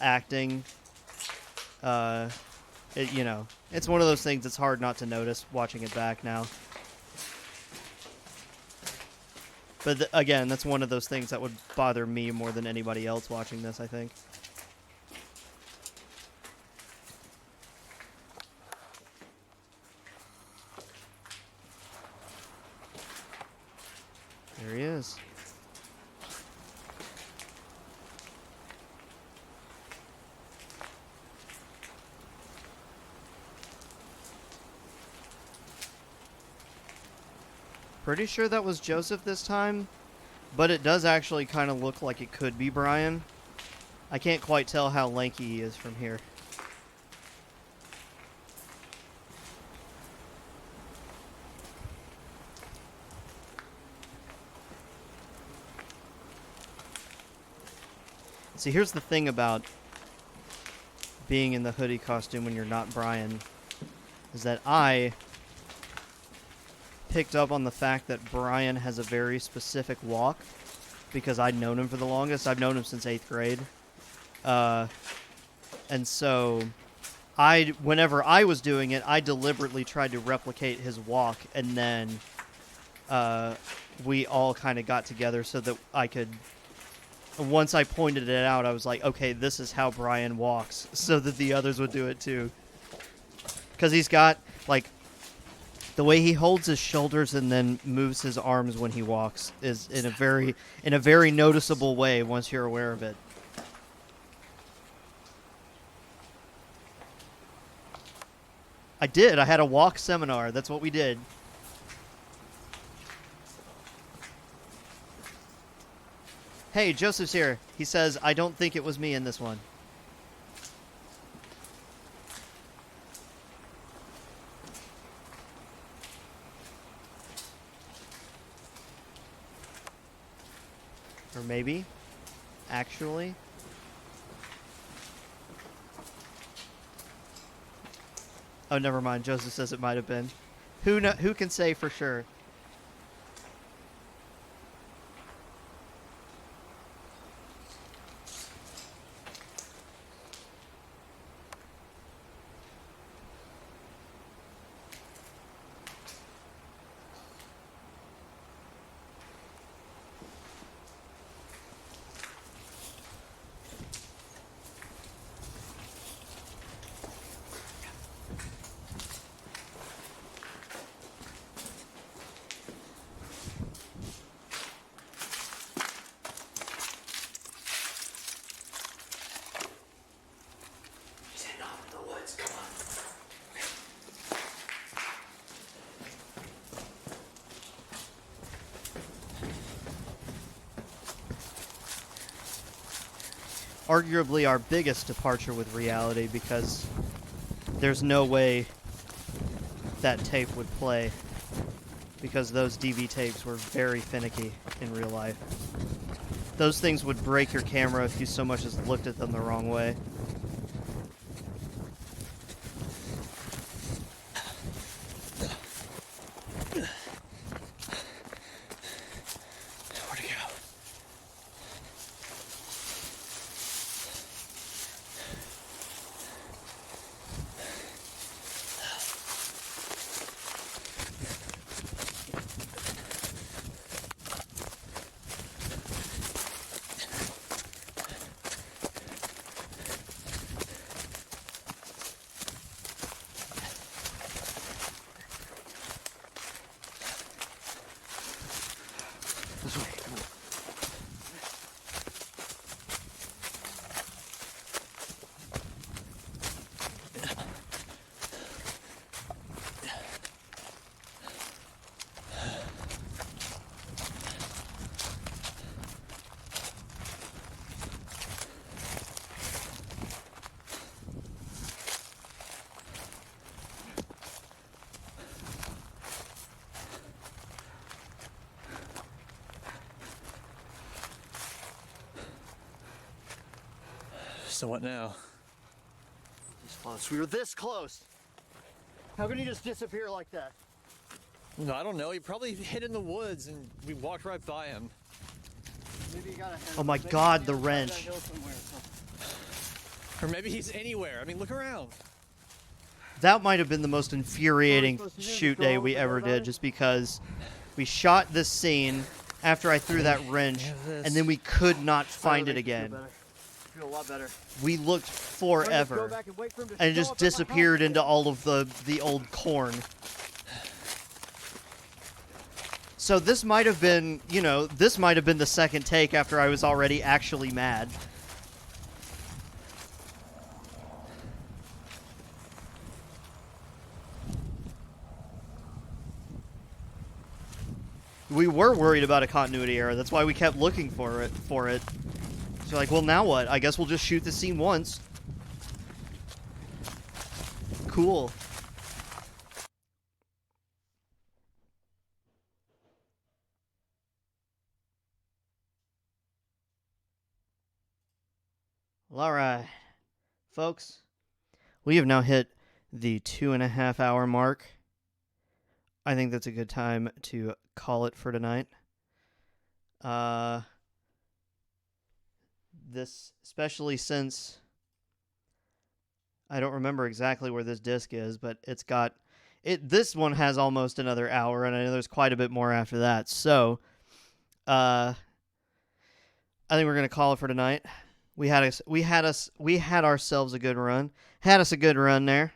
acting, it's one of those things that's hard not to notice watching it back now. But again, that's one of those things that would bother me more than anybody else watching this, I think. There he is. Pretty sure that was Joseph this time, but it does actually kind of look like it could be Brian. I can't quite tell how lanky he is from here. See, here's the thing about being in the hoodie costume when you're not Brian, is that I picked up on the fact that Brian has a very specific walk, because I'd known him for the longest. I've known him since 8th grade. And so, whenever I was doing it, I deliberately tried to replicate his walk, and then we all kind of got together so that I could... Once I pointed it out, I was like, okay, this is how Brian walks, so that the others would do it too. Because he's got, like, the way he holds his shoulders and then moves his arms when he walks is in a very noticeable way once you're aware of it. I did. I had a walk seminar. That's what we did. Hey, Joseph's here. He says, I don't think it was me in this one. Or maybe, actually. Oh, never mind. Joseph says it might have been. Who can say for sure? Arguably our biggest departure with reality, because there's no way that tape would play, because those DV tapes were very finicky in real life. Those things would break your camera if you so much as looked at them the wrong way. So what now? This close. We were this close. How can you just disappear like that? No, I don't know. He probably hid in the woods and we walked right by him. Maybe you gotta Oh my God, the wrench. Or maybe he's anywhere. I mean, look around. That might have been the most infuriating shoot day we ever did, just because we shot this scene after I threw that wrench, and then we could not find it again. Feel a lot better. We looked forever, and it just disappeared into all of the old corn. So this might have been, this might have been the second take after I was already actually mad. We were worried about a continuity error. That's why we kept looking for it. So like, well, now what? I guess we'll just shoot the scene once. Cool. Well, all right, folks. We have now hit the 2.5 hour mark. I think that's a good time to call it for tonight. This, especially since I don't remember exactly where this disc is, but it's got it. This one has almost another hour, and I know there's quite a bit more after that. So, I think we're gonna call it for tonight. We had ourselves a good run. Had us a good run there.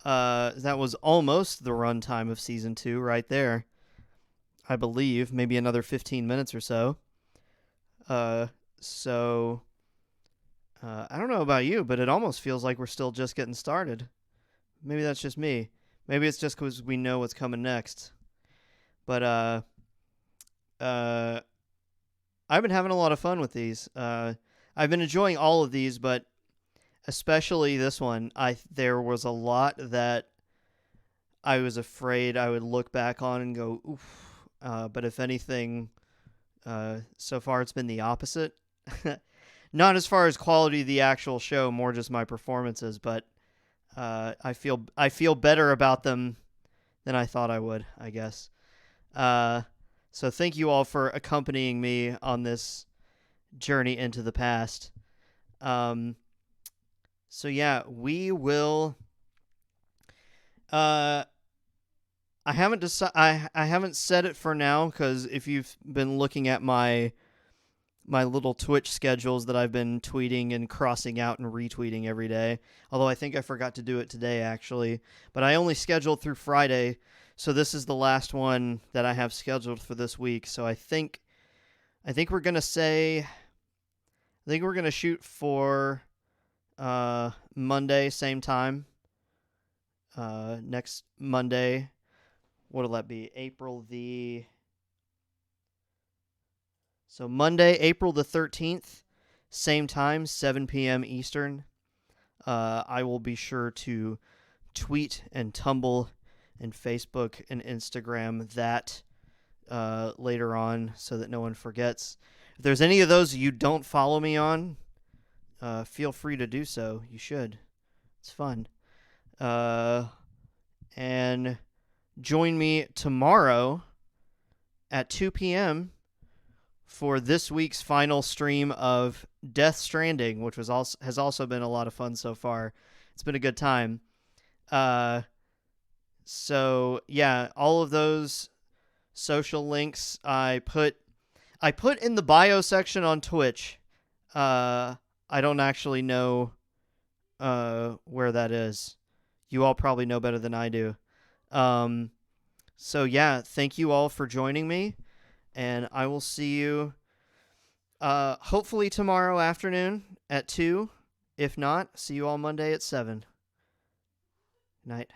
That was almost the runtime of season 2 right there. I believe maybe another 15 minutes or so. I don't know about you, but it almost feels like we're still just getting started. Maybe that's just me. Maybe it's just because we know what's coming next. But I've been having a lot of fun with these. I've been enjoying all of these, but especially this one. There was a lot that I was afraid I would look back on and go, oof. But if anything, so far it's been the opposite. Not as far as quality of the actual show, more just my performances, but I feel better about them than I thought I would, I guess. So thank you all for accompanying me on this journey into the past. So yeah, we will. I haven't said it for now, because if you've been looking at my little Twitch schedules that I've been tweeting and crossing out and retweeting every day, although I think I forgot to do it today actually, but I only scheduled through Friday, so this is the last one that I have scheduled for this week. So I think we're gonna shoot for Monday, same time. Next Monday. What'll that be? So Monday, April the 13th, same time, 7 p.m. Eastern. I will be sure to tweet and Tumble and Facebook and Instagram that later on so that no one forgets. If there's any of those you don't follow me on, feel free to do so. You should. It's fun. And join me tomorrow at 2 p.m. for this week's final stream of Death Stranding, which has also been a lot of fun so far. It's been a good time. So yeah, all of those social links I put in the bio section on Twitch. I don't actually know where that is. You all probably know better than I do. So yeah, thank you all for joining me, and I will see you hopefully tomorrow afternoon at 2. If not, see you all Monday at 7. Good night.